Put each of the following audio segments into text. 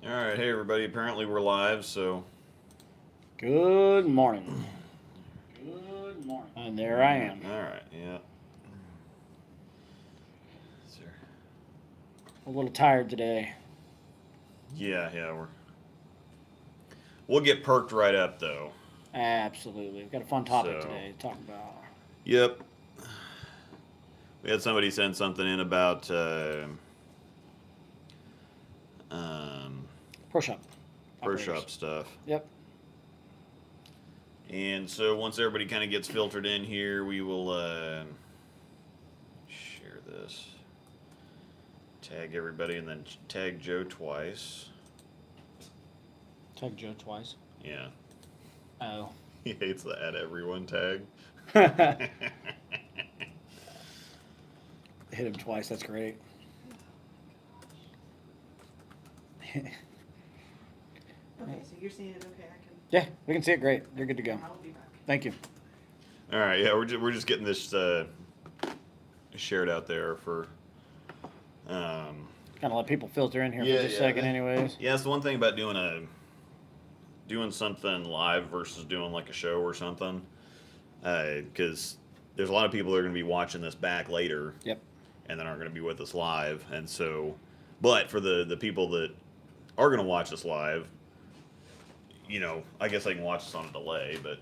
All right, hey everybody. Apparently we're live, so Good morning. Good morning. And there I am. all right, yeah. Sir. A little tired today. Yeah, we'll get perked right up though. Absolutely. We've got a fun topic So, today to talk about. yep. We had somebody send something in about um, Push up. push up stuff, Yep. and so once everybody kind of gets filtered in here, we will share this, tag everybody, and then tag Joe twice. Tag Joe twice. Yeah. Oh. He hates the at everyone tag. Hit him twice. That's great. Okay, so you're seeing it okay, I can. Yeah, we can see it great. You're good to go. I'll be back. Thank you. All right, yeah, we're just getting this shared out there for. Kind of let people filter in here Yeah, for just a yeah. second, anyways. Yeah, it's the one thing about doing something live versus doing like a show or something, because there's a lot of people that are going to be watching this back later. Yep. And then aren't going to be with us live, and so, but for the people that are going to watch us live, you know, I guess they can watch us on a delay, but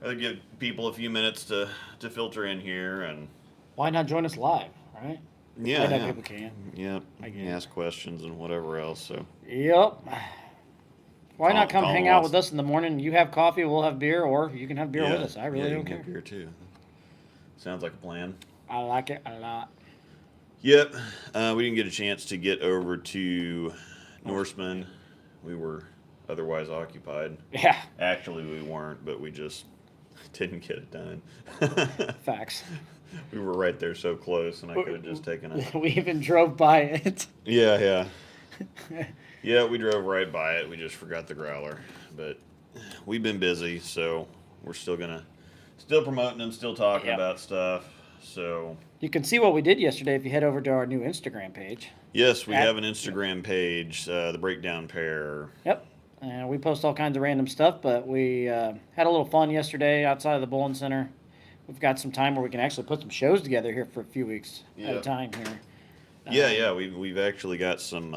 I'll give people a few minutes to filter in here, and Why not join us live, right? yeah, I know yeah, people can. yeah, I you get can it. ask questions and whatever else. So Yep. Why not come Colin hang out wants- with us in the morning? You have coffee, we'll have beer, or you can have beer yeah, with us. I really yeah, don't you can care. have beer too. Sounds like a plan. I like it a lot. Yep, we didn't get a chance to get over to Norseman. We were otherwise occupied. Yeah, Actually, we weren't, but we just didn't get it done. facts. We were right there so close, and I could have just taken it. We even drove by it. Yeah. Yeah, we drove right by it. We just forgot the growler. But we've been busy, so we're still promoting them, still talking Yep. about stuff. So, You can see what we did yesterday if you head over to our new Instagram page. yes, we At- have an Instagram page, the Breakdown Pair. Yep. We post all kinds of random stuff, but we had a little fun yesterday outside of the bowling center. We've got some time where we can actually put some shows together here for a few weeks at a Yep. time here. Yeah, we've actually got some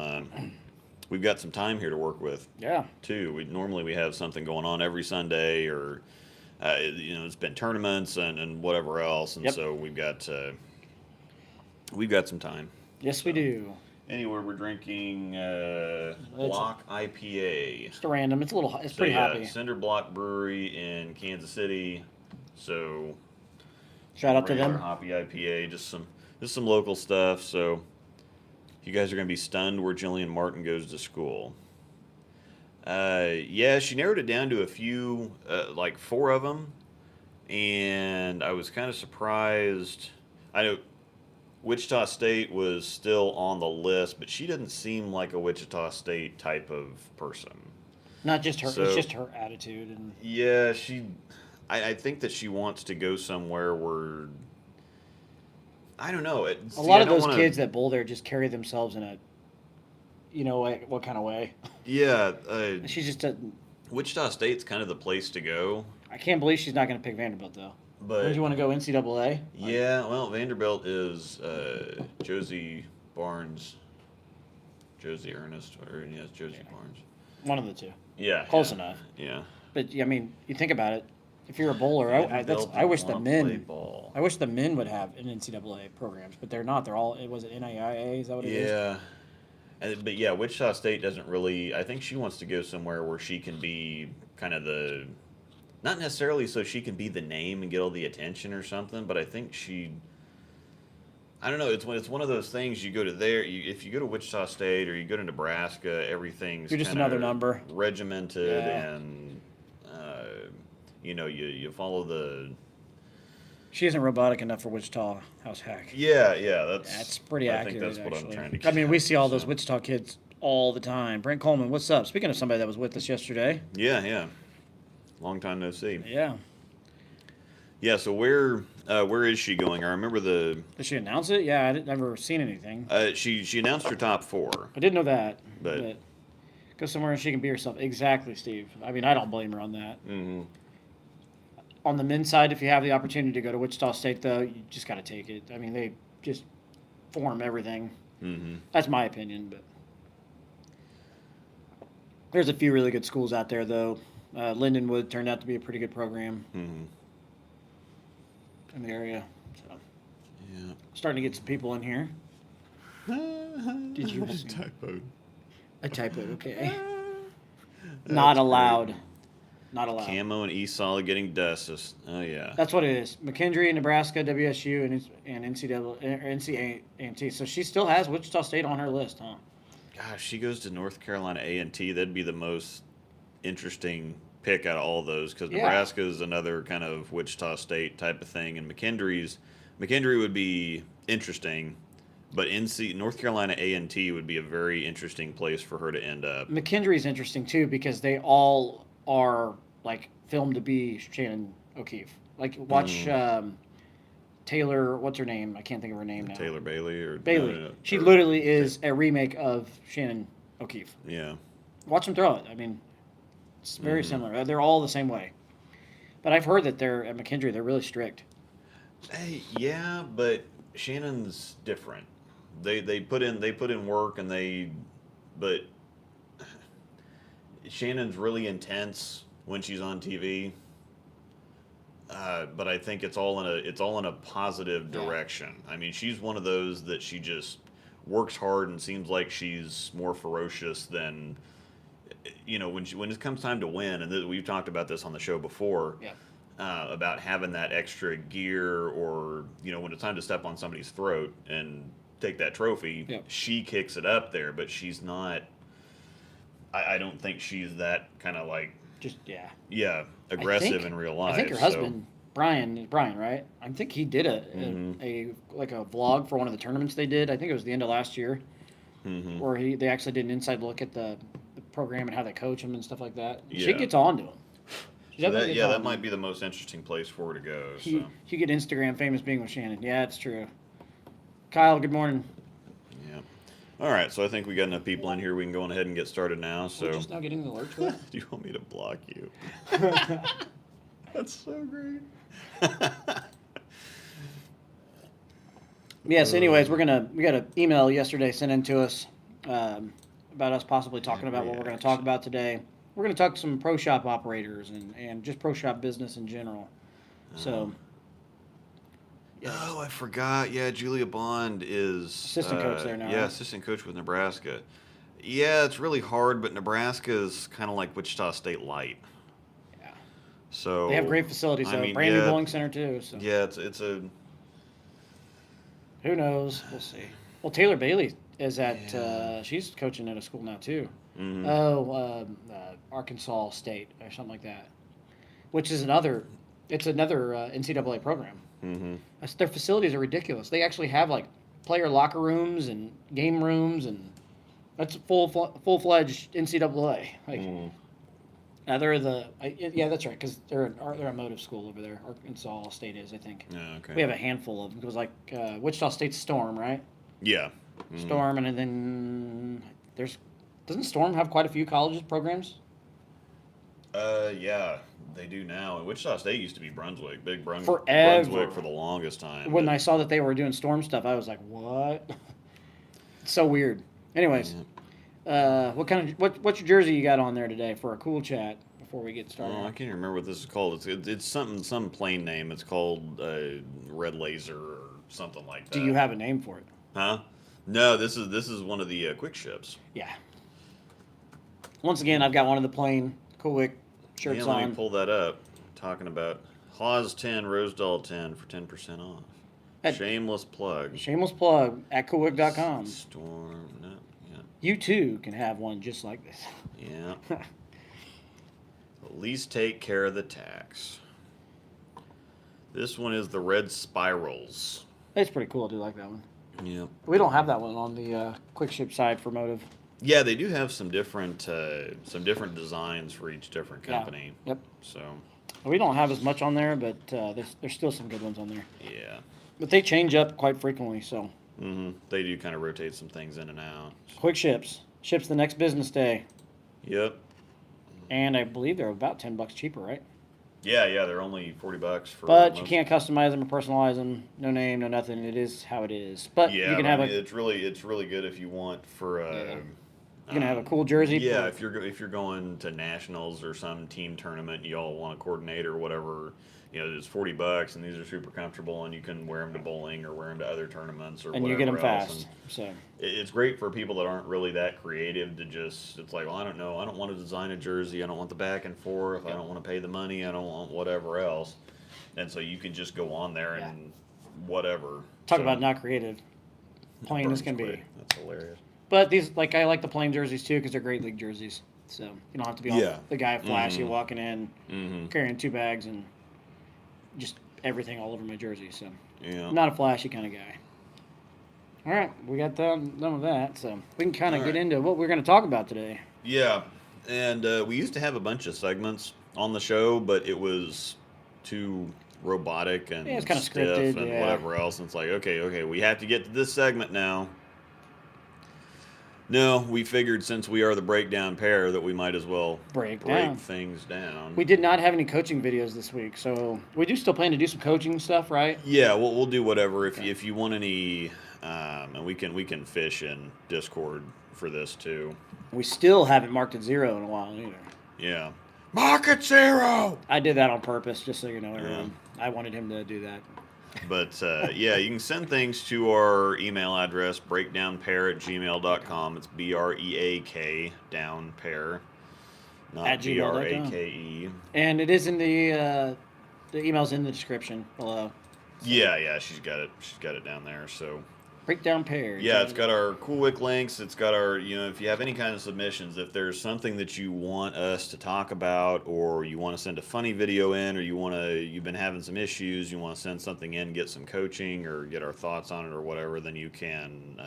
we've got some time here to work with Yeah. too. Normally we have something going on every Sunday, or it's been tournaments and whatever else, and Yep. so we've got some time. Yes, we do. Anyway, we're drinking Block IPA. Just a random. It's a little. It's So pretty yeah, hoppy. Cinder Block Brewery in Kansas City. So Shout out to regular them. hoppy IPA, just some local stuff. So you guys are gonna be stunned where Jillian Martin goes to school. Yeah, she narrowed it down to a few, like 4 of them, and I was kind of surprised. I know Wichita State was still on the list, but she doesn't seem like a Wichita State type of person. Not just her. So- It's just her attitude and. Yeah, I think that she wants to go somewhere where, I don't know. A lot of those kids that bowl there just carry themselves in a, what kind of way. Yeah, She just doesn't. Wichita State's kind of the place to go, I can't believe she's not going to pick Vanderbilt though. but Would you want to go NCAA? yeah, well, Vanderbilt is Josie Barnes, Josie Ernest, or yes, Josie Barnes. One of the two. Yeah, Close yeah, enough. Yeah. But I mean, you think about it. If you're a bowler, I wish the men. Ball. I wish the men would have an NCAA programs, but they're not. They're all. Was it NAIA? Is that what it is? Yeah. But yeah, Wichita State doesn't really. I think she wants to go somewhere where she can be kind of the, not necessarily so she can be the name and get all the attention or something, but I think I don't know. It's one of those things. You go to there. If you go to Wichita State or you go to Nebraska, everything's You're just kinda another number. regimented, Yeah. and you follow the. She isn't robotic enough for Wichita House Hack. Yeah, That's pretty I accurate. think that's what actually. I'm trying to. I mean, we get see all at, those so. Wichita kids all the time. Brent Coleman, what's up? Speaking of somebody that was with us yesterday. Yeah. Long time no see. Yeah. Yeah. So where is she going? I remember Did she announce it? Yeah, I didn't never seen anything. she announced her top 4. I didn't know that. But Go somewhere and she can be herself. Exactly, Steve. I mean, I don't blame her on that. Mm-hmm. On the men's side, if you have the opportunity to go to Wichita State, though, you just got to take it. I mean, they just form everything. Mm-hmm. That's my opinion, but there's a few really good schools out there, though. Lindenwood turned out to be a pretty good program Mm-hmm. in the area. So, Yeah. starting to get some people in here. Did you just typoed? I typoed, okay. Not allowed. Not allowed. Camo and E-Solid getting dusted. Oh, yeah. That's what it is. McKendree, Nebraska, WSU, and NCAA. So she still has Wichita State on her list, huh? Gosh, she goes to North Carolina A&T. That'd be the most interesting pick out of all those because Yeah. Nebraska is another kind of Wichita State type of thing, and McKendree would be interesting, but North Carolina A&T would be a very interesting place for her to end up. McKendree's interesting too because they all are like filmed to be Shannon O'Keefe. Like watch Taylor. What's her name? I can't think of her name now. Taylor Bailey or Bailey. no, She or- literally is a remake of Shannon O'Keefe. Yeah. Watch them throw it. I mean, it's very similar. They're all the same way. But I've heard that they're at McKendree. They're really strict. Hey, yeah, but Shannon's different. They put in work but Shannon's really intense when she's on TV. But I think it's all in a positive direction. I mean, she's one of those that she just works hard and seems like she's more ferocious than when it comes time to win. And we've talked about this on the show before. Yeah. About having that extra gear, or when it's time to step on somebody's throat and take that trophy, Yep. she kicks it up there. But she's not. I don't think she's that kind of like aggressive in real life. I think her husband Brian, right? I think he did a vlog for one of the tournaments they did. I think it was the end of last year, where they actually did an inside look at the program and how they coach him and stuff like that. She Yeah. gets on to him. So that might be the most interesting place for her to go. So. You get Instagram famous being with Shannon. Yeah, it's true. Kyle, good morning. Yeah. All right, so I think we got enough people in here. We can go on ahead and get started now. We're So, just now getting the alert to it. do you want me to block you? That's so great. Yes. Anyways, we got an email yesterday sent in to us about us possibly talking about what we're going to talk about today. We're going to talk to some pro shop operators and just pro shop business in general. So. Yes. Oh, I forgot. Yeah, Julia Bond is Assistant coach there now, Yeah, right? assistant coach with Nebraska. Yeah, it's really hard, but Nebraska is kind of like Wichita State light. Yeah. So They have great facilities, though. Brand new bowling center too. So Yeah, it's a who knows? We'll see. Well, Taylor Bailey is at. She's coaching at a school now too. Arkansas State or something like that, which is another. It's another NCAA program. Their facilities are ridiculous. They actually have like player locker rooms and game rooms, and that's full-fledged NCAA. Like, they're that's right, because they're a motive school over there. Arkansas State is, I think. Yeah, okay. We have a handful of them. It was like Wichita State's Storm, right? Yeah. Storm, and then doesn't Storm have quite a few colleges programs? Yeah, they do now. And Wichita State used to be Brunswick, big Forever. Brunswick for the longest time. When but- I saw that they were doing Storm stuff, I was like, what? It's so weird. Anyways, what's your jersey you got on there today for a cool chat before we get started? Oh, I can't even remember what this is called. It's some plain name. It's called Red Laser or something like that. Do you have a name for it? Huh? No, this is one of the quick ships. Yeah. Once again, I've got one of the plain Coolwick shirts Yeah, let me on. pull that up. Talking about Hawes 10, Rosedal 10 for 10% off. Shameless plug. Shameless plug at Coolwick.com. Storm. No, yeah. You too can have one just like this. Yeah. At least take care of the tax. This one is the Red Spirals. It's pretty cool. I do like that one. Yeah. We don't have that one on the quick ship side for Motive. Yeah, they do have some different designs for each different Yeah. company. Yep. So, We don't have as much on there, but there's still some good ones on there. yeah. But they change up quite frequently, so. They do kind of rotate some things in and out. Quick ships. Ships the next business day. Yep. And I believe they're about $10 cheaper, right? Yeah, they're only $40 for. But you most. can't customize them or personalize them. No name, no nothing. It is how it is. But Yeah, you can but have I mean, a it's really good if you want for. Yeah. You can have a cool jersey. Yeah, for- if you're going to nationals or some team tournament, you all want to coordinate or whatever. You know, it's $40, and these are super comfortable, and you can wear them to bowling or wear them to other tournaments or and whatever you get them else. fast. So It's great for people that aren't really that creative to just. It's like, well, I don't know, I don't want to design a jersey, I don't want the back and forth, I don't want to pay the money, I don't want whatever else, and so you can just go on there and whatever. talk So, about not creative. Plain as can be. quick. That's hilarious. But these, like, I like the plain jerseys too because they're great league jerseys. So you don't have to be all Yeah. the guy flashy Mhm. walking in, Mm-hmm. carrying 2 bags and just everything all over my jersey. So Yeah. I'm not a flashy kind of guy. All right, we got done with that, so we can kind of All get right. into what we're going to talk about today. Yeah, and we used to have a bunch of segments on the show, but it was too robotic and Yeah, it's kinda stiff scripted, and yeah. whatever else. And it's like, okay, we have to get to this segment now. No, we figured since we are the breakdown pair that we might as well Break down. things down. We did not have any coaching videos this week, so we do still plan to do some coaching stuff, right? Yeah, we'll do whatever if Okay. if you want any, and we can fish in Discord for this too. We still haven't marked at 0 in a while either. Yeah, market 0. I did that on purpose, just so you know, everyone. I wanted him to do that. But yeah, you can send things to our email address, breakdownpair@gmail.com. It's BREAK down pair, not At gmail.com. BRAKE. And it is in the email's in the description below. Yeah, she's got it down there. So Breakdown pair. yeah, it's got our Cool Wick links. It's got our, if you have any kind of submissions, if there's something that you want us to talk about, or you want to send a funny video in, or you've been having some issues, you want to send something in, get some coaching, or get our thoughts on it, or whatever, then you can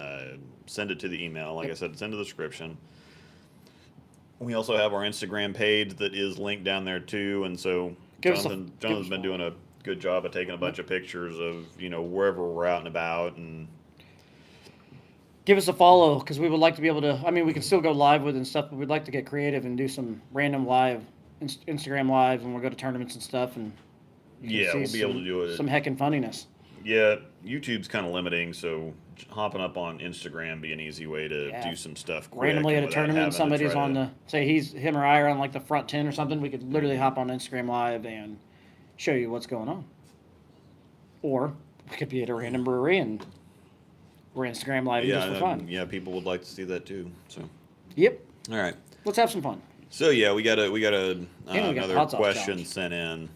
send it to the email. Like I said, it's in the description. We also have our Instagram page that is linked down there too, and so Jonathan's been doing a good job of taking a bunch of pictures of wherever we're out and about and. Give us a follow because we would like to be able to. I mean, we can still go live with and stuff, but we'd like to get creative and do some random live Instagram lives when we go to tournaments and stuff. And you can Yeah, see we'll be able to do it. Some heckin' funniness. Yeah, YouTube's kind of limiting, so hopping up on Instagram be an easy way to Yeah. do some stuff quick Randomly at a without tournament, having to somebody's try on to- the say him or I are on like the front 10 or something. We could literally hop on Instagram live and show you what's going on. Or we could be at a random brewery and we're Instagram live just for fun. Yeah, people would like to see that too. So, Yep. all right. Let's have some fun. So yeah, we got we got another hot sauce question challenge. sent in.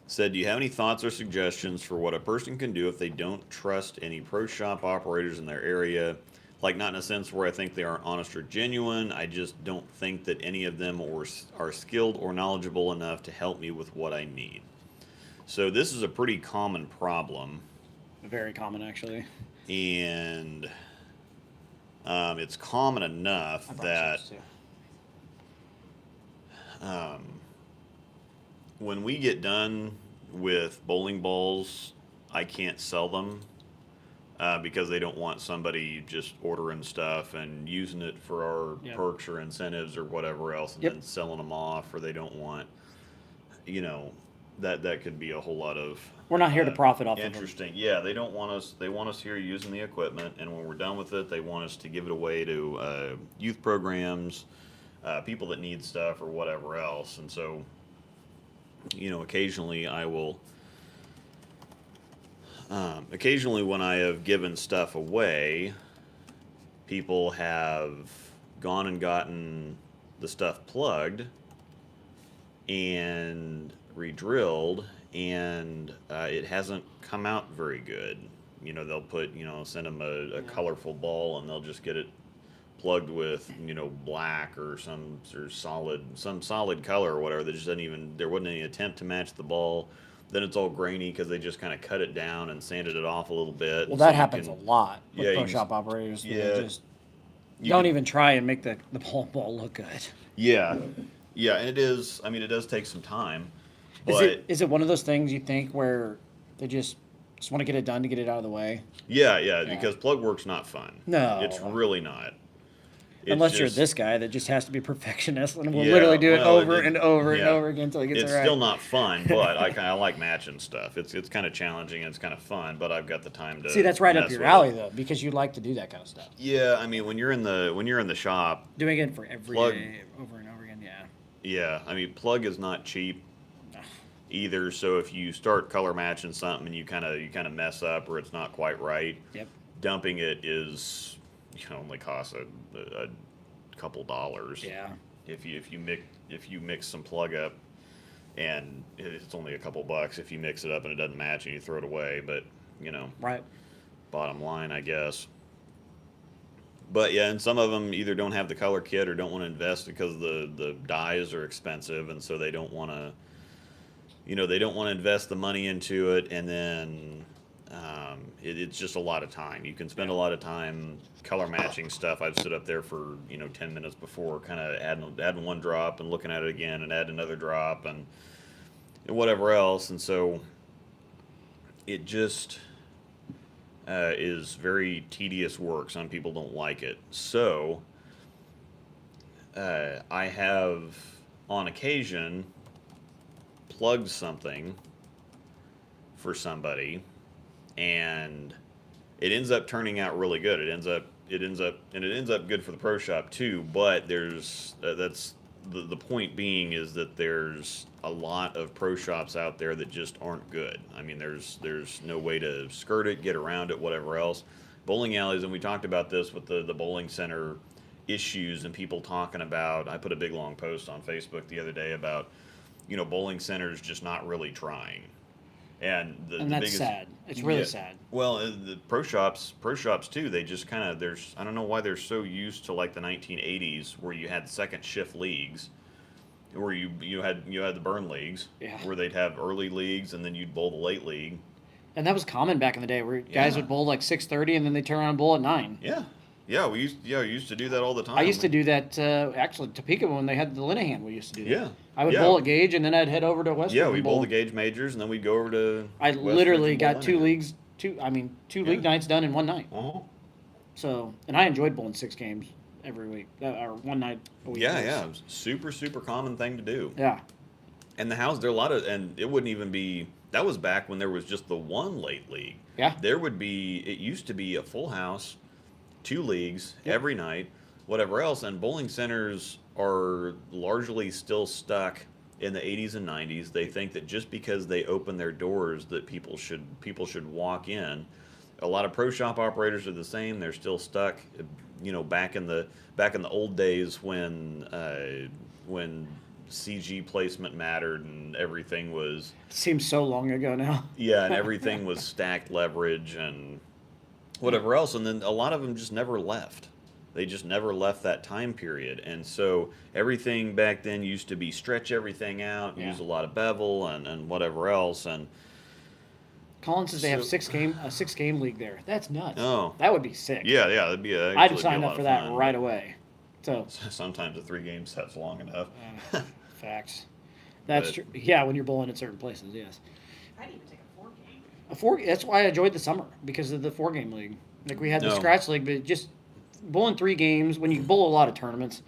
Said, do you have any thoughts or suggestions for what a person can do if they don't trust any pro shop operators in their area? Like, not in a sense where I think they aren't honest or genuine. I just don't think that any of them are skilled or knowledgeable enough to help me with what I need. So this is a pretty common problem. Very common, actually. And it's common enough I brought that sauce, too. when we get done with bowling balls, I can't sell them because they don't want somebody just ordering stuff and using it for our Yep. perks or incentives or whatever else and Yep. then selling them off, or they don't want, that could be a whole lot of We're not here to profit off of them. interesting. Yeah, they don't want us. They want us here using the equipment, and when we're done with it, they want us to give it away to youth programs, people that need stuff, or whatever else. And so, occasionally I will. Occasionally, when I have given stuff away, people have gone and gotten the stuff plugged and re-drilled, and it hasn't come out very good. They'll put, send them a colorful ball, and they'll just get it plugged with, black or some solid color or whatever. That just doesn't even, there wasn't any attempt to match the ball. Then it's all grainy because they just kind of cut it down and sanded it off a little bit. Well, that happens a lot with yeah, pro you shop operators. Where yeah, they just you don't can- even try and make the ball look good. Yeah, and it is. I mean, it does take some time. But Is it one of those things you think where they just want to get it done to get it out of the way? yeah, because plug work's not fun. No. It's really not. Unless you're just- this guy that just has to be perfectionist and will Yeah, literally do it well, over and over and yeah. over again until he gets It's it right. still not fun, but I like matching stuff. It's kind of challenging and it's kind of fun, but I've got the time to See, that's right up mess your with alley it. though, because you like to do that kind of stuff. Yeah, I mean when you're in the shop, Doing it for every Plug. day, over and over again. Yeah. yeah, I mean plug is not cheap either. So if you start color matching something and you kind of mess up or it's not quite right, Yep. dumping it is only costs a couple dollars. Yeah. If you mix some plug up, and it's only a couple bucks if you mix it up and it doesn't match and you throw it away. But Right. bottom line, I guess. But yeah, and some of them either don't have the color kit or don't want to invest because the dyes are expensive, and so they don't want to. They don't want to invest the money into it, and then it's just a lot of time. You can spend a lot of time color matching stuff. I've stood up there for 10 minutes before, kind of adding one drop and looking at it again, and adding another drop and whatever else, and so it just is very tedious work. Some people don't like it, so I have on occasion plugged something for somebody and it ends up turning out really good. It ends up good for the pro shop too, but there's that's the point being is that there's a lot of pro shops out there that just aren't good. I mean, there's no way to skirt it, get around it, whatever else. Bowling alleys, and we talked about this with the bowling center issues and people talking about, I put a big long post on Facebook the other day about bowling centers just not really trying, and the that's biggest, sad. It's really sad. Well, the pro shops too. They just kind of I don't know why they're so used to like the 1980s where you had second shift leagues, where you had the burn leagues, Yeah. where they'd have early leagues and then you'd bowl the late league. And that was common back in the day, where guys Yeah. would bowl like 6:30 and then they turn around and bowl at 9. Yeah, we used to do that all the time. I used to do that actually Topeka when they had the Linehan. We used to do that. Yeah. I would Yeah. bowl at Gage and then I'd head over to Westwood. Yeah, and we bowl bowled the Gage majors and then we'd go over to. I Westwood literally and bowl got two Linehan. leagues, two league nights done in one night. Uh-huh. So, and I enjoyed bowling 6 games every week, or one night a week. Yeah. It was super common thing to do. Yeah. And the house, there are a lot of, and it wouldn't even be. That was back when there was just the one late league. Yeah. There would be. It used to be a full house, 2 leagues every night, whatever else. And bowling centers are largely still stuck in the 80s and 90s. They think that just because they open their doors, that people should walk in. A lot of pro shop operators are the same. They're still stuck, back in the old days when CG placement mattered and everything was. Seems so long ago now. Yeah, and everything was stacked leverage and whatever else. And then a lot of them just never left. They just never left that time period. And so everything back then used to be stretch everything out, use a lot of bevel and whatever else. And Colin says they have So- 6 game league there. That's nuts. Oh. That would be sick. yeah, that'd be a. I'd actually sign be a up lot for of that fun. right away. So, Sometimes a 3-game set's long enough. facts. That's But- true. Yeah, when you're bowling at certain places, yes. I'd even take a 4-game. A 4. That's why I enjoyed the summer, because of the 4-game league. Like we had the No. scratch league, but just bowling 3 games when you bowl a lot of tournaments.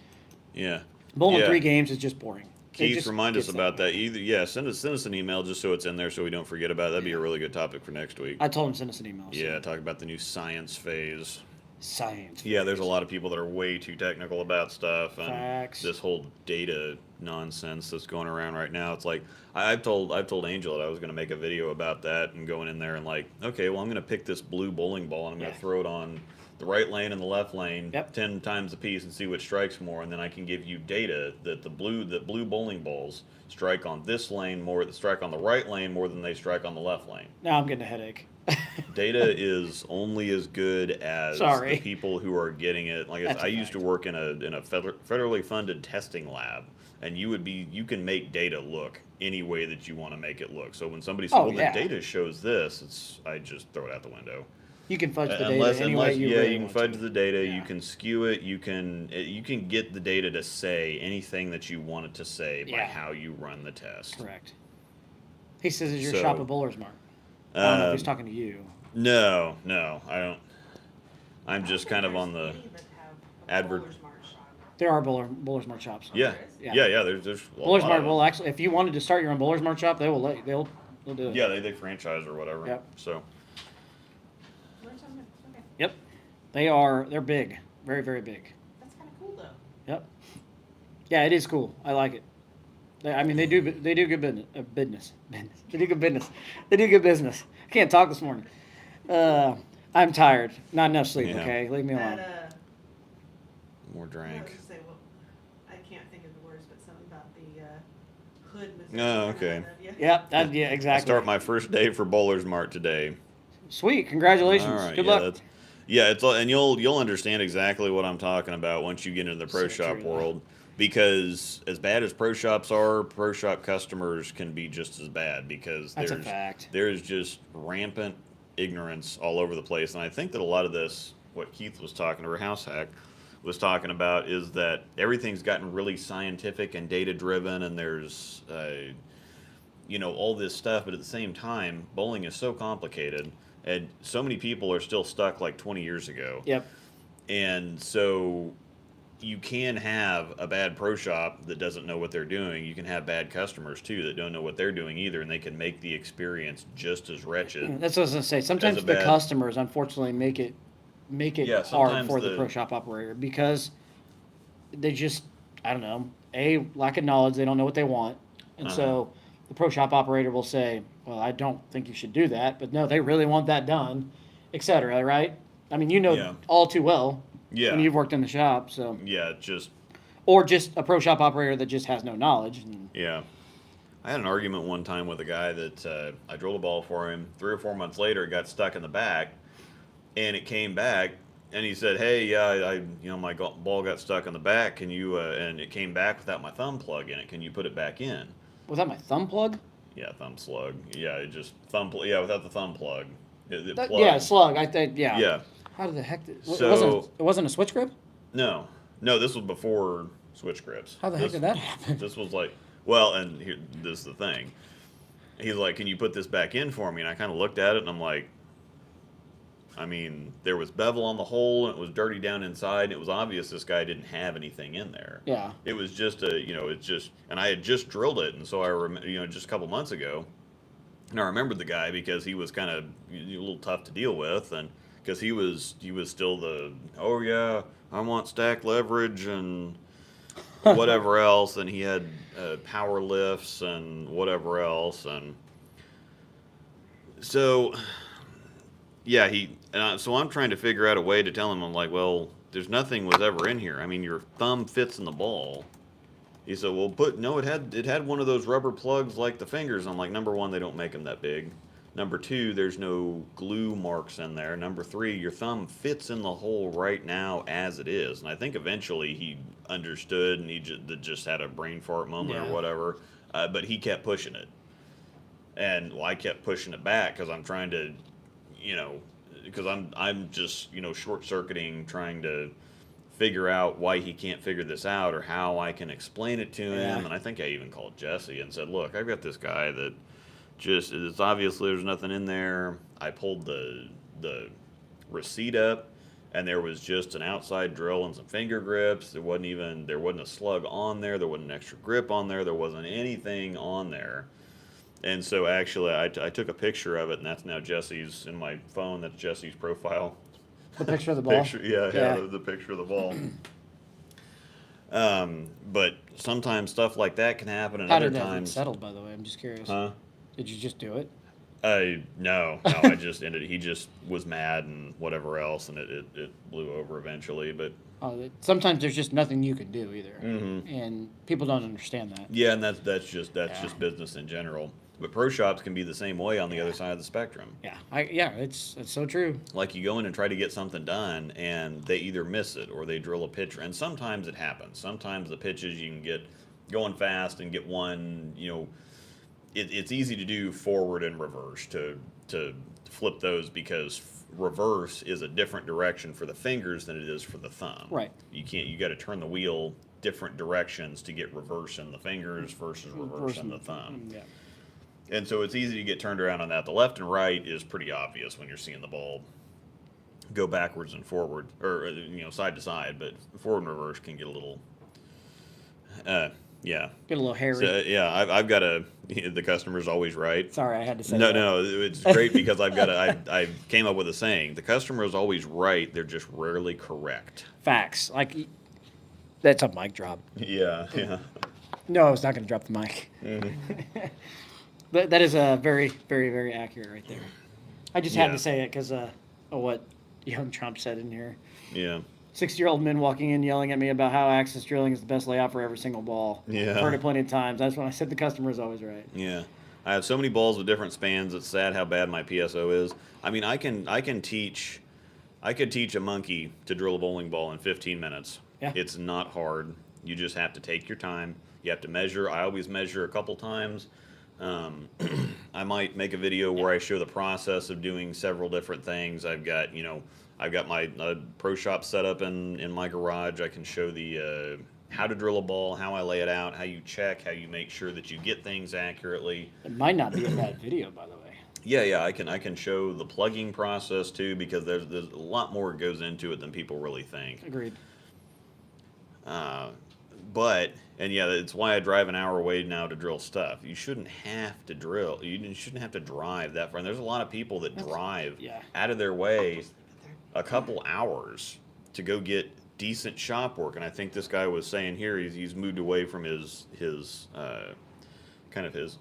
Yeah. Bowling Yeah. 3 games is just boring. It Keith, just remind us gets about that. Either send us an email just so it's in there so we don't forget about it. That'd be a really good topic for next week. I told him to send us an email. So. Yeah, talk about the new science phase. Science. Yeah, there's a lot of people that are way too technical about stuff, and Facts. this whole data nonsense that's going around right now. It's like I've told Angel that I was going to make a video about that and going in there and like, okay, well I'm going to pick this blue bowling ball and I'm going to throw it on the right lane and the left lane 10 times a piece and see which strikes more, and then I can give you data that the blue bowling balls strike on this lane more, that strike on the right lane more than they strike on the left lane. Now I'm getting a headache. Data is only as good as Sorry. the people who are getting it. Like That's I a used to fact. work in a federally funded testing lab, and you can make data look any way that you want to make it look. So when somebody says, "Well, yeah. the data shows this," I just throw it out the window. You can fudge the data any way you really you can want fudge to. the data. Yeah. You can skew it. You can get the data to say anything that you want it to say by Yeah. how you run the test. Correct. He says, "Is your So, shop a bowler's mark?" I don't know if he's Um, talking to you. No, I don't. I'm just kind of on the There's any that have a advert- bowler's mark shop. There are Bowler's Mart shops. Yeah, Yeah. yeah. There's a Bowler's lot Mart of will them. actually, if you wanted to start your own Bowler's Mart shop, they'll do it. Yeah, they franchise or whatever. Yep. So Learn something new. Okay. Yep. They're big. Very, very big. That's kind of cool, though. Yep. Yeah, it is cool. I like it. I mean, they do good business. They do good business. They do good business. I can't talk this morning. I'm tired. Not enough sleep. Yeah. Okay, leave me alone. That, more I was drink. gonna say, well, I can't think of the words, but something about the hood. Oh, okay. Yep. Yeah. I Exactly. start my first day for Bowler's Mart today. Sweet. Congratulations. All right, Good yeah, luck. that's- Yeah, it's and you'll understand exactly what I'm talking about once you get into the pro So shop true, though. world. Because as bad as pro shops are, pro shop customers can be just as bad because That's a fact. there's just rampant ignorance all over the place. And I think that a lot of this, what Keith was talking, or House Hack was talking about, is that everything's gotten really scientific and data driven, and there's all this stuff. But at the same time, bowling is so complicated, and so many people are still stuck like 20 years ago. Yep. And so you can have a bad pro shop that doesn't know what they're doing. You can have bad customers too that don't know what they're doing either, and they can make the experience just as wretched. That's what I was gonna say. Sometimes a the bad- customers, unfortunately, make it Yeah, hard sometimes for the pro shop operator because they just, I don't know, lack of knowledge. They don't know what they want, and so the pro shop operator will say, "Well, I don't think you should do that," but no, they really want that done, etc. Right? I mean, you know Yeah. all too well Yeah. when you've worked in the shop, so Yeah, just or just a pro shop operator that just has no knowledge. And, yeah. I had an argument one time with a guy that I drilled a ball for him. 3 or 4 months later, it got stuck in the back, and it came back, and he said, "Hey, yeah, my ball got stuck in the back. Can you?" And it came back without my thumb plug in it. Can you put it back in? was that my thumb plug? Yeah, thumb slug. Yeah, it just Yeah, without the thumb plug. It plugged. Yeah, slug. I think. Yeah. Yeah. How the heck? So- it wasn't a switch grip. No, this was before switch grips. How the heck did that happen? This was like, well, and here, this is the thing. He's like, "Can you put this back in for me?" And I kind of looked at it, and I'm like, I mean, there was bevel on the hole, and it was dirty down inside, and it was obvious this guy didn't have anything in there. Yeah. It was just and I had just drilled it, and so I remember, just a couple months ago, and I remembered the guy because he was kind of a little tough to deal with, and because he was still oh yeah, I want stack leverage and whatever else, and he had power lifts and whatever else, and so yeah, so I'm trying to figure out a way to tell him. I'm like, well, there's nothing was ever in here. I mean, your thumb fits in the ball. He said, well, it had one of those rubber plugs like the fingers. I'm like, number one, they don't make them that big. Number two, there's no glue marks in there. Number three, your thumb fits in the hole right now as it is. And I think eventually he understood, and he just had a brain fart moment Yeah. or whatever. But he kept pushing it, and I kept pushing it back because I'm trying to, because I'm just short circuiting, trying to figure out why he can't figure this out or how I can explain it to him. Yeah. And I think I even called Jesse and said, look, I've got this guy that it's obviously there's nothing in there. I pulled the receipt up, and there was just an outside drill and some finger grips. There wasn't a slug on there. There wasn't an extra grip on there. There wasn't anything on there. And so actually I took a picture of it, and that's now Jesse's in my phone. That's Jesse's profile. The picture of the ball. Yeah, the picture of the ball. But sometimes stuff like that can happen, and How other did that get times. settled? By the way, I'm just curious. Huh? Did you just do it? No, I just ended. He just was mad and whatever else, and it blew over eventually. But Sometimes there's just nothing you can do either, Mhm. and people don't understand that. yeah, and that's just Yeah. business in general. But pro shops can be the same way on the other side of the spectrum. Yeah, it's so true. Like you go in and try to get something done, and they either miss it or they drill a pitch, and sometimes it happens. Sometimes the pitches you can get going fast and get one. It's easy to do forward and reverse to flip those because reverse is a different direction for the fingers than it is for the thumb. Right. You got to turn the wheel different directions to get reverse in the fingers versus reverse in the thumb. Yeah. And so it's easy to get turned around on that. The left and right is pretty obvious when you're seeing the ball. go backwards and forward, or side to side, but forward and reverse can get a little. Yeah. Get a little hairy. So, yeah, I've got the customer's always right. Sorry, I had to say No, that. no, it's great because I came up with a saying: the customer is always right; they're just rarely correct. Facts. Like, that's a mic drop. Yeah, yeah. No, I was not going to drop the mic. But that is very, very, very accurate right there. I just had Yeah. to say it because of what young Trump said in here. Yeah. 60-year-old men walking in yelling at me about how axis drilling is the best layout for every single ball. Yeah. I've heard it plenty of times. That's when I said the customer is always right. Yeah. I have so many balls with different spans. It's sad how bad my PSO is. I mean, I could teach a monkey to drill a bowling ball in 15 minutes. Yeah. It's not hard. You just have to take your time. You have to measure. I always measure a couple times. I might make a video where I show the process of doing several different things. I've got my pro shop set up in my garage. I can show the how to drill a ball, how I lay it out, how you check, how you make sure that you get things accurately. It might not be in that video, by the way. Yeah, I can show the plugging process too, because there's a lot more that goes into it than people really think. Agreed. It's why I drive an hour away now to drill stuff. You shouldn't have to drill. You shouldn't have to drive that far. And there's a lot of people that drive out of their way a couple hours to go get decent shop work. And I think this guy was saying here he's moved away from his kind of his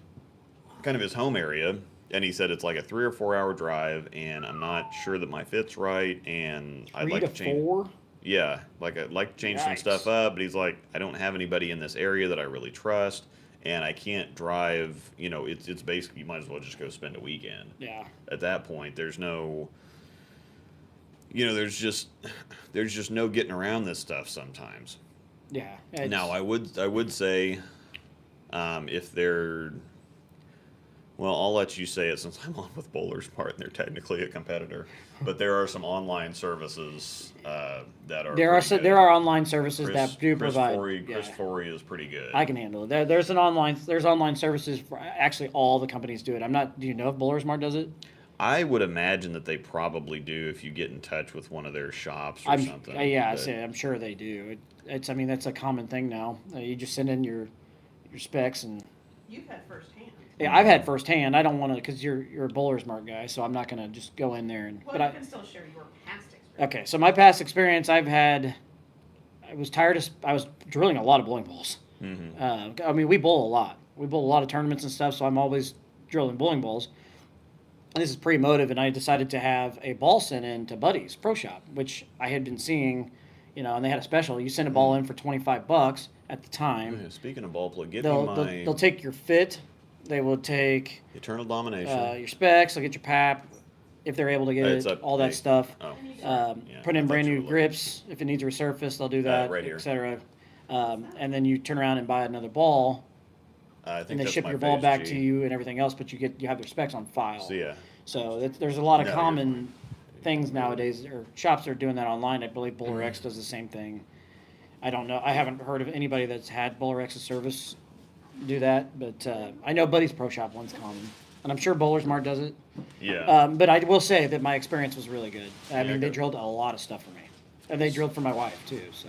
home area, and he said it's like a 3 or 4 hour drive, and I'm not sure that my fit's right, and I'd like to change. 4? Yeah, I'd like to change some stuff up, but he's like, I don't have anybody in this area that I really trust, and I can't drive. It's basically, you might as well just go spend a weekend. Yeah. At that point, there's no, there's just no getting around this stuff sometimes. Yeah. Now, I would say, if they're, well, I'll let you say it since I'm on with Bowler's Part and they're technically a competitor. But there are some online services that are. There are online services that do Chris provide. Chris Forey is pretty good. I can handle it. There's online services for actually all the companies do it. Do you know if Bowler Smart does it? I would imagine that they probably do if you get in touch with one of their shops or something. I'm sure they do. That's a common thing now. You just send in your specs and. You've had firsthand. Yeah, I've had firsthand. I don't want to, because you're a Bowler Smart guy, so I'm not going to just go in there and. Well, but you I can still share your past experience. Okay, so my past experience, I was drilling a lot of bowling balls. Mm-hmm. We bowl a lot. We bowl a lot of tournaments and stuff, so I'm always drilling bowling balls. And this is pre-motive, and I decided to have a ball sent in to Buddy's Pro Shop, which I had been seeing, and they had a special. You send a ball in for $25 at the time. Yeah, speaking of ball plug, They'll take your fit. They will take Eternal Domination. your specs. They'll get your PAP if they're able to get it, all that stuff. Oh, Put in brand new grips. If it needs resurfaced, they'll do that, right here. etc. And then you turn around and buy another ball, I think and they that's ship my your ball Phase back G. to you and everything else. But you have their specs on file. So there's a lot of No, common things nowadays, or shops that are doing that online. I believe Bowler X does the same thing. I don't know. I haven't heard of anybody that's had Bowler X's service do that, but I know Buddy's Pro Shop one's common, and I'm sure Bowler Smart does it. Yeah. But I will say that my experience was really good. I mean, they good. drilled a lot of stuff for me, and they drilled for my wife too. So.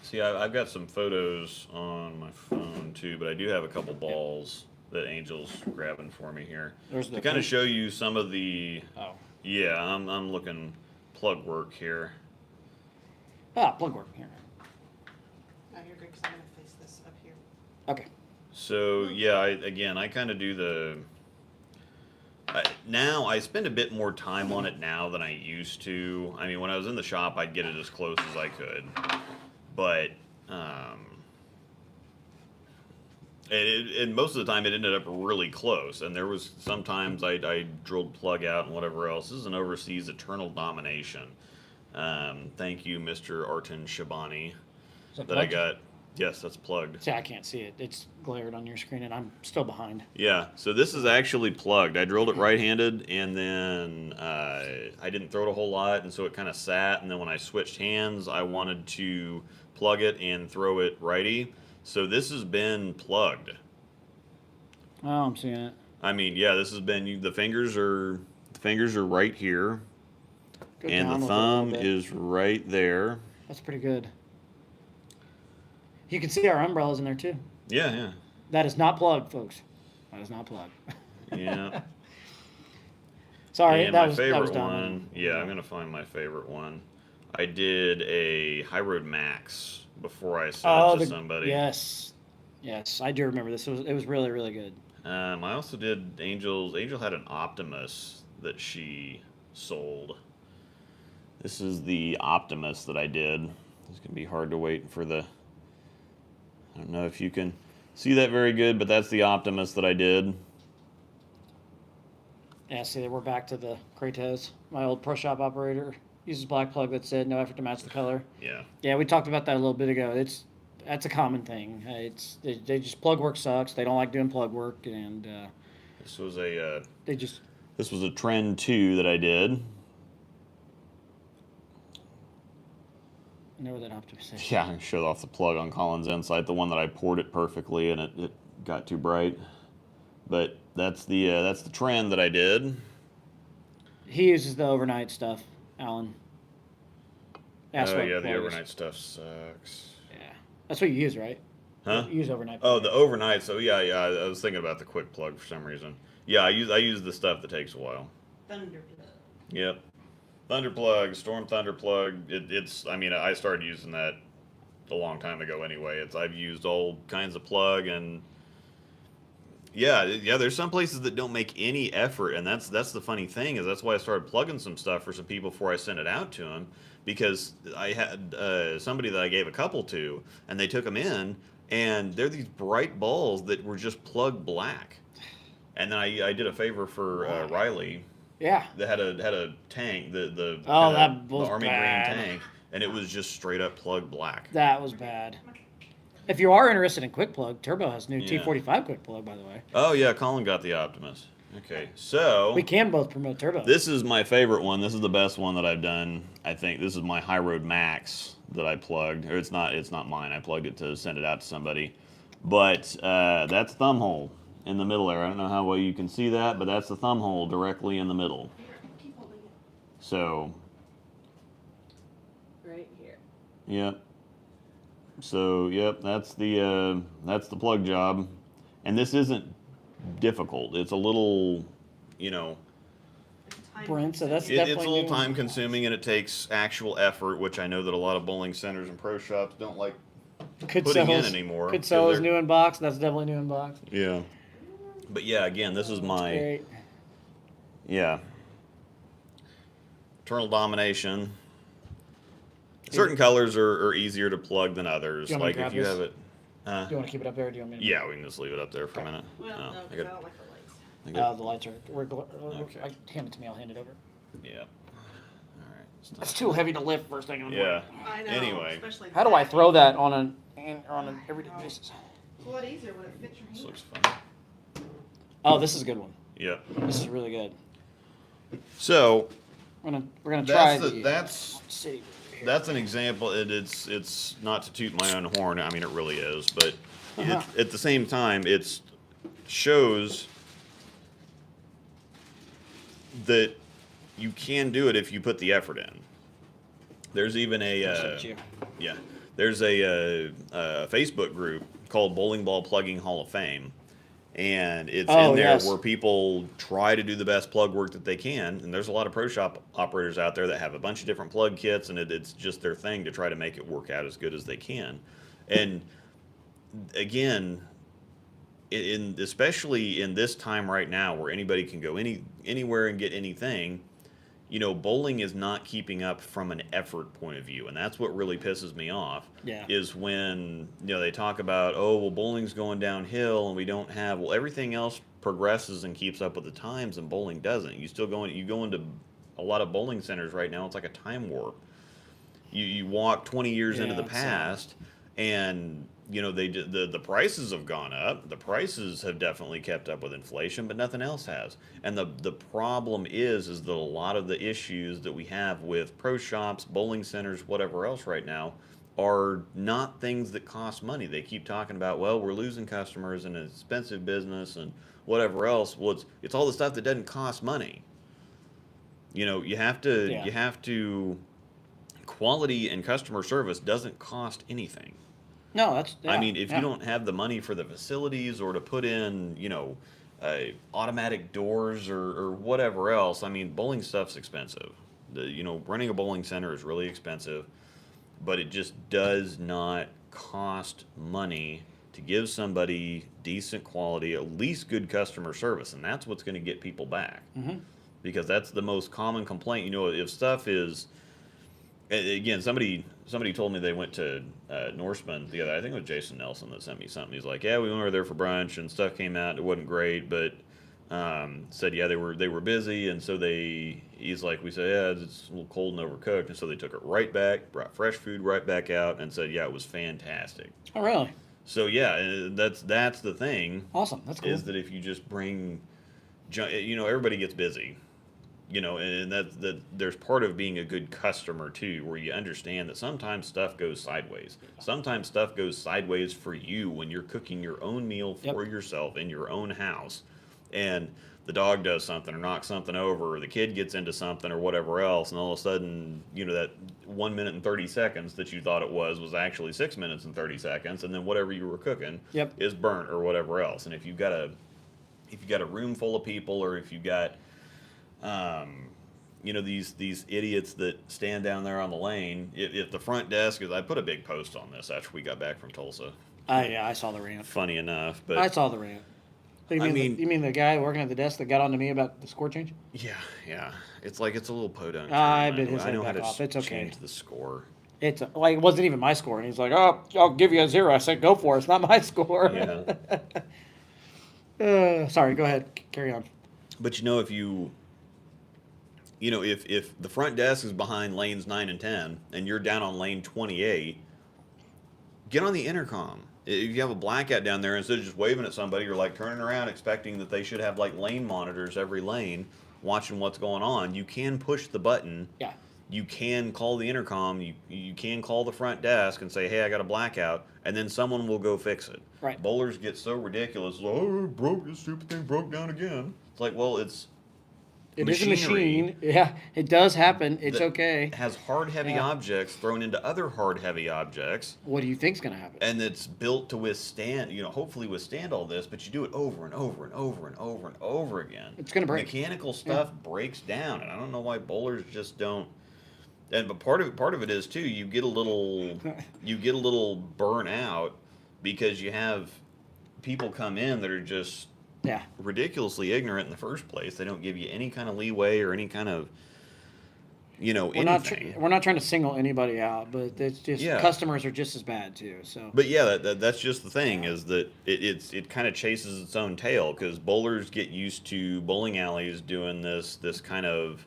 See, I've got some photos on my phone too, but I do have a couple balls that Angel's grabbing for me here to kind of show you some of the. Oh. Yeah, I'm looking plug work here. Plug work here. No, you're good, 'cause I'm gonna face this up here. Okay. So yeah, I kind of do the. Now I spend a bit more time on it now than I used to. I mean, when I was in the shop, I'd get it as close as I could, but and most of the time it ended up really close. And there was sometimes I drilled plug out and whatever else. This is an overseas Eternal Domination. Thank you, Mr. Artin Shabani, that I got. Yes, that's plugged. See, I can't see it. It's glared on your screen, and I'm still behind. Yeah, so this is actually plugged. I drilled it right-handed, and then I didn't throw it a whole lot, and so it kind of sat. And then when I switched hands, I wanted to plug it and throw it righty. So this has been plugged. Oh, I'm seeing it. I mean, yeah, this has been the fingers are right here. Go And the down with it a little thumb bit. is right there. That's pretty good. You can see our umbrellas in there too. Yeah, yeah. That is not plugged, folks. That is not plugged. Yeah. Sorry, And that my was favorite dumb. one, yeah, I'm gonna find my favorite one. I did a High Road Max before I sent Oh, it to somebody. yes, yes, I do remember this. It was really really good. I also did Angel's. Angel had an Optimus that she sold. This is the Optimus that I did. It's gonna be hard to wait for the. I don't know if you can see that very good, but that's the Optimus that I did. Yeah, see, we're back to the Kratos. My old pro shop operator uses black plug that said no effort to match the color. Yeah. Yeah, we talked about that a little bit ago. That's a common thing. They just plug work sucks. They don't like doing plug work, and This was a they just this was a Trend 2 that I did. I know where that Optimus is. Yeah, I showed off the plug on Colin's Insight, the one that I poured it perfectly and it got too bright. But that's the Trend that I did. He uses the overnight stuff, Alan. That's Oh what yeah, the plug is. overnight stuff sucks. Yeah, that's what you use, right? Huh? You use overnight. Oh, plug. the overnight. So yeah, yeah. I was thinking about the quick plug for some reason. Yeah, I use the stuff that takes a while. Thunderplug. Yep. Thunder plug, Storm Thunder plug. It's. I mean, I started using that a long time ago. Anyway, I've used all kinds of plug and. Yeah, yeah. There's some places that don't make any effort, and that's the funny thing is that's why I started plugging some stuff for some people before I sent it out to them, because I had somebody that I gave a couple to, and they took them in, and they're these bright balls that were just plug black, and then I did a favor for Riley Yeah. that had a tank, the Oh, kinda that the was army bad. green tank, and it was just straight up plug black. That was bad. If you are interested in quick plug, Turbo has new Yeah. T45 quick plug, by the way. Oh yeah, Colin got the Optimus. Okay, so We can both promote Turbo. this is my favorite one. This is the best one that I've done. I think this is my High Road Max that I plugged. Or it's not mine. I plugged it to send it out to somebody. But that's thumb hole in the middle there. I don't know how well you can see that, but that's the thumb hole directly in the middle. Here, keep holding it. So, Right here. yep. So, yep, that's the plug job. And this isn't difficult. It's a little, It's time Brent, so that's consuming. it's a definitely little new. time consuming and it takes actual effort, which I know that a lot of bowling centers and pro shops don't like Could putting in Sell's- anymore. Could 'cause sell is they're- new in box. That's definitely new in box. Yeah. But yeah, again, this is my Great. yeah. Eternal Domination. Certain colors are easier to plug than others. Do you want me Like to if grab you this? have it. Do you want to keep it up there? Or do you want me to? Yeah, we can just leave it up there for a Okay. minute. Well, Oh, no, I because I got, don't like the lights. I got, The lights are. Okay. Hand it to me. I'll hand it over. yeah. All right. It's too heavy to lift first thing in the morning. Yeah. I know. Anyway. Especially How do I that. throw that on an everyday basis? It's a lot easier when it fits your This hand. looks fun. Oh, this is a good one. Yep. This is really good. So We're gonna try that's city here. that's an example. It's not to toot my own horn. I mean, it really is, but Uh-huh. at the same time, it shows that you can do it if you put the effort in. There's even Appreciate you. yeah, there's a Facebook group called Bowling Ball Plugging Hall of Fame, and it's Oh, in there yes. where people try to do the best plug work that they can. And there's a lot of pro shop operators out there that have a bunch of different plug kits, and it's just their thing to try to make it work out as good as they can. And again, especially in this time right now where anybody can go anywhere and get anything, bowling is not keeping up from an effort point of view, and that's what really pisses me off. Yeah. Is when they talk about, oh well, bowling's going downhill and we don't have, well, everything else progresses and keeps up with the times and bowling doesn't. You go into a lot of bowling centers right now, it's like a time warp. You walk 20 years into Yeah, the it's, past, and the prices have gone up. The prices have definitely kept up with inflation, but nothing else has. And the problem is that a lot of the issues that we have with pro shops, bowling centers, whatever else right now are not things that cost money. They keep talking about, well, we're losing customers and it's expensive business and whatever else. Well, it's all the stuff that doesn't cost money. You Yeah. have to. Quality and customer service doesn't cost anything. No, that's I yeah, mean, if you yeah. don't have the money for the facilities or to put in, automatic doors or whatever else, I mean, bowling stuff's expensive. Running a bowling center is really expensive, but it just does not cost money to give somebody decent quality, at least good customer service, and that's what's going to get people back. Mm-hmm. Because that's the most common complaint. If stuff is again, somebody told me they went to Norseman the other. I think it was Jason Nelson that sent me something. He's like, "Yeah, we went over there for brunch and stuff came out. It wasn't great, but said yeah they were busy, and so he's like we said yeah it's a little cold and overcooked, and so they took it right back, brought fresh food right back out, and said yeah it was fantastic. Oh, really? So yeah, that's the thing Awesome. That's cool. is that if you just bring, everybody gets busy. And that there's part of being a good customer too, where you understand that sometimes stuff goes sideways. Sometimes stuff goes sideways for you when you're cooking your own meal for yourself in your own house, and the dog does something or knocks something over, or the kid gets into something or whatever else, and all of a sudden, that 1 minute and 30 seconds that you thought it was actually 6 minutes and 30 seconds, and then whatever you were cooking is burnt or whatever else. And if you've got a room full of people, or if you've got these idiots that stand down there on the lane. If the front desk is, I put a big post on this after we got back from Tulsa. Yeah, I saw the rant. Funny enough, but I saw the rant. So you mean the guy working at the desk that got on to me about the score change? yeah. It's like it's a little podunk. I bit his I head know how back to off. It's okay. change the score. It's like it wasn't even my score, and he's like, "Oh, I'll give you a 0." I said, "Go for it. It's not my score." Yeah. Sorry. Go ahead. Carry on. But if the front desk is behind lanes 9 and 10, and you're down on lane 28, get on the intercom. If you have a blackout down there, instead of just waving at somebody, you're like turning around expecting that they should have like lane monitors every lane watching what's going on. You can push the button. Yeah. You can call the intercom. You can call the front desk and say, "Hey, I got a blackout," and then someone will go fix it. Right. Bowlers get so ridiculous. Oh, it broke. This stupid thing broke down again. It's like, well, it is a machine. Yeah, it does happen. It's okay. Has hard, heavy objects thrown into other hard, heavy objects. What do you think's going to happen? And it's built to withstand, hopefully withstand all this, but you do it over and over and over and over and over again. It's going to break. Mechanical stuff breaks down, and I don't know why bowlers just don't. But part of it is too. You get a little burnout because you have people come in that are just ridiculously ignorant in the first place. They don't give you any kind of leeway or any kind of anything. We're not trying to single anybody out, but it's just customers are just as bad too. So, but yeah, that's just the thing is that it kind of chases its own tail because bowlers get used to bowling alleys doing this kind of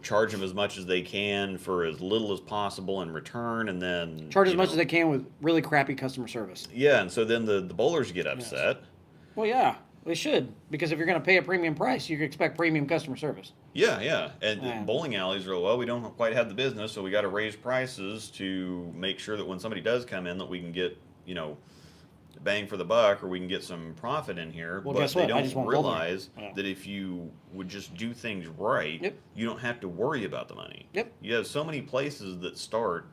charge them as much as they can for as little as possible in return, and then charge as much as they can with really crappy customer service. Yeah, and so then the bowlers get upset. Yes. Well, yeah. They should, because if you're going to pay a premium price, you can expect premium customer service. Yeah. And bowling alleys are, well, we don't quite have the business, so we got to raise prices to make sure that when somebody does come in that we can get, bang for the buck or we can get some profit in here. Well, but guess they what? don't realize that if you would just do things right, you don't have to worry about the money. Yep. You have so many places that start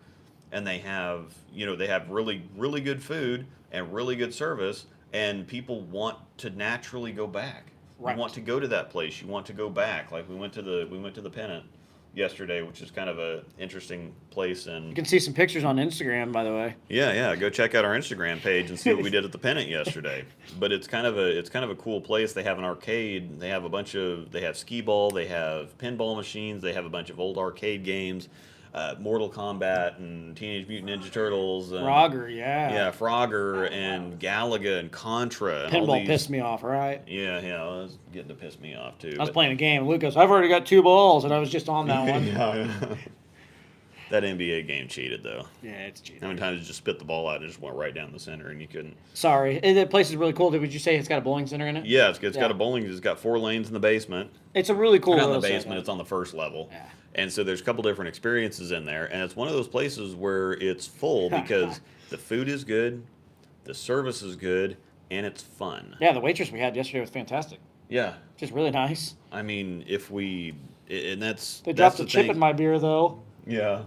and they have, they have really, really good food and really good service. And people want to naturally go back. Right. You want to go to that place. You want to go back. Like we went to the Pennant yesterday, which is kind of a interesting place. And you can see some pictures on Instagram, by the way. Yeah. Go check out our Instagram page and see what we did at the Pennant yesterday. But it's kind of a cool place. They have an arcade. They have they have skee ball. They have pinball machines. They have a bunch of old arcade games. Mortal Kombat and Teenage Mutant Ninja Turtles. And, Frogger, yeah. Yeah, Frogger and Galaga and Contra. And Pinball all these, pissed me off, right? Yeah, it was getting to piss me off too. I was playing a game. Lucas, I've already got 2 balls, and I was just on that one. Yeah. That NBA game cheated, though. Yeah, it's cheating. How many times did you just spit the ball out and it just went right down the center and you couldn't? Sorry. That place is really cool. Would you say it's got a bowling center in it? Yeah, it's got a bowling. It's got 4 lanes in the basement. It's a really cool Not in the little basement. setup. It's on the first level. Yeah. And so there's a couple different experiences in there. And it's one of those places where it's full because the food is good, the service is good, and it's fun. Yeah, the waitress we had yesterday was fantastic. Yeah. Just really nice. I mean, if we and that's They that's dropped a the chip thing. in my beer, though. Yeah.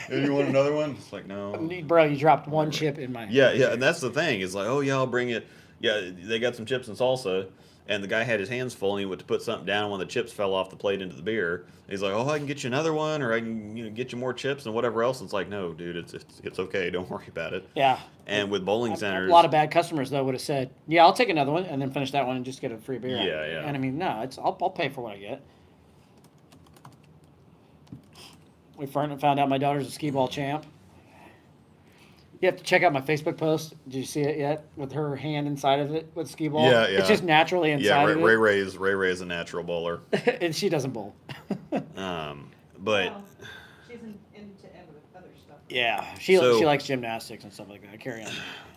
And you want another one? It's like, no. Bro, you dropped one chip in my Yeah, yeah, and that's the thing. It's like, oh yeah, I'll bring it. Yeah, they got some chips and salsa, and the guy had his hands full, and he went to put something down, and one of the chips fell off the plate into the beer. And he's like, oh, I can get you another one, or I can get you more chips and whatever else. It's like, no, dude, it's okay. Don't worry about it. Yeah. And with bowling A centers, lot of bad customers though would have said, "Yeah, I'll take another one," and then finish that one and just get a free beer. Yeah, yeah. And I mean, no, I'll pay for what I get. We found out my daughter's a skee ball champ. You have to check out my Facebook post. Did you see it yet? With her hand inside of it with skee ball. Yeah, yeah. It's just naturally yeah, inside of it. Ray is a natural bowler. And she doesn't bowl. But Well, she's into other stuff. Yeah, she So- likes gymnastics and stuff like that. Carry on.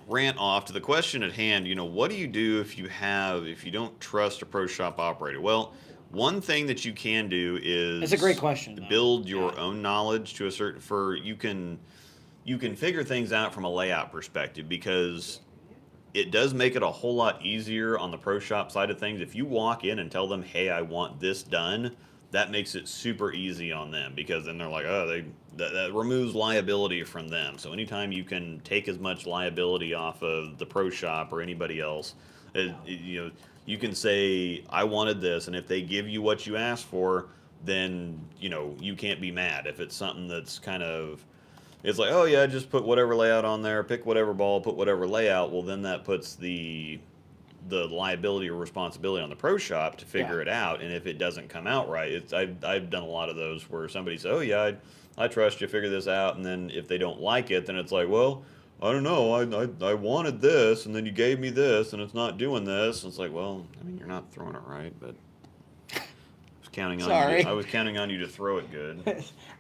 rant off to the question at hand. What do you do if you don't trust a pro shop operator? Well, one thing that you can do is It's a great question, though. build your own knowledge to a certain you can figure things out from a layout perspective, because it does make it a whole lot easier on the pro shop side of things. If you walk in and tell them, hey, I want this done, that makes it super easy on them, because then they're like, oh, that removes liability from them. So anytime you can take as much liability off of the pro shop or anybody else, you can say, I wanted this, and if they give you what you asked for, then you can't be mad. If it's something that's kind of, it's like, oh yeah, just put whatever layout on there, pick whatever ball, put whatever layout. Well, then that puts the liability or responsibility on the pro shop to figure it out. And if it doesn't come out right, I've done a lot of those where somebody says, oh yeah, I trust you, figure this out. And then if they don't like it, then it's like, well, I don't know, I wanted this, and then you gave me this, and it's not doing this. And it's like, well, I mean, you're not throwing it right, but I was counting on Sorry. you. I was counting on you to throw it good.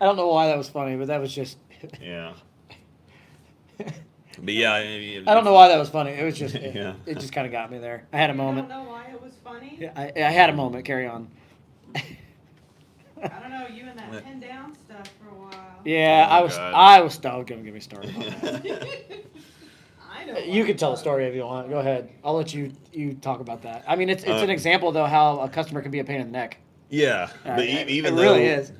I don't know why that was funny, but that was just. Yeah. But yeah, I don't know why that was funny. It was just. Yeah. It just kind of got me there. I had a I moment. don't know why it was funny. Yeah, I had a moment. Carry on. I don't know, you and that pin down stuff for a while. Yeah, Oh, God. I was. Don't get me started on that. I know. You why can tell it a story if you want. Go ahead. I'll let you talk about that. I mean, it's an example though how a customer can be a pain in the neck. Yeah, but even it though really is.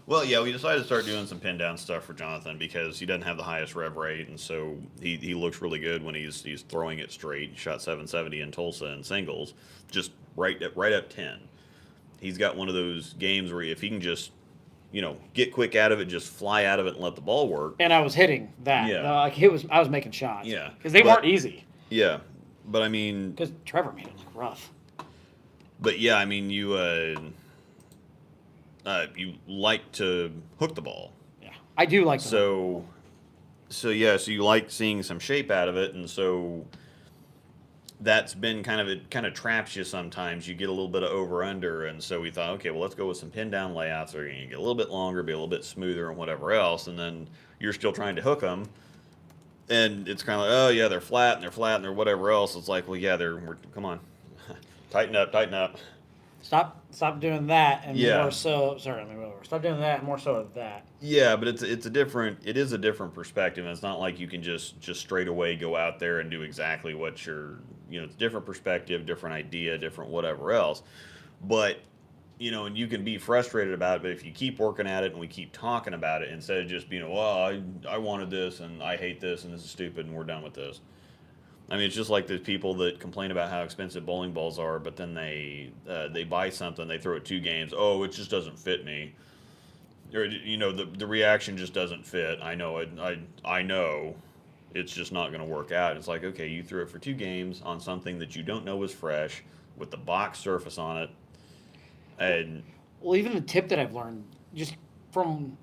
Well, yeah, we decided to start doing some pin down stuff for Jonathan because he doesn't have the highest rev rate, and so he looks really good when he's throwing it straight. He shot 770 in Tulsa in singles, just right up 10. He's got one of those games where if he can just get quick out of it, just fly out of it and let the ball work. And I was hitting that. Yeah. I was making shots. Yeah. Because they weren't easy. Yeah, but I mean, Because Trevor made it look rough. but yeah, I mean you like to hook the ball. Yeah. I do like the So you like seeing some shape out of it, and so that's been it kind of traps you sometimes. You get a little bit of over under, and so we thought, okay, well, let's go with some pin down layouts. They're going to get a little bit longer, be a little bit smoother, and whatever else. And then you're still trying to hook them, and it's kind of like, oh yeah, they're flat and they're whatever else. It's like, well, yeah, come on, tighten up. Stop doing that and Yeah. more so. Sorry, let me move over. Stop doing that and more so of that. Yeah, but it is a different perspective. And it's not like you can just straight away go out there and do exactly what it's different perspective, different idea, different whatever else. But, and you can be frustrated about it, but if you keep working at it and we keep talking about it instead of just being, well, I wanted this and I hate this and this is stupid and we're done with this. I mean, it's just like the people that complain about how expensive bowling balls are, but then they buy something, they throw it 2 games. Oh, it just doesn't fit me, or the reaction just doesn't fit. I know it. I know, it's just not going to work out. It's like, okay, you threw it for 2 games on something that you don't know is fresh with the box surface on it, and Well, even the tip that I've learned, just from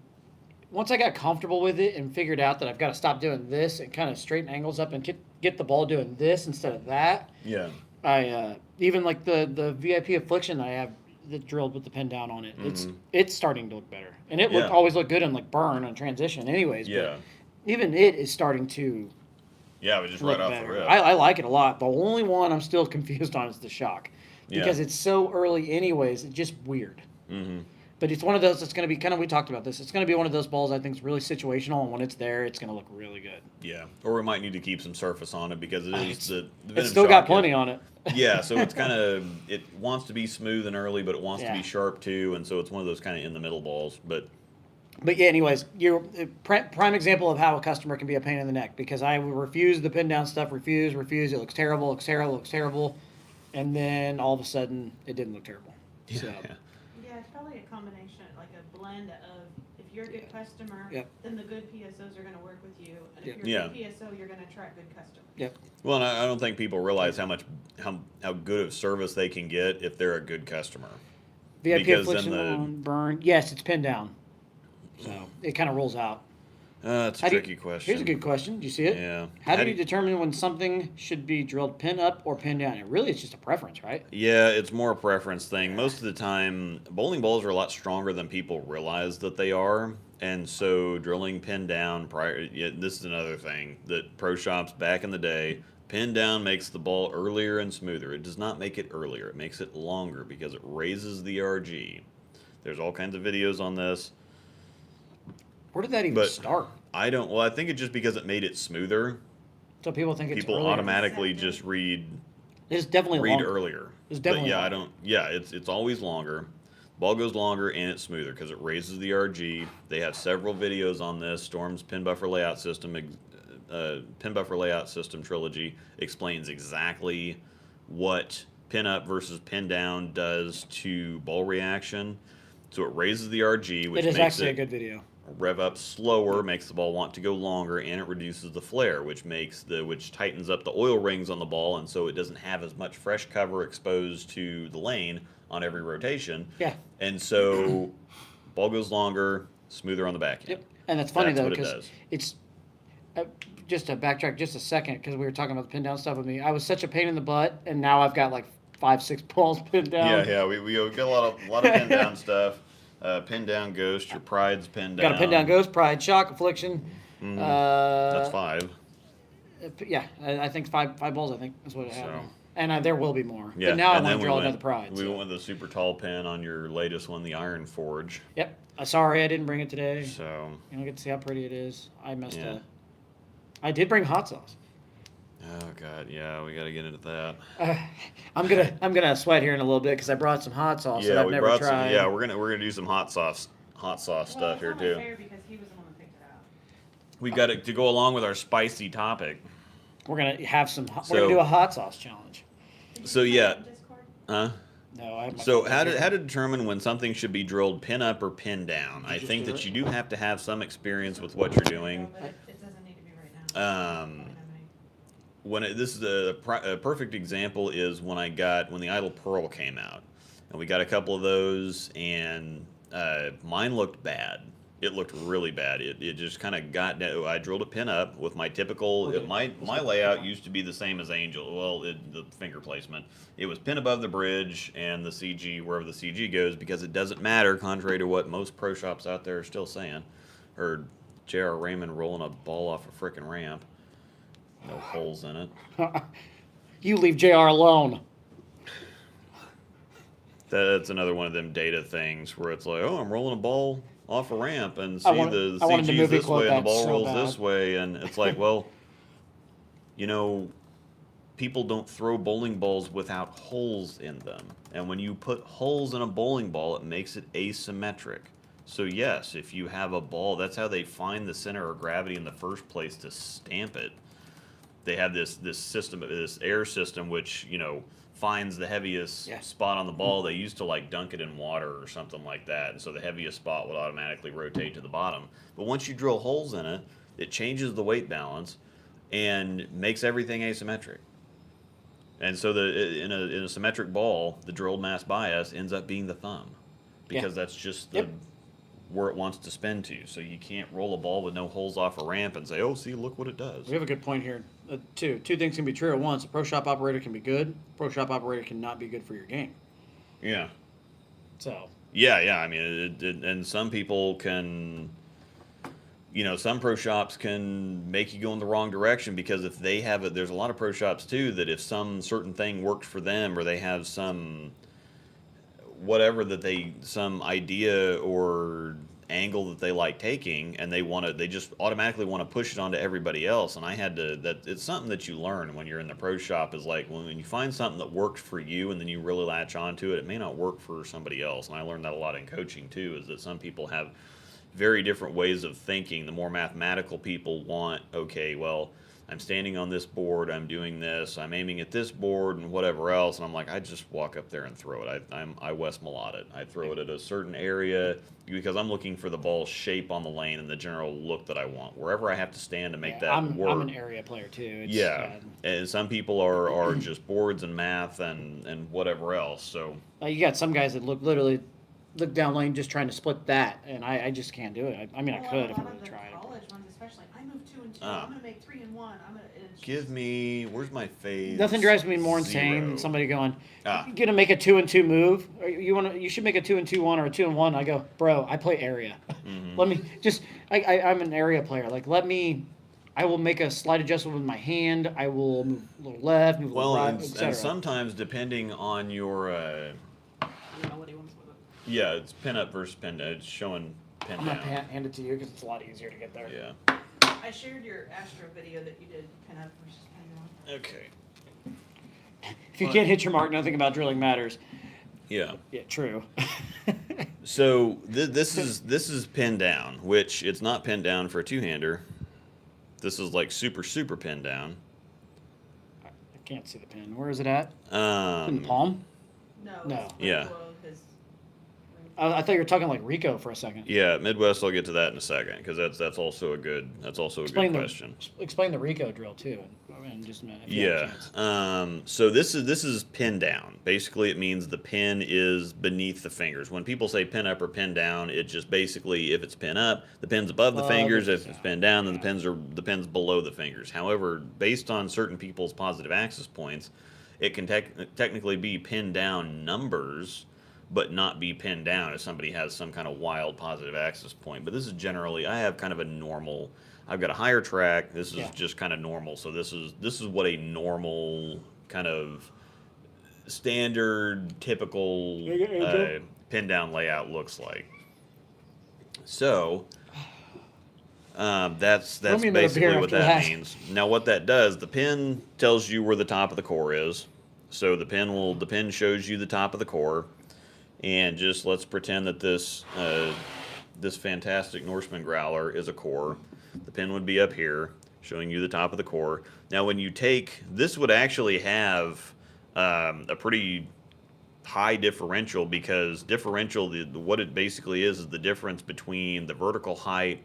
once I got comfortable with it and figured out that I've got to stop doing this and kind of straighten angles up and get the ball doing this instead of that. yeah, I even like the VIP affliction I have that drilled with the pin down on it. It's starting to look better, and it Yeah. always looked good in like burn and transition, anyways. yeah, But even it is starting to yeah. But just look right off the better. rip. I like it a lot. The only one I'm still confused on is the shock, Yeah. because it's so early, anyways. It's just weird. Mm-hmm. But it's one of those that's going to be kind of, we talked about this, it's going to be one of those balls I think is really situational, and when it's there, it's going to look really good. Yeah, or we might need to keep some surface on it because it is It's, the it's venom still got shock plenty is- on it. Yeah, so it's kind of, it wants to be smooth and early, but it wants to Yeah. be sharp too, and so it's one of those kind of in the middle balls. But But yeah, anyways, you're prime example of how a customer can be a pain in the neck, because I would refuse the pin down stuff, refuse. It looks terrible, and then all of a sudden it didn't look terrible. yeah, So, Yeah, it's probably a combination, like a blend of, if you're a good customer, Yep. then the good PSOs are gonna work with you. And Yep. if you're Yeah. a good PSO, you're gonna attract good customers. yep. well, and I don't think people realize how good of service they can get if they're a good customer. VIP Because then affliction the- on burn. Yes, it's pinned down, so it kind of rolls out. That's a How do you- tricky question. Here's a good question. Do you see it? Yeah. How do do you determine when something should be drilled pin up or pin down? It really is just a preference, right? Yeah, it's more a preference thing. Most of the time, bowling balls are a lot stronger than people realize that they are. And so drilling pin down prior, yeah, this is another thing that pro shops back in the day, pin down makes the ball earlier and smoother. It does not make it earlier. It makes it longer because it raises the RG. There's all kinds of videos on this. Where did that even But- start? Well, I think it's just because it made it smoother. So people think it's People earlier. automatically just read It's definitely read longer. earlier. It's But definitely yeah, I longer. don't. Yeah, it's always longer. Ball goes longer and it's smoother because it raises the RG. They have several videos on this. Storm's pin buffer layout system, trilogy explains exactly what pin up versus pin down does to ball reaction. So it raises the RG, which It is makes actually it a good video. rev up slower, makes the ball want to go longer, and it reduces the flare, which tightens up the oil rings on the ball, and so it doesn't have as much fresh cover exposed to the lane on every rotation. Yeah. And so ball goes longer, smoother on the back end. Yep. And that's funny That's though, what it because does. it's just to backtrack just a second, because we were talking about the pin down stuff with me. I was such a pain in the butt, and now I've got like 5-6 balls pinned down. Yeah, we got a lot of pin down stuff. Pin down ghost, your pride's pin down. Got a pin down ghost, pride, shock, affliction. That's 5. Yeah, I think five balls. I think is what it had. So- And there will be more. Yeah. But now I and want then to draw another pride. We so. went with the super tall pin on your latest one, the Iron Forge. Yep. Sorry, I didn't bring it today. So You don't get to see how pretty it is. I messed Yeah. up. I did bring hot sauce. oh god, yeah, we got to get into that. I'm gonna sweat here in a little bit because I brought some hot sauce that Yeah, I've we never brought tried. some. Yeah, we're gonna do some hot sauce Well, stuff it's here only too. fair because he was the one that picked it out. We got it to go along with our spicy topic. We're gonna have some. We're So- gonna do a hot sauce challenge. Did you So, put it yeah. on Discord? Huh? No, I have my So phone how here. to determine when something should be drilled pin up or pin down? I just think do that it? you do have to have some experience with what you're doing. But it doesn't need to be right now. This is a perfect example is when the Idle Pearl came out, and we got a couple of those, and mine looked bad. It looked really bad. It just kind of got. I drilled a pin up with my typical. My layout used to be the same as Angel. Well, the finger placement. It was pin above the bridge and the CG wherever the CG goes because it doesn't matter. Contrary to what most pro shops out there are still saying. Heard J.R. Raymond rolling a ball off a frickin' ramp. No holes in it. You leave Jr. alone. That's another one of them data things where it's like, oh, I'm rolling a ball off a ramp and I see wanted- the I wanted to CG's movie this quote way and the that ball so rolls bad. this way, and it's like, well, people don't throw bowling balls without holes in them, and when you put holes in a bowling ball, it makes it asymmetric. So yes, if you have a ball, that's how they find the center of gravity in the first place to stamp it. They have this system, this air system, which finds the heaviest Yeah. spot on the ball. They used to like dunk it in water or something like that, and so the heaviest spot would automatically rotate to the bottom. But once you drill holes in it, it changes the weight balance and makes everything asymmetric. And so in a symmetric ball, the drilled mass bias ends up being the thumb, because that's just Yep. where it wants to spin to. So you can't roll a ball with no holes off a ramp and say, "Oh, see, look what it does." We have a good point here. Two things can be true at once. A pro shop operator can be good. A pro shop operator cannot be good for your game. Yeah. So Yeah. I mean, and some people can, some pro shops can make you go in the wrong direction because if they have it, there's a lot of pro shops too that if some certain thing works for them or they have some whatever that some idea or angle that they like taking, and they just automatically want to push it onto everybody else. And it's something that you learn when you're in the pro shop, is like when you find something that works for you and then you really latch onto it, it may not work for somebody else. And I learned that a lot in coaching too, is that some people have very different ways of thinking. The more mathematical people want, okay, well, I'm standing on this board, I'm doing this, I'm aiming at this board, and whatever else. And I'm like, I just walk up there and throw it. I West Malott it. I throw it at a certain area because I'm looking for the ball's shape on the lane and the general look that I want. Wherever I have to stand to make that work. I'm an area player too. Yeah, and some people are just boards and math and whatever else. So you got some guys that literally look down lane just trying to split that, and I just can't do it. I mean, I could if I really tried. College ones, especially, I move 2 and 2. I'm gonna make 3 and 1. Give me, where's my phase? Nothing drives me more 0. insane than somebody going, "You're gonna make a 2 and 2 move. Or you should make a 2 and 2 1 or a 2 and 1." I go, "Bro, I play area. Let me just. I'm an area player. Like, let me. I will make a slight adjustment with my hand. I will move a little left, move a little right, etc." And sometimes depending on your, What he wants with it. yeah, it's pin up versus pin down. It's showing pin I'm down. gonna hand it to you because it's a lot easier to get there. Yeah. I shared your Astro video that you did, pin up versus pin down. Okay. If you can't hit your mark, nothing about drilling matters. Yeah. Yeah, true. So this is pin down, which it's not pin down for a two-hander. This is like super pin down. I can't see the pin. Where is it at? In Um, the palm? No. No. It's Yeah. below his I thought you were talking like Rico for a second. yeah, Midwest. I'll get to that in a second because that's also a good good question. Explain the Rico drill too, in just a minute. if you have a Yeah. chance. So this is pin down. Basically, it means the pin is beneath the fingers. When people say pin up or pin down, it just basically, if it's pin up, the pin's above the fingers. If it's pin down, then the pin's below the fingers. However, based on certain people's positive access points, it can technically be pin down numbers, but not be pinned down if somebody has some kind of wild positive access point. But this is generally, I have kind of a normal. I've got a higher track. This is just kind of normal. So this is what a normal kind of standard, typical pin down layout looks like. So that's Throw me another basically beer what after that that. means. Now what that does, the pin tells you where the top of the core is. So the pin shows you the top of the core. And just let's pretend that this fantastic Norseman growler is a core. The pin would be up here, showing you the top of the core. Now, when you take this, would actually have a pretty high differential, because differential, what it basically is the difference between the vertical height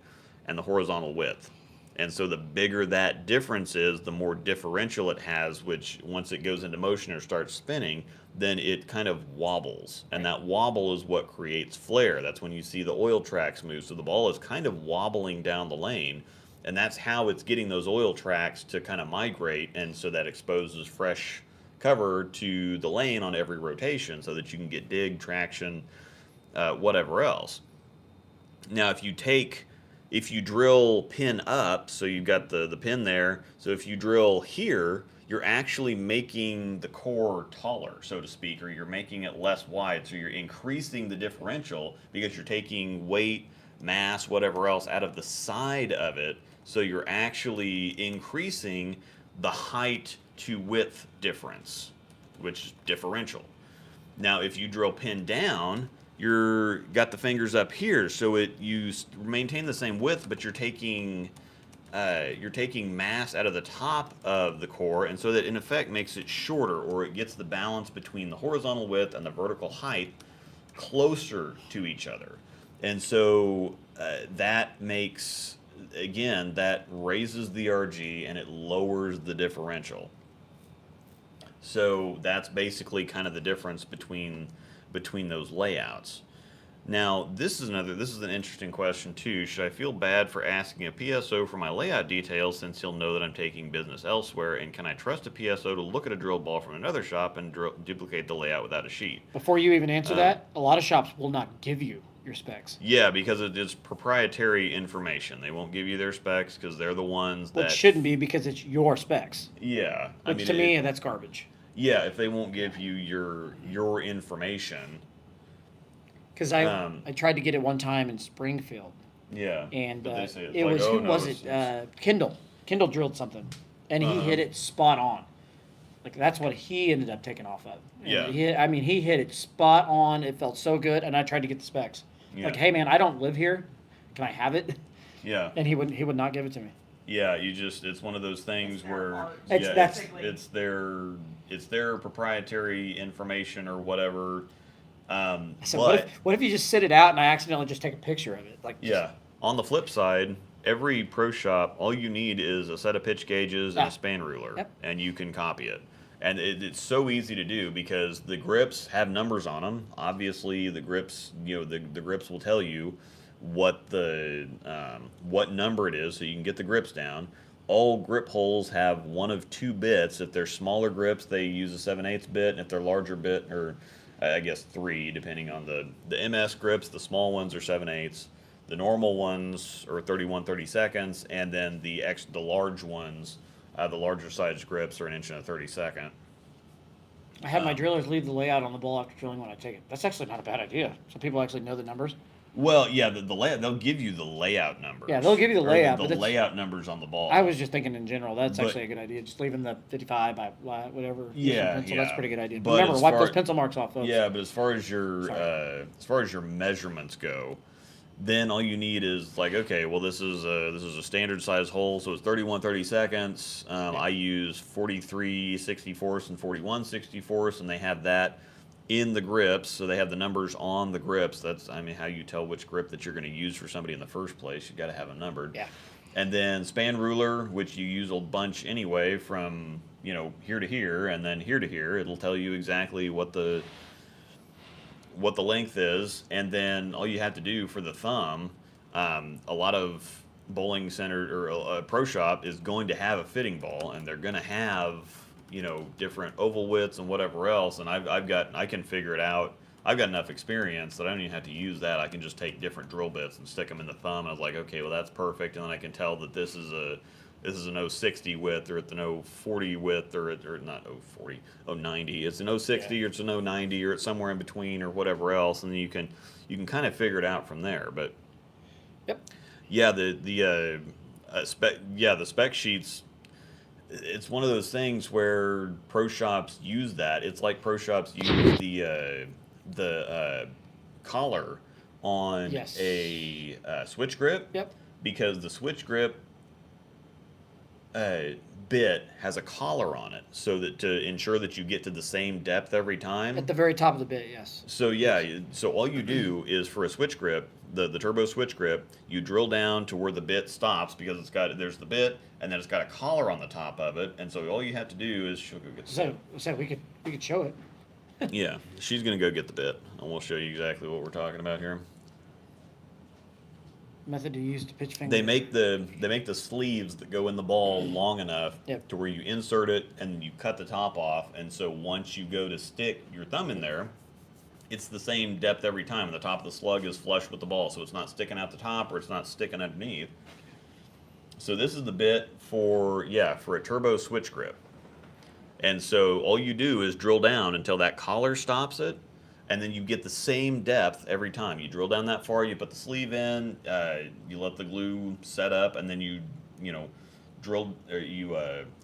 and the horizontal width. And so the bigger that difference is, the more differential it has, which once it goes into motion or starts spinning, then it kind of wobbles. And that wobble is what creates flare. That's when you see the oil tracks move. So the ball is kind of wobbling down the lane, and that's how it's getting those oil tracks to kind of migrate, and so that exposes fresh cover to the lane on every rotation so that you can get dig, traction, whatever else. Now, if you drill pin up, so you've got the pin there, so if you drill here, you're actually making the core taller, so to speak, or you're making it less wide, so you're increasing the differential because you're taking weight, mass, whatever else out of the side of it, so you're actually increasing the height to width difference, which is differential. Now, if you drill pin down, you're got the fingers up here, so you maintain the same width, but you're taking mass out of the top of the core, and so that in effect makes it shorter, or it gets the balance between the horizontal width and the vertical height closer to each other. And so that makes, again, that raises the RG and it lowers the differential. So that's basically kind of the difference between those layouts. Now, this is an interesting question too. Should I feel bad for asking a PSO for my layout details, since he'll know that I'm taking business elsewhere? And can I trust a PSO to look at a drill ball from another shop and duplicate the layout without a sheet? Before you even answer that, a lot of shops will not give you your specs. Yeah, because it's proprietary information. They won't give you their specs because they're the ones that... Which shouldn't be, because it's your specs. Yeah. Which to me, that's garbage. Yeah, if they won't give you your information, Because I tried to get it one time in Springfield, Yeah. and But they say it's it like, was oh, who no, was it's- it? Kendall. Kendall drilled something, and he hit it spot on. Like that's what he ended up taking off of. And Yeah. he hit it spot on. It felt so good, and I tried to get the specs. Yeah. Like, hey man, I don't live here. Can I have it? Yeah. And he would not give it to me. Yeah, it's one of those things It's their where art. it's their proprietary information or whatever. So But what if you just sit it out and I accidentally just take a picture of it? Like yeah, on the flip side, every pro shop, all you need is a set of pitch gauges and Yeah. a span ruler, Yep. and you can copy it. And it's so easy to do because the grips have numbers on them. Obviously, the grips, the grips will tell you what the what number it is, so you can get the grips down. All grip holes have one of two bits. If they're smaller grips, they use a 7/8 bit, and if they're larger bit, or I guess 3, depending on the MS grips, the small ones are 7/8. The normal ones are 31/32, and then the large ones, the larger size grips are 1 1/32. I have my drillers leave the layout on the ball after drilling when I take it. That's actually not a bad idea. Some people actually know the numbers. Well, yeah, the layout, they'll give you the layout numbers. Yeah, they'll give you the Or layout, The, but the it's- layout numbers on the ball. I was just thinking in general. That's But- actually a good idea. Just leaving the 55 by whatever. Yeah, pencil. yeah. That's a pretty good idea. But Remember, as wipe far- those pencil marks off, folks. Yeah, but as far as your Sorry. measurements go, then all you need is like, okay, well this is a standard size hole, so it's 31/32. I use 43/64 and 41/64, and they have that in the grips, so they have the numbers on the grips. That's how you tell which grip that you're going to use for somebody in the first place. You got to have them numbered. Yeah. And then span ruler, which you use a bunch anyway, from here to here, and then here to here. It'll tell you exactly what the length is, and then all you have to do for the thumb, a lot of bowling center or a pro shop is going to have a fitting ball, and they're going to have different oval widths and whatever else, and I can figure it out. I've got enough experience that I don't even have to use that. I can just take different drill bits and stick them in the thumb, and I was like, okay, well that's perfect, and then I can tell that this is an 060 width, or it's an 040 width, or not 040, 090. It's an 060 or it's an 090, or it's somewhere in between, or whatever else, and then you can kind of figure it out from there. But Yep. yeah, the spec sheets. It's one of those things where pro shops use that. It's like pro shops use the collar on Yes. a switch grip. Yep. Because the switch grip bit has a collar on it, so that to ensure that you get to the same depth every time. At the very top of the bit, yes. So yeah, so all you do is for a switch grip, the turbo switch grip, you drill down to where the bit stops, because there's the bit, and then it's got a collar on the top of it, and so all you have to do is she'll go get the So we could show it. bit. Yeah, she's gonna go get the bit, and we'll show you exactly what we're talking about here. Method to use to pitch finger. They make the sleeves that go in the ball long enough Yep. to where you insert it and you cut the top off, and so once you go to stick your thumb in there, it's the same depth every time, and the top of the slug is flush with the ball, so it's not sticking out the top or it's not sticking underneath. So this is the bit for a turbo switch grip, and so all you do is drill down until that collar stops it, and then you get the same depth every time. You drill down that far, you put the sleeve in, you let the glue set up, and then you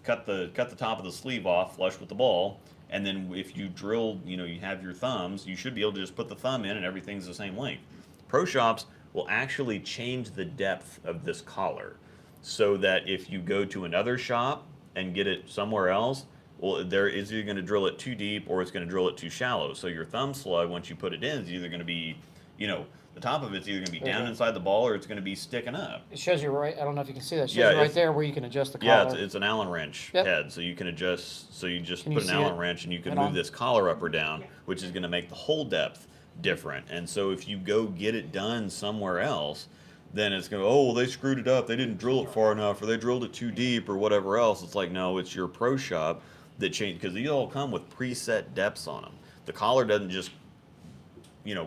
cut the top of the sleeve off flush with the ball, and then if you drill, you have your thumbs, you should be able to just put the thumb in and everything's the same length. Pro shops will actually change the depth of this collar, so that if you go to another shop and get it somewhere else, well, there is either going to drill it too deep or it's going to drill it too shallow. So your thumb slug, once you put it in, is either going to be, the top of it's either going to be down Okay. inside the ball, or it's going to be sticking up. It shows you right. I don't know if you can see that. It shows Yeah, you right it's- there where you can adjust the Yeah, collar. it's an Allen wrench Yep. head, so you can adjust. So you just Can you put an see Allen it? wrench, and you can Right move on. this collar up or down, Yeah. which is going to make the whole depth different. And so if you go get it done somewhere else, then it's going to, oh, well, they screwed it up. They didn't drill it far enough, or they drilled it too deep, or whatever else. It's like, no, it's your pro shop that change, because these all come with preset depths on them. The collar doesn't just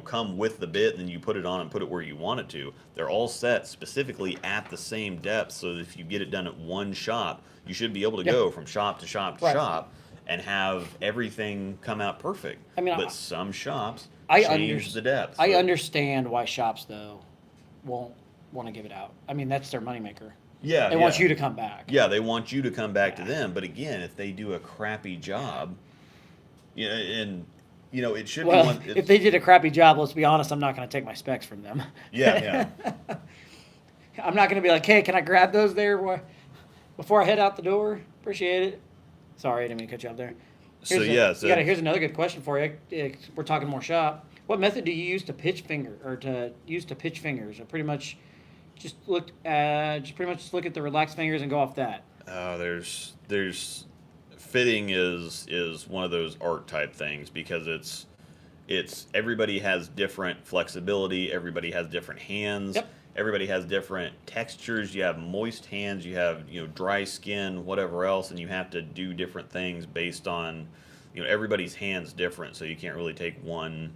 come with the bit and then you put it on and put it where you want it to. They're all set specifically at the same depth, so that if you get it done at one shop, you should be able to Yeah. go from shop to shop to Right. shop and have everything come out perfect. I mean, but some shops change the depth. I So- understand why shops though won't want to give it out. I mean, that's their moneymaker. Yeah, They want you to come back. Yeah, they want you to come back to Yeah. them. But again, if they do a crappy job, and it should Well, be one. if they did a crappy job, let's be honest, I'm not going to take my specs from them. Yeah. I'm not going to be like, hey, can I grab those there before I head out the door? Appreciate it. Sorry, I didn't mean to cut you off there. So Here's another good question for you. We're talking more shop. What method do you use to pitch fingers? Or pretty much just look at the relaxed fingers and go off that. There's fitting is one of those art type things because it's everybody has different flexibility, everybody has different hands. Yep. Everybody has different textures. You have moist hands, you have dry skin, whatever else, and you have to do different things based on everybody's hands different. So you can't really take one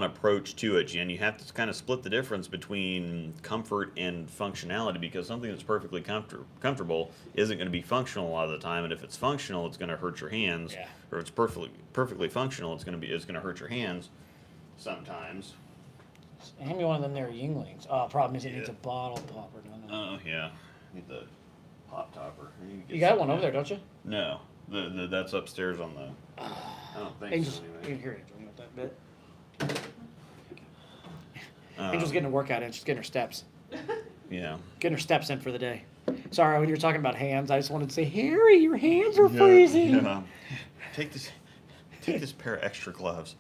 approach to it, and you have to kind of split the difference between comfort and functionality because something that's perfectly comfortable isn't going to be functional a lot of the time, and if it's functional, it's going to hurt your hands. Yeah. Or if it's perfectly functional, it's going to hurt your hands sometimes. Hand me one of them there Yinglings. Oh, problem is it Yeah. needs a bottle popper. Oh yeah, need the pop topper. You got one over there, don't you? No, the that's upstairs on the. I don't think Angel's, so. Anyway. here, Angel, you want that bit? Um, Angel's getting her workout in. She's getting her steps. Yeah. Getting her steps in for the day. Sorry, when you were talking about hands, I just wanted to say, Harry, your hands are freezing. Yeah. Take this pair of extra gloves.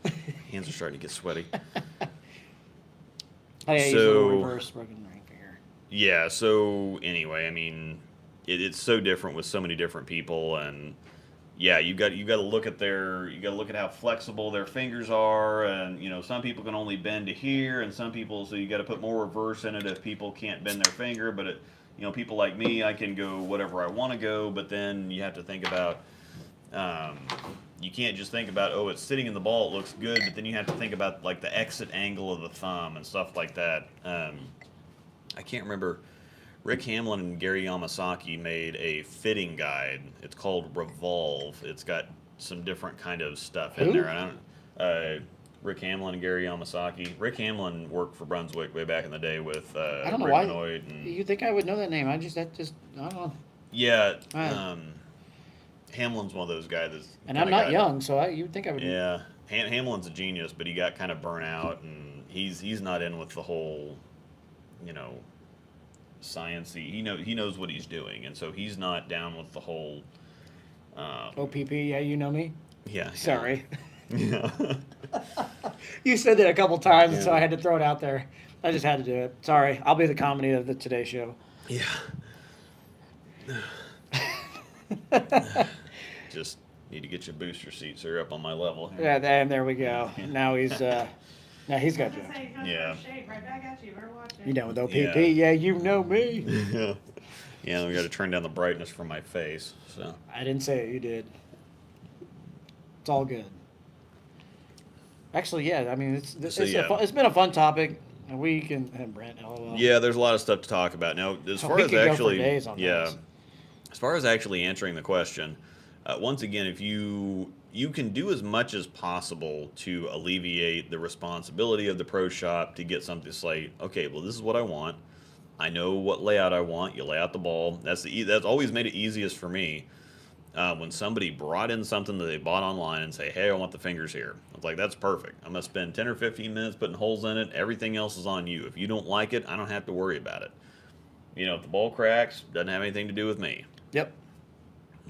Hands are starting to get sweaty. Hey, So- reverse broken ring finger. Yeah. So anyway, I mean, it's so different with so many different people, and yeah, you got to look at how flexible their fingers are, and some people can only bend to here, and some people, so you got to put more reverse in it if people can't bend their finger, but people like me, I can go whatever I want to go, but then you have to think about. You can't just think about, it's sitting in the ball, it looks good, but then you have to think about like the exit angle of the thumb and stuff like that. I can't remember. Rick Hamlin and Gary Yamasaki made a fitting guide. It's called Revolve. It's got some different kind of stuff in Who? there. Rick Hamlin and Gary Yamasaki. Rick Hamlin worked for Brunswick way back in the day with I don't know Rick why. Benoit and You think I would know that name? I don't know. yeah. Right. Hamlin's one of those guys that's And I'm not young, so you'd think I would. Yeah, Hamlin's a genius, but he got kind of burnt out, and he's not in with the whole, sciencey. He knows what he's doing, and so he's not down with the whole. OPP, yeah, you know me. Yeah. Sorry. Yeah. You said that a couple times, so Yeah. I had to throw it out there. I just had to do it. Sorry. I'll be the comedy of the Today Show. Yeah. Just need to get your booster seat, so you're up on my level here. Yeah, and there we go. Now he's got I was you. gonna say, comes Yeah. from shade right back at you. Better watch it. You know with OPP, Yeah. yeah, you know me. Yeah. Yeah, we got to turn down the brightness from my face. So. I didn't say it. You did. It's all good. Actually, yeah. I mean, it's been a fun topic. And we can and Brent. LOL. Yeah, there's a lot of stuff to talk about now. As So far we as could go for actually, days on yeah, this. as far as actually answering the question, once again, if you can do as much as possible to alleviate the responsibility of the pro shop to get something like, okay, well, this is what I want. I know what layout I want. You lay out the ball. That's always made it easiest for me. When somebody brought in something that they bought online and say, hey, I want the fingers here. I was like, that's perfect. I'm going to spend 10 or 15 minutes putting holes in it. Everything else is on you. If you don't like it, I don't have to worry about it. If the ball cracks, doesn't have anything to do with me. Yep.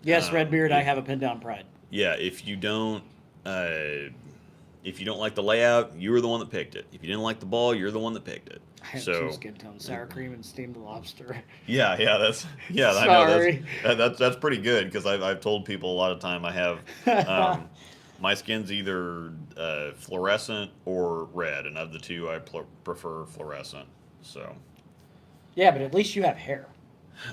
Yes, Redbeard, I have a pin down pride. Yeah, if you don't like the layout, you were the one that picked it. If you didn't like the ball, you're the one that picked it. I have So two skin tones, sour cream and steamed lobster. yeah, I know Sorry. that's pretty good because I've told people a lot of time I have my skin's either fluorescent or red, and of the two, I prefer fluorescent. So Yeah, but at least you have hair.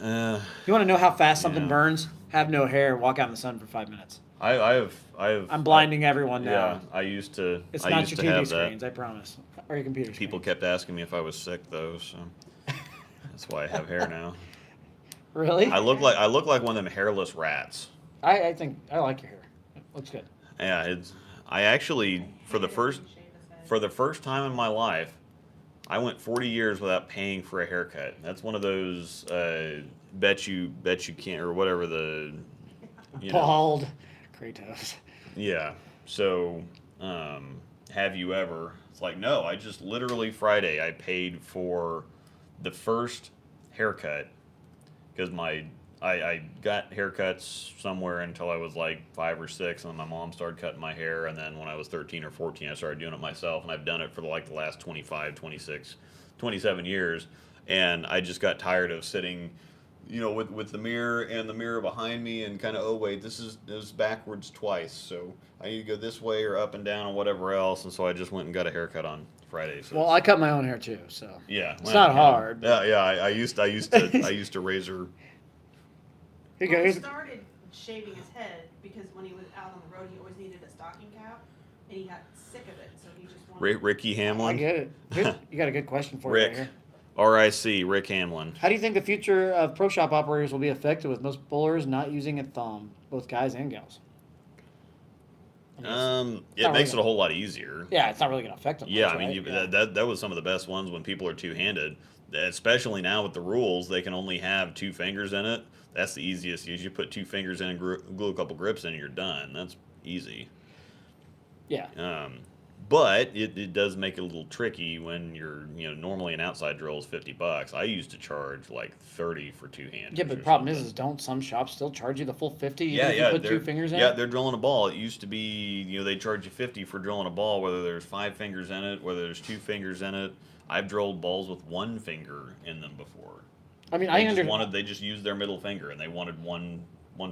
uh, You want to know how fast something Yeah. burns? Have no hair, walk out in the sun for 5 minutes. I have I'm blinding everyone now. Yeah, I used to. It's I not used your to TV have screens, that. I promise. Or your computer People screens. kept asking me if I was sick though, so that's why I have hair now. Really? I look like one of them hairless rats. I think I like your hair. It looks good. Yeah, I actually for the first. Shave his head. For the first time in my life, I went 40 years without paying for a haircut. That's one of those bet you can't or whatever the you know. Bald. Kratos. Yeah. So, have you ever? It's like, no, I just literally Friday I paid for the first haircut because I got haircuts somewhere until I was like 5 or 6, and then my mom started cutting my hair, and then when I was 13 or 14, I started doing it myself, and I've done it for like the last 25, 26, 27 years, and I just got tired of sitting, with the mirror and the mirror behind me, and kind of, oh wait, this is backwards twice, so I need to go this way or up and down and whatever else, and so I just went and got a haircut on Friday. So Well, I cut my own hair too, so yeah, it's not hard. Yeah. I used to razor. Here you Well, go. he started shaving his head because when he was out on the road, he always needed a stocking cap, and he got sick of it, so he just wanted. Ricky Hamlin. I get it. You got a good question for Rick. you right here. R.I.C. Rick Hamlin. How do you think the future of pro shop operators will be affected with most bowlers not using a thumb, both guys and gals? It not makes really it a whole lot easier. Yeah, it's not really going to affect them. Yeah, much, I mean, right? that was some of the best ones when people are two-handed. Especially now with the rules, they can only have 2 fingers in it. That's the easiest. You put 2 fingers in and glue a couple grips in, and you're done. That's easy. Yeah. But it does make it a little tricky when you're, normally an outside drill is $50. I used to charge like 30 for 2-handers. Yeah, but the problem is don't some shops still charge you the full 50 Yeah, if you put 2 fingers in? Yeah, they're drilling a ball. It used to be, they charge you 50 for drilling a ball, whether there's 5 fingers in it, whether there's 2 fingers in it. I've drilled balls with 1 finger in them before. I mean, They just used their middle finger, and they wanted one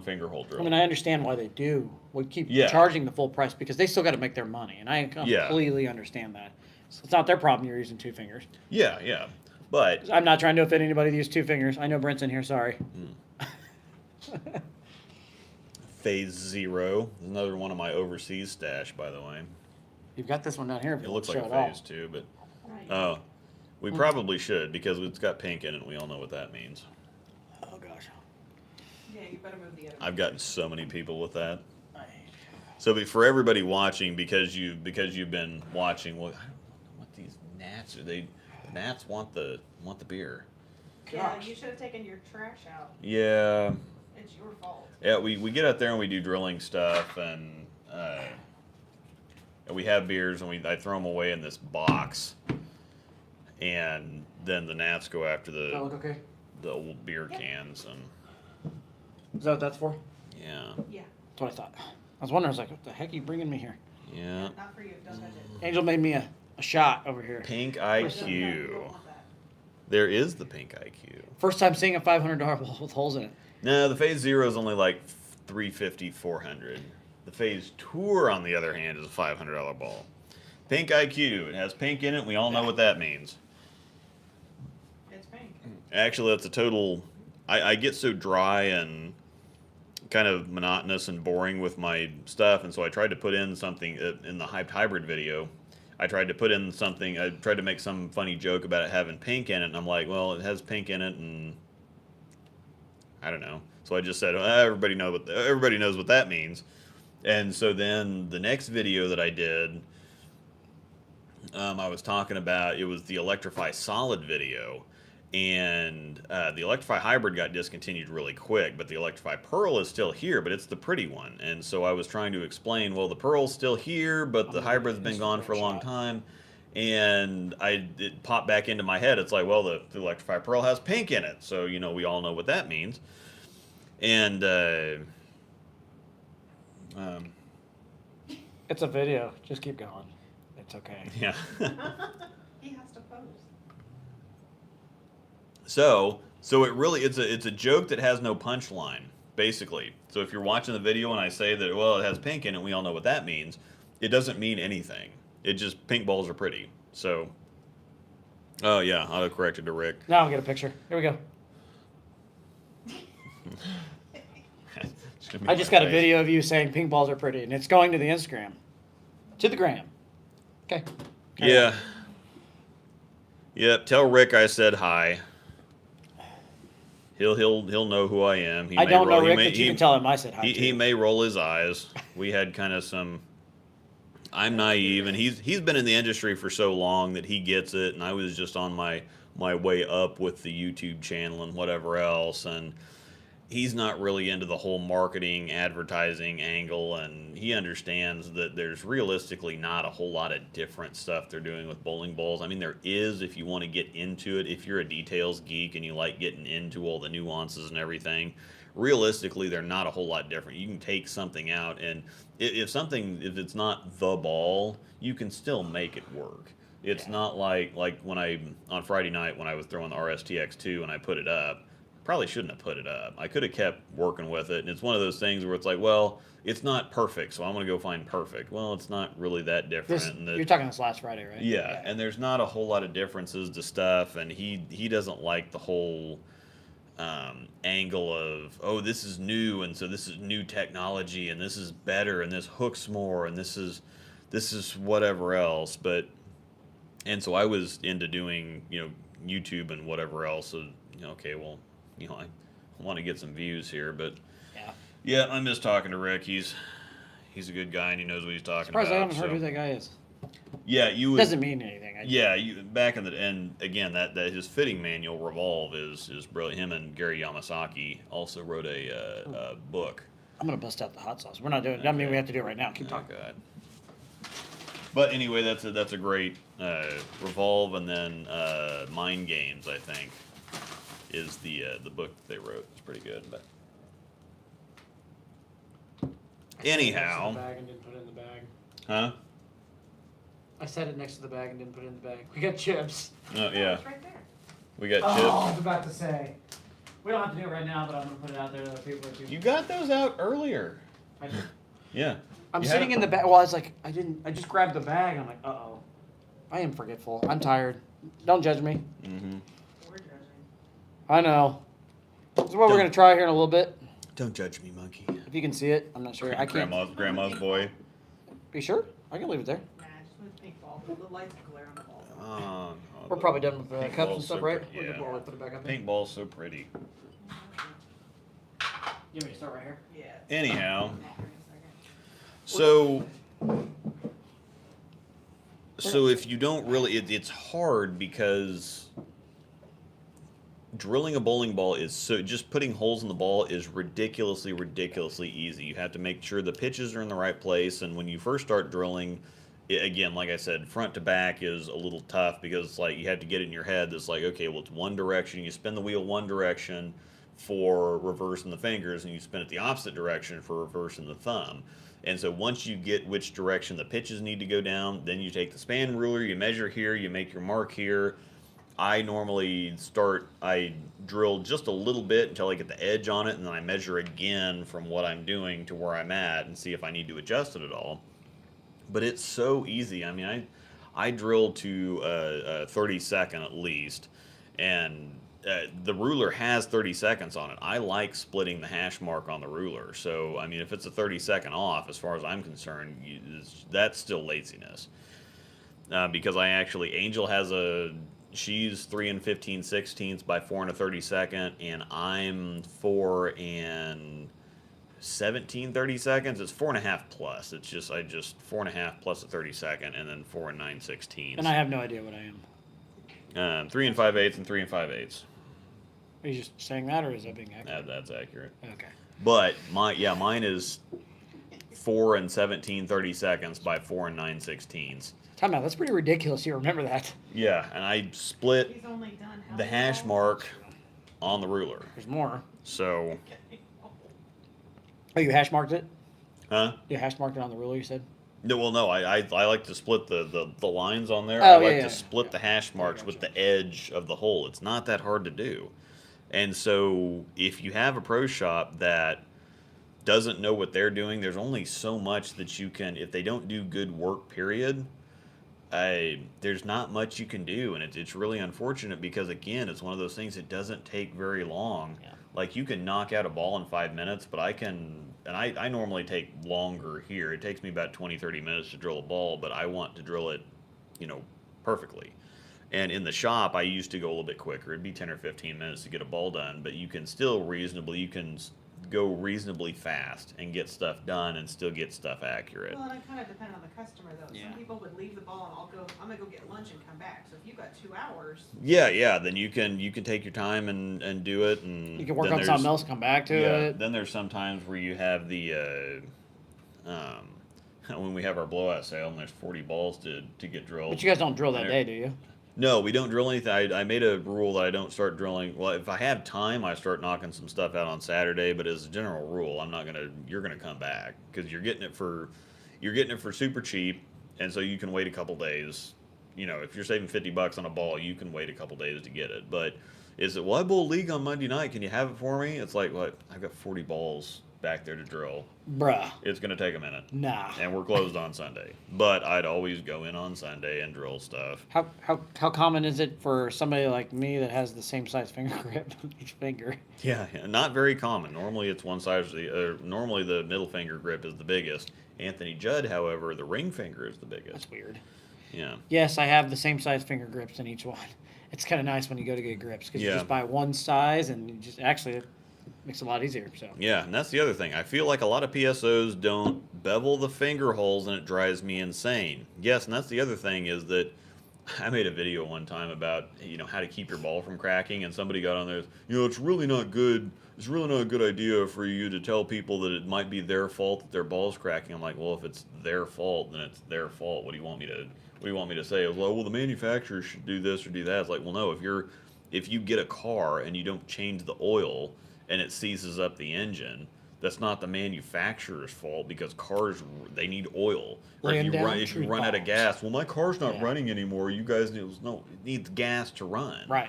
finger hole drill. I mean, I understand why they do. We keep Yeah. charging the full price because they still got to make their money, and I completely understand that. So it's not their problem you're using 2 fingers. Yeah. But I'm not trying to offend anybody that uses 2 fingers. I know Brent's in here. Sorry. Phase 0 is another one of my overseas stash, by the way. You've got this one down here. If It you looks want like to a show it phase 2, but Right. we probably should because it's got pink in it. And we all know what that means. all. Oh gosh. Yeah, you better move the other. I've gotten so many people with that. So for everybody watching, because you've been watching, well, I don't know what these gnats are. The gnats want the beer. Yeah, Gosh. you should have taken your trash out. Yeah. It's your fault. Yeah, we get out there and we do drilling stuff, and we have beers, and I throw them away in this box, and then the gnats go after Does that look okay? the old beer cans, and Is that what that's for? yeah, Yeah, That's what I thought. I was wondering. I was like, what the heck are you bringing me here? yeah. not for you. Don't touch it. Angel made me a shot over here. Pink No, you IQ. don't want that. There is the pink IQ. First time seeing a $500 ball with holes in it. No, the Phase 0 is only like 350, 400. The Phase Tour, on the other hand, is a $500 ball. Pink IQ. It has pink in it. We all know what that means. It's pink. Actually, that's a total. I get so dry and kind of monotonous and boring with my stuff, and so I tried to put in something in the Hyped Hybrid video. I tried to put in something. I tried to make some funny joke about it having pink in it, and I'm like, well, it has pink in it, and I don't know. So I just said, everybody knows what that means. And so then the next video that I did, I was talking about, it was the Electrify Solid video, and the Electrify Hybrid got discontinued really quick, but the Electrify Pearl is still here, but it's the pretty one. And so I was trying to explain, well, the Pearl's still here, but the Hybrid's been gone for a long time. And it popped back into my head. It's like, well, the Electrify Pearl has pink in it, so we all know what that means. And It's a video. Just keep going. It's okay. yeah. He has to pose. So it really it's a joke that has no punchline, basically. So if you're watching the video and I say that, well, it has pink in it, we all know what that means. It doesn't mean anything. It just, pink balls are pretty. So, oh yeah, auto-corrected to Rick. Now I'll get a picture. Here we go. It's gonna be I just my got a face. video of you saying pink balls are pretty, and it's going to the Instagram. To the gram. Okay. Yeah. Yep. Tell Rick I said hi. He'll know who I am. He I may don't know roll- he Rick, may- but you he- can tell him I said hi He too. may roll his eyes. We had kind of some I'm naive, and he's been in the industry for so long that he gets it, and I was just on my way up with the YouTube channel and whatever else, and he's not really into the whole marketing advertising angle, and he understands that there's realistically not a whole lot of different stuff they're doing with bowling balls. I mean, there is if you want to get into it, if you're a details geek and you like getting into all the nuances and everything. Realistically, they're not a whole lot different. You can take something out, and if it's not the ball, you can still make it work. It's not like when on Friday night when I was throwing the RSTX2 and I put it up. Probably shouldn't have put it up. I could have kept working with it, and it's one of those things where it's like, well, it's not perfect, so I'm going to go find perfect. Well, it's not really that different. You're talking this last Friday, right? Yeah, and there's not a whole lot of differences to stuff, and he doesn't like the whole angle of, oh, this is new, and so this is new technology, and this is better, and this hooks more, and this is whatever else. And so I was into doing YouTube and whatever else. So okay, well. I want to get some views here, but yeah, I miss talking to Rick. He's a good guy and he knows what he's talking Surprised about. I haven't heard who that guy is. Yeah, Doesn't mean anything. Back in the and again that his fitting manual Revolve is brilliant. Him and Gary Yamasaki also wrote a book. I'm gonna bust out the hot sauce. We're not doing. I mean, we have to do it right now. Keep talking. God. But anyway, that's a great Revolve, and then Mind Games, I think, is the book that they wrote. It's pretty good. But anyhow, Bag and didn't put it in the bag. huh? I set it next to the bag and didn't put it in the bag. We got chips. Oh yeah, It's right there. we got I chips. was about to say. We don't have to do it right now, but I'm gonna put it out there that people are too. You got those out earlier. I did. Yeah. I'm You sitting had in the bag. Well, I was like, I just grabbed the bag. I'm like, uh-oh. I am forgetful. I'm tired. Don't judge me. Mm-hmm. We're judging. I know. This is what we're going to try here in a little bit. Don't judge me, monkey. If you can see it, I'm not sure. I can't. Grandma's boy. Be sure? I can leave it there. Nah, just with pink ball. The lights glare on the ball. Oh, We're probably done with the cups and paintball's stuff, so right? pretty, yeah. We'll put it back up there. Paintball's so pretty. You want me to start right here? Yeah. Anyhow, Wait so if you don't really, it's hard because drilling a bowling ball is just putting holes in the ball is ridiculously easy. You have to make sure the pitches are in the right place, and when you first start drilling, again, like I said, front to back is a little tough because it's like you have to get it in your head that's like, okay, well, it's one direction. You spin the wheel one direction for reversing the fingers, and you spin it the opposite direction for reversing the thumb. And so once you get which direction the pitches need to go down, then you take the span ruler, you measure here, you make your mark here. I normally I drill just a little bit until I get the edge on it, and then I measure again from what I'm doing to where I'm at and see if I need to adjust it at all. But it's so easy. I mean, I drill to a 30-second at least, and the ruler has 30 seconds on it. I like splitting the hash mark on the ruler. So, I mean, if it's a 30-second off, as far as I'm concerned, that's still laziness. Because Angel has she's 3 15/16 by 4 1/32, and I'm 4 17/32. It's 4.5 plus. It's just 4.5 plus a 32nd, and then 4 9/16. And I have no idea what I am. 3 5/8 and 3 5/8. Are you just saying that, or is that being accurate? That's accurate. Okay. But mine is 4 17/32 by 4 9/16. Time out. That's pretty ridiculous. You remember that? Yeah, and I split He's only done how the many hash balls? mark on the ruler. There's more. So, Oh, you hash marked it? huh? You hash marked it on the ruler, you said? No, well, no. I like to split the lines on there. Oh, I like yeah, to split the hash marks with the edge of the hole. It's not that hard to do. And so, if you have a pro shop that doesn't know what they're doing, there's only so much that you can. If they don't do good work, period, there's not much you can do, and it's really unfortunate because again, it's one of those things that doesn't take very long. Yeah. Like you can knock out a ball in 5 minutes, but I normally take longer here. It takes me about 20-30 minutes to drill a ball, but I want to drill it, perfectly. And in the shop, I used to go a little bit quicker. It'd be 10 or 15 minutes to get a ball done, but you can still you can go reasonably fast and get stuff done and still get stuff accurate. Well, and it kind of depends on the customer, though. Yeah. Some people would leave the ball and I'm gonna go get lunch and come back. So if you've got 2 hours, Yeah, then you can take your time and do it, and You can work then on something there's- else, come back to yeah, it. Then there's some times where you have the when we have our blowout sale and there's 40 balls to get drilled. But you guys don't drill that And day, do you? No, we don't drill anything. I made a rule that I don't start drilling. Well, if I have time, I start knocking some stuff out on Saturday. But as a general rule, I'm not gonna. You're gonna come back because you're getting it for super cheap, and so you can wait a couple days. You know, if you're saving $50 on a ball, you can wait a couple days to get it. But is it, well, I bowl league on Monday night? Can you have it for me? It's like, what? I've got 40 balls back there to drill. Bruh. It's gonna take a minute. Nah. And we're closed on Sunday. But I'd always go in on Sunday and drill stuff. How common is it for somebody like me that has the same size finger grip on each finger? Yeah, not very common. Normally it's one size. Normally the middle finger grip is the biggest. Anthony Judd, however, the ring finger is the biggest. That's weird. Yeah. Yes, I have the same size finger grips in each one. It's kind of nice when you go to get grips because you Yeah. just buy one size and you just actually it makes it a lot easier. So Yeah, and that's the other thing. I feel like a lot of PSOs don't bevel the finger holes, and it drives me insane. Yes, and that's the other thing is that I made a video one time about how to keep your ball from cracking, and somebody got on there. It's really not good. It's really not a good idea for you to tell people that it might be their fault that their ball's cracking. I'm like, well, if it's their fault, then it's their fault. What do you want me to say? I was like, well, the manufacturer should do this or do that. It's like, well, no. If you get a car and you don't change the oil and it seizes up the engine, that's not the manufacturer's fault because cars, they need oil. Or Laying down if you tree run out of balls. gas, well, my car's not Yeah. running anymore. You guys need, no, it needs gas to run. right.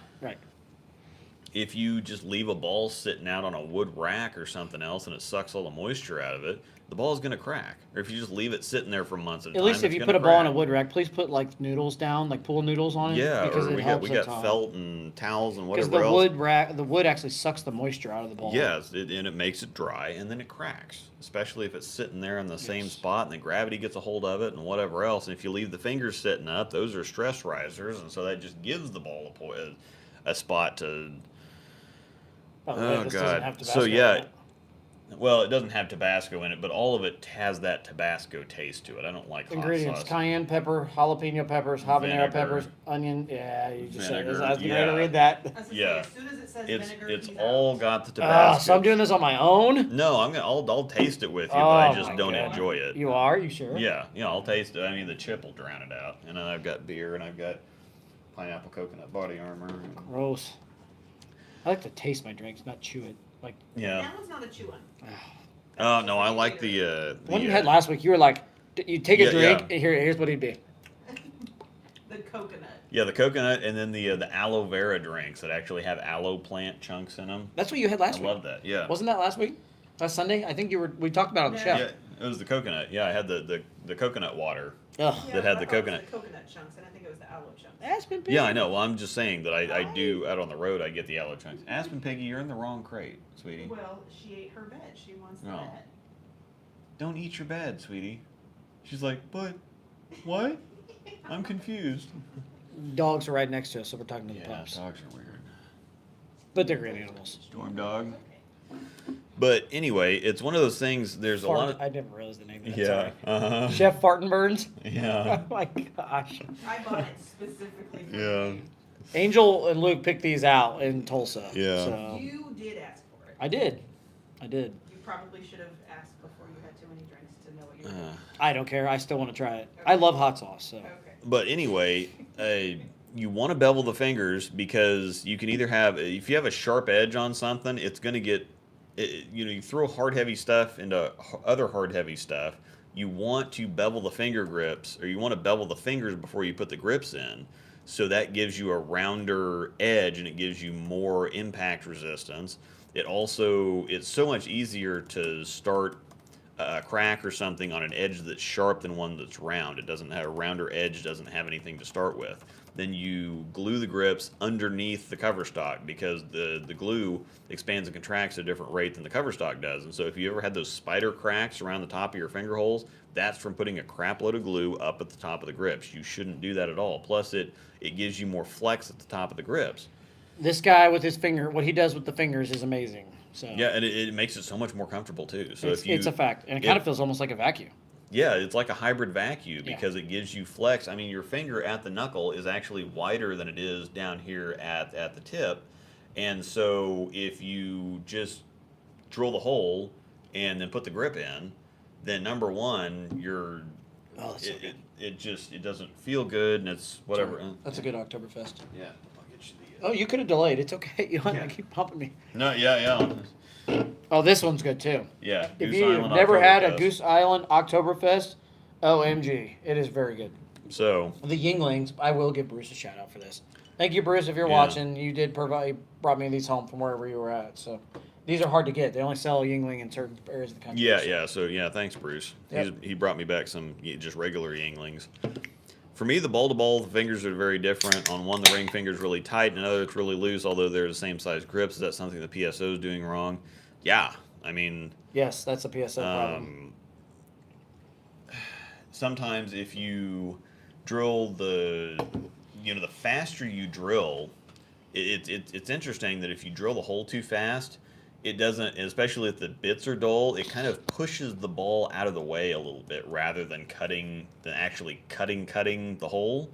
If you just leave a ball sitting out on a wood rack or something else and it sucks all the moisture out of it, the ball's going to crack. Or if you just leave it sitting there for months at a At time, least if it's you gonna put a ball on a crack. wood rack, please put like noodles down, like pool noodles on it. Yeah, because or it we helps got a ton. felt and towels and Because whatever else. the wood actually sucks the moisture out of the ball. Yes, and it makes it dry, and then it cracks. Especially if it's sitting there in the same Yes. spot, and the gravity gets a hold of it, and whatever else. And if you leave the fingers sitting up, those are stress risers, and so that just gives the ball a spot to. By the way, Oh this doesn't God! have So Tabasco in yeah, it. well, it doesn't have Tabasco in it, but all of it has that Tabasco taste to it. I don't like hot Ingredients: sauce. cayenne pepper, jalapeno peppers, habanero Vinegar. peppers, onion. Yeah, you just said. Vinegar, I was getting ready yeah. to read that. I was gonna Yeah. say, as soon as it says vinegar, It's he's all out. got the Tabasco. So I'm doing this on my own. No, I'll taste it with you, but Oh, I just my don't God. enjoy it. You are? You sure? Yeah, I'll taste it. I mean, the chip will drown it out. And then I've got beer, and I've got pineapple coconut body armor. And, Gross. I like to taste my drinks, not chew it. Like yeah. That one's not a chew one. Oh no, I like the the one you had last week. You were like, you take a Yeah, drink. yeah. And here's what it'd be. The coconut. Yeah, the coconut, and then the aloe vera drinks that actually have aloe plant chunks in them. That's what you had I last week. love that. Yeah. Wasn't that last week? Last Sunday? I think you were. We talked about it on the No. show. Yeah, it was the coconut. Yeah, I had the coconut water. Ugh. Yeah, That had I the thought it was coconut. The coconut chunks, and I think it was the aloe chunks. Aspen Pig. Yeah, I know. Well, I'm just saying that I do out on the road. I get the aloe chunks. Aspen Piggy, you're in the wrong crate, sweetie. Well, she ate her bed. She wants the No. bed. Don't eat your bed, sweetie. She's like, but what? I'm confused. Dogs are right next to us, so we're talking to the Yeah, pups. dogs are weird. But they're great animals. Storm dog. But anyway, it's one of those things. There's a lot of I never realized the name of that. yeah. Sorry. Uh-huh. Chef Fartenburns. Yeah. Oh my gosh. I bought it specifically for Yeah. you. Angel and Luke picked these out in Tulsa. Yeah. So You did ask for it. I did. You probably should have asked before you had too many drinks to know what you were doing. I don't care. I still want to try it. I love hot sauce. So Okay. But anyway, you want to bevel the fingers because you can either have, if you have a sharp edge on something, it's going to get, you throw hard heavy stuff into other hard heavy stuff. You want to bevel the finger grips, or you want to bevel the fingers before you put the grips in. So that gives you a rounder edge and it gives you more impact resistance. It's so much easier to start a crack or something on an edge that's sharp than one that's round. It doesn't have a rounder edge, doesn't have anything to start with. Then you glue the grips underneath the cover stock because the glue expands and contracts at a different rate than the cover stock does. And so if you ever had those spider cracks around the top of your finger holes, that's from putting a crap load of glue up at the top of the grips. You shouldn't do that at all. Plus it gives you more flex at the top of the grips. This guy with his finger, what he does with the fingers is amazing. So Yeah, and it makes it so much more comfortable too. So it's a fact, and it kind of feels almost like a vacuum. Yeah, it's like a hybrid vacuum Yeah. because it gives you flex. I mean, your finger at the knuckle is actually wider than it is down here at the tip. And so if you just drill the hole and then put the grip in, then number one, Oh, that's so it, good. it doesn't feel good and it's whatever. That's a good Oktoberfest. Yeah, I'll get you the. Oh, you could have delayed. It's okay. You don't have Yeah. to keep pumping me. No, yeah. Oh, this one's good too. Yeah. If Goose you've Island never had a Oktoberfest. Goose Island Oktoberfest, OMG, it is very good. So, The Yinglings, I will give Bruce a shout out for this. Thank you, Bruce, if you're Yeah. watching. You did brought me these home from wherever you were at. So these are hard to get. They only sell Yingling in certain areas of the country. yeah. So, thanks, Bruce. Yep. He brought me back some just regular Yinglings. For me, the ball-to-ball, the fingers are very different. On one, the ring finger's really tight, and another, it's really loose, although they're the same size grips. Is that something the PSO is doing wrong? Yeah. I mean, Yes, that's a PSO problem. sometimes if you drill the faster you drill, it's interesting that if you drill the hole too fast, it doesn't, especially if the bits are dull, it kind of pushes the ball out of the way a little bit rather than actually cutting the hole.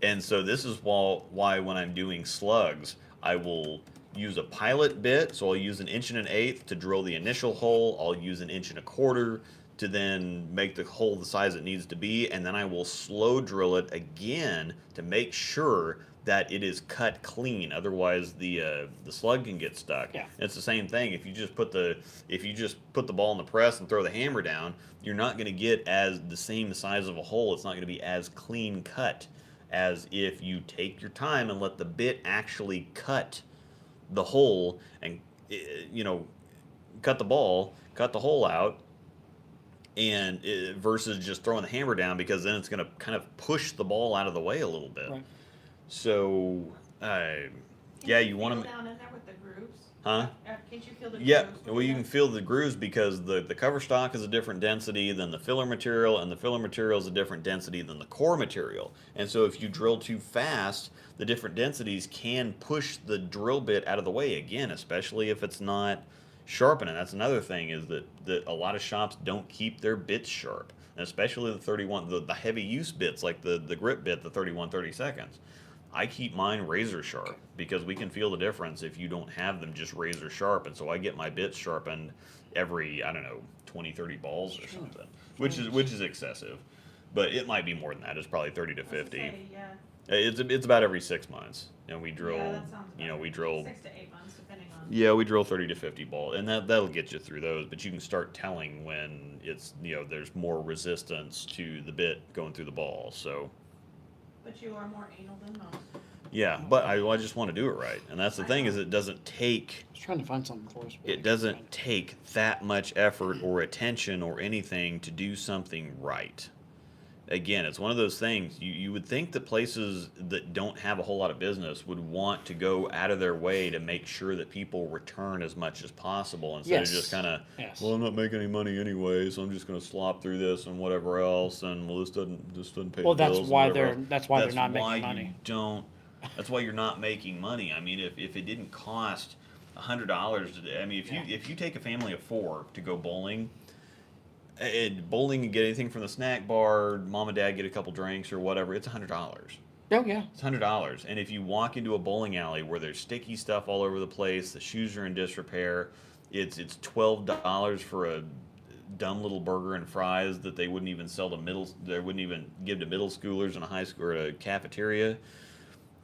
And so this is why when I'm doing slugs, I will use a pilot bit. So I'll use 1 1/8 to drill the initial hole. I'll use 1 1/4 to then make the hole the size it needs to be, and then I will slow drill it again to make sure that it is cut clean. Otherwise, the slug can get stuck. Yeah. It's the same thing. If you just put the ball in the press and throw the hammer down, you're not going to get as the same size of a hole. It's not going to be as clean cut as if you take your time and let the bit actually cut the hole and cut the hole out, and versus just throwing the hammer down, because then it's going to kind of push the ball out of the way a little bit. Right. So, yeah, you want feel to, down in there with the grooves? huh? Can't you feel the Yeah, grooves? well, you can feel the grooves because the cover stock is a different density than the filler material, and the filler material is a different density than the core material. And so if you drill too fast, the different densities can push the drill bit out of the way again, especially if it's not sharpening. That's another thing, is that a lot of shops don't keep their bits sharp, and especially the heavy use bits like the grip bit, the 31/32. I keep mine razor sharp because we can feel the difference if you don't have them just razor sharp. And so I get my bits sharpened every, 20, 30 balls or something, which is excessive, but it might be more than that. It's probably 30 to 50. Yeah. It's about every 6 months, and we drill, Yeah, that sounds about we right. drill, 6 to 8 months, depending on. yeah, we drill 30 to 50 balls, and that'll get you through those, but you can start telling when it's, there's more resistance to the bit going through the ball. So, But you are more anal than most. yeah, but I just want to do it right, and that's the thing, is it doesn't take I was trying to find something for us. but I it can't doesn't find it. take that much effort or attention or anything to do something right. Again, it's one of those things, you would think that places that don't have a whole lot of business would want to go out of their way to make sure that people return as much as possible, instead Yes. of just kind of, Yes. well, I'm not making any money anyway, so I'm just going to slop through this and whatever else, and well, this doesn't pay Well, the that's bills and why whatever they're else. that's why they're not why making money. you don't. That's why you're not making money. I mean, if it didn't cost $100 a day, I mean, if you take a family of 4 to go bowling, and and get anything from the snack bar, mom and dad get a couple drinks or whatever, it's $100. Oh yeah. It's $100. And if you walk into a bowling alley where there's sticky stuff all over the place, the shoes are in disrepair, it's $12 for a dumb little burger and fries that they wouldn't even give to middle schoolers in a high school or a cafeteria.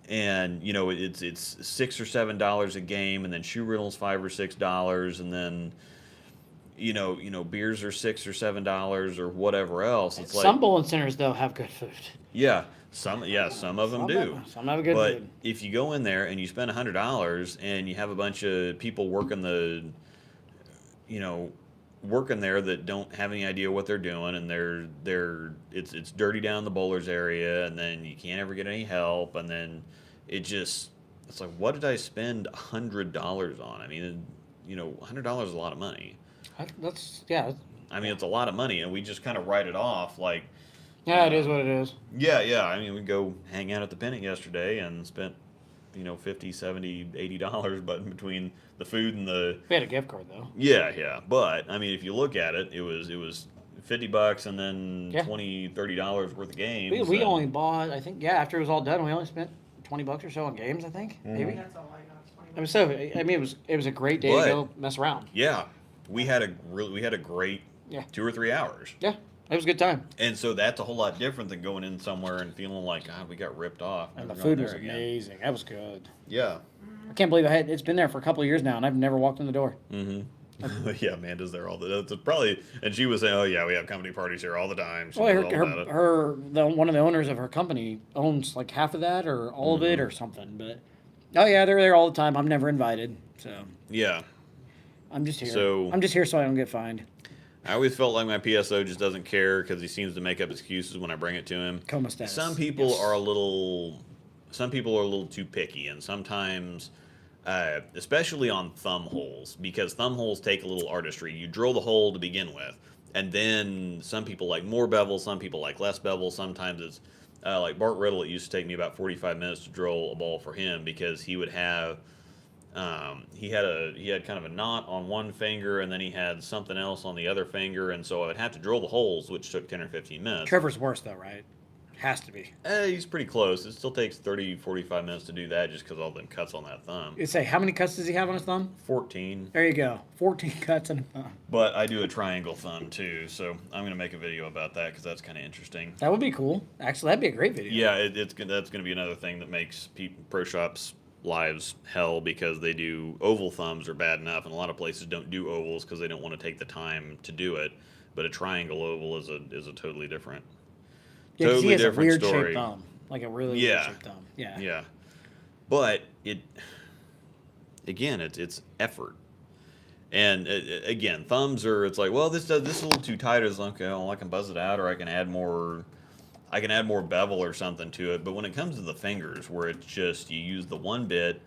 And it's $6 or $7 a game, and then shoe rentals $5 or $6, and then beers are $6 or $7 or whatever else. It's like, Some bowling centers though have good food. yeah, some of them do. Some have good But food. if you go in there and you spend $100 and you have a bunch of people working there that don't have any idea what they're doing, and it's dirty down the bowlers area, and then you can't ever get any help, and then it's like, what did I spend $100 on? I mean, $100 is a lot of money. I mean, it's a lot of money, and we just kind of write it off like, Yeah, it is what it is. yeah. I mean, we go hang out at the Pennant yesterday and spent $50, $70, $80, but between the food and the We had a gift card though. yeah. But I mean, if you look at it, it was $50 and then Yeah. $20, $30 worth of games. We and- only bought, I think, yeah, after it was all done, we only spent $20 or so on games. I think maybe. That's all I got. 20 I mean, so I mean, it was a great day But- to go mess around. Yeah, we had a great Yeah. 2 or 3 hours. Yeah, it was a good time, And so that's a whole lot different than going in somewhere and feeling like, God, we got ripped off. and the Never going food was there again. amazing. That was good. Yeah. I can't believe it's been there for a couple of years now, and I've never walked in the door. Mm-hmm. Yeah, Amanda's there all the that's probably, and she was saying, "Oh yeah, we have company parties here all the time." She Well, knows all about it. one of the owners of her company owns like half of that or all of it Mm-hmm. or something. But oh yeah, they're there all the time. I'm never invited, so Yeah, I'm just here. So- I'm just here so I don't get fined. I always felt like my PSO just doesn't care because he seems to make up excuses when I bring it to him. Coma status. Some people Yes. are a little too picky, and sometimes, especially on thumb holes, because thumb holes take a little artistry. You drill the hole to begin with, and then some people like more bevel, some people like less bevel. Sometimes it's like Bart Riddle. It used to take me about 45 minutes to drill a ball for him because he would have. He had kind of a knot on one finger, and then he had something else on the other finger, and so I would have to drill the holes, which took 10 or 15 minutes. Trevor's worse though, right? Has to be. He's pretty close. It still takes 30, 45 minutes to do that just because all them cuts on that thumb. You say how many cuts does he have on his thumb? 14. There you go. 14 cuts on a thumb. But I do a triangle thumb too, so I'm going to make a video about that because that's kind of interesting. That would be cool. Actually, that'd be a great video. Yeah, that's going to be another thing that makes pro shops' lives hell because they do oval thumbs are bad enough, and a lot of places don't do ovals because they don't want to take the time to do it. But a triangle oval is a totally different. Yeah, 'cause he Totally has a different weird story. shaped thumb, like a really Yeah. weird shaped thumb. Yeah. Yeah, but it's effort, and again, thumbs are. It's like, well, this is a little too tight. It's like, okay, well, I can buzz it out, or I can add more bevel or something to it. But when it comes to the fingers, where it's just you use the one bit,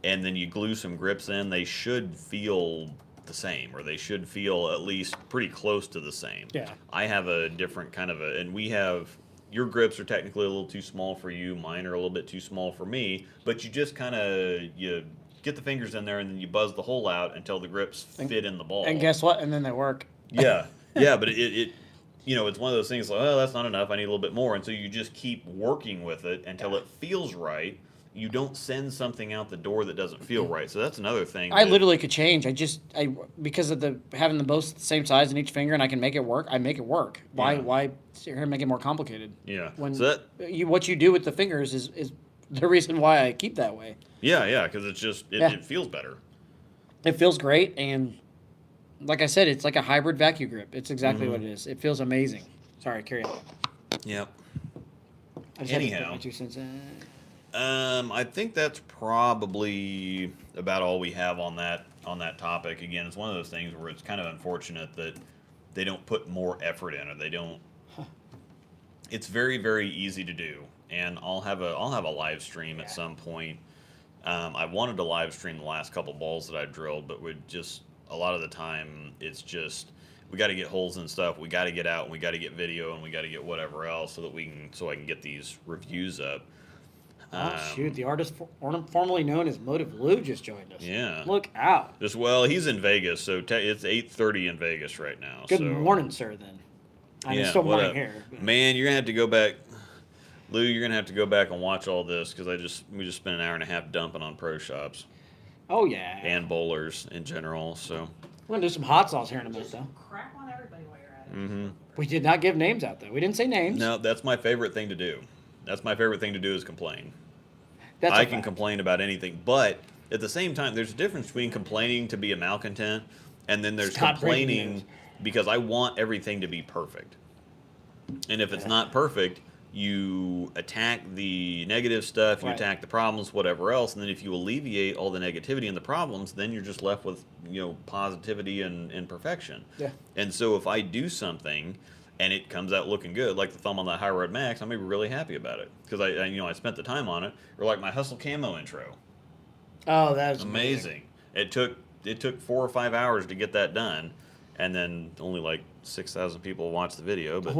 and then you glue some grips in, they should feel the same, or they should feel at least pretty close to the same. Yeah. I have a different kind of and we have, your grips are technically a little too small for you, mine are a little bit too small for me, but you just kind of, you get the fingers in there and then you buzz the hole out until the grips fit in the ball. And guess what? And then they work. Yeah, but it it's one of those things like, oh, that's not enough, I need a little bit more, and so you just keep working with it until it feels right. You don't send something out the door that doesn't feel right. So that's another thing. I literally could change. Because of having the both the same size in each finger, and I can make it work. I make it work. Why sit here and make it more complicated? Yeah. When So what you do with the fingers is the reason why I keep that way. yeah, because it's just it feels better. It feels great, and like I said, it's like a hybrid vacuum grip. It's exactly what it is. It feels amazing. Sorry, carry on. Yep. I just had to put Anyhow. my 2 cents in. I think that's probably about all we have on that topic. Again, it's one of those things where it's kind of unfortunate that they don't put more effort in, or they don't. It's very, very easy to do, and I'll have a live stream at some point. I wanted to live stream the last couple balls that I drilled, but a lot of the time it's just we got to get holes and stuff. We got to get out, and we got to get video, and we got to get whatever else so I can get these reviews up. Oh shoot! The artist formerly known as Motive Lou just joined us. Yeah. Look out! He's in Vegas, so it's 8:30 in Vegas right now. Good so. morning, sir. Then. It's still what morning up? here. but- Man, you're gonna have to go back, Lou. You're gonna have to go back and watch all this because we just spent an hour and a half dumping on pro shops Oh yeah. and bowlers in general. So We're gonna do some hot sauce here in a minute, Just though. crap on everybody while you're at it. We did not give names out though. We didn't say names. no, that's my favorite thing to do. That's my favorite thing to do is complain. That's I a can fact. complain about anything, but at the same time, there's a difference between complaining to be a malcontent and then there's Stop breaking complaining news. because I want everything to be perfect. And if it's not perfect, you attack the negative stuff, you Right. attack the problems, whatever else, and then if you alleviate all the negativity and the problems, then you're just left with positivity and perfection. Yeah. And so if I do something and it comes out looking good, like the thumb on that High Road Max, I'm gonna be really happy about it because I spent the time on it. Or like my Hustle Camo intro, Oh, that's amazing. It took 4 or 5 hours to get that done, and then only like 6,000 people watched the video. But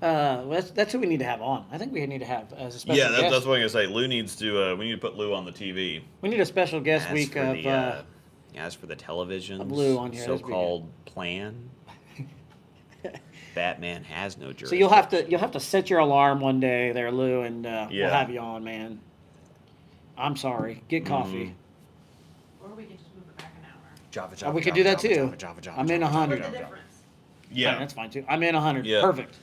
That's who we need to have on. I think we need to have as a special Yeah, guest. that's what I'm gonna say. Lou needs to. We need to put Lou on the TV. We need a special guest week of. As for the television, Lou on here, that'd be so-called plan, Batman has no jurisdiction. So you'll have to set your alarm one day there, Lou, and we'll have you on, man. I'm sorry. Get coffee. Or we can just move it back an hour. Java, we could do that too. I'm in 100. What's the difference? Yeah, That's fine too. I'm in 100. Yeah. Perfect.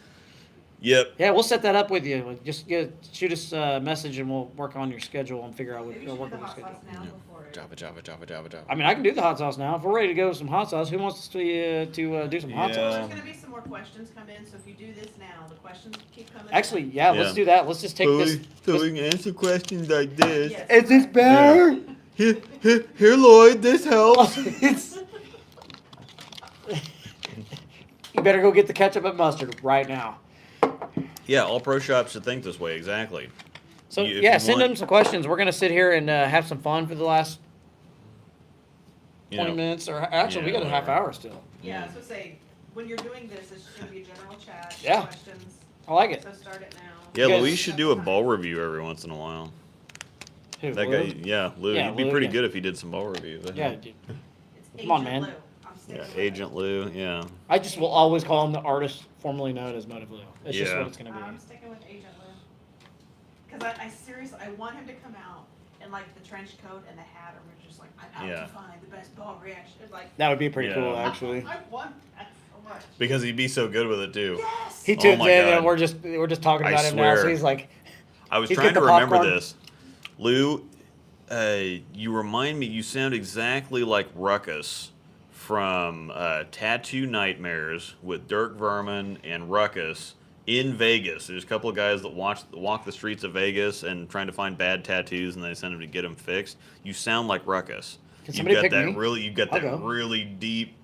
Yep. Yeah, we'll set that up with you. Just shoot us a message and we'll work on your schedule and figure out what Maybe you'll we work should on do the your hot schedule. sauce now before it. I mean, I can do the hot sauce now. If we're ready to go with some hot sauce, who wants to do some hot Yeah. sauce? There's gonna be some more questions come in, so if you do this now, the questions keep coming in. Actually, yeah, let's Yeah. do that. Let's just take this. So we can answer questions like this. Yes. Is this better? Here, Lloyd, this helps. You better go get the ketchup and mustard right now. Yeah, all pro shops should think this way, exactly. So If yeah, you send want- them some questions. We're gonna sit here and have some fun for the last 20 minutes, or actually, we Yeah, got a half whatever. hour still. Yeah, so say, when you're doing this, it's just gonna be a general chat, Yeah. questions, I like it. so start it now. Yeah, You guys- Louise should do a ball review every once in a while. Who, That Lou? guy, yeah, Lou, Yeah, he'd be Lou, pretty yeah. good if he did some ball reviews. I Yeah, think. dude. It's Come on, Agent man. Lou. I'm sticking Yeah, with Agent Lou, yeah. I just will always call him the artist formerly known as Motive Lou. It's just Yeah. what it's gonna it. be. I'm sticking with Agent Lou. Cause I seriously, I want him to come out in like the trench coat and the hat, and we're just like, I'm out Yeah. to find the best ball reaction. It's like, That would be pretty Yeah. cool, actually. I want that so much. Because he'd be so good with it too. Yes! He Oh tunes my in, God. and we're just talking I about him now. So swear. he's like, I was He's trying got to the remember popcorn. this. Lou, you remind me, you sound exactly like Ruckus from Tattoo Nightmares with Dirk Vermin and Ruckus in Vegas. There's a couple of guys that walk the streets of Vegas and trying to find bad tattoos, and they send them to get them fixed. You sound like Ruckus. Can somebody pick me? You've got I'll that go. really deep,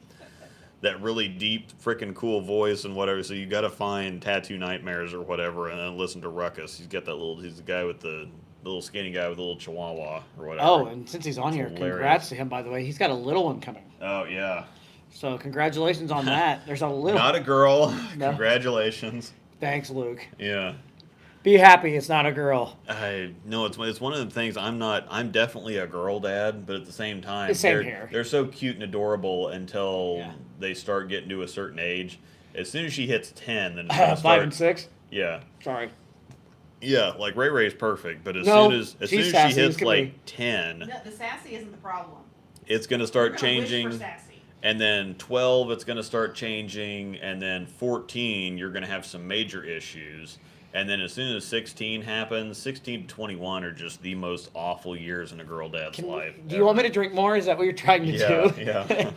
freaking cool voice and whatever. So you got to find Tattoo Nightmares or whatever, and then listen to Ruckus. He's got that he's the guy with the little skinny guy with a little chihuahua or whatever. oh, and since he's on here, hilarious. congrats to him, by the way. He's got a little one coming. Oh yeah. So congratulations on that. There's a little. Not a girl. No. Congratulations. Thanks, Luke. Yeah. Be happy it's not a girl. No, it's one of the things. I'm definitely a girl dad, but at the same time, Same they're, here. they're so cute and adorable until Yeah. they start getting to a certain age. As soon as she hits 10, then it's gonna 5 start. and 6. Yeah. Sorry. Yeah, like Ray Ray's perfect, but as No, soon as she's she sassy, hits it's gonna like be- 10, No, the sassy isn't the problem. it's gonna We're start gonna wish for changing. sassy. And then 12, it's going to start changing. And then 14, you're going to have some major issues. And then as soon as 16 happens, 16 to 21 are just the most awful years in a girl dad's life. Do you want me to drink more? Is that what you're trying to do? Yeah.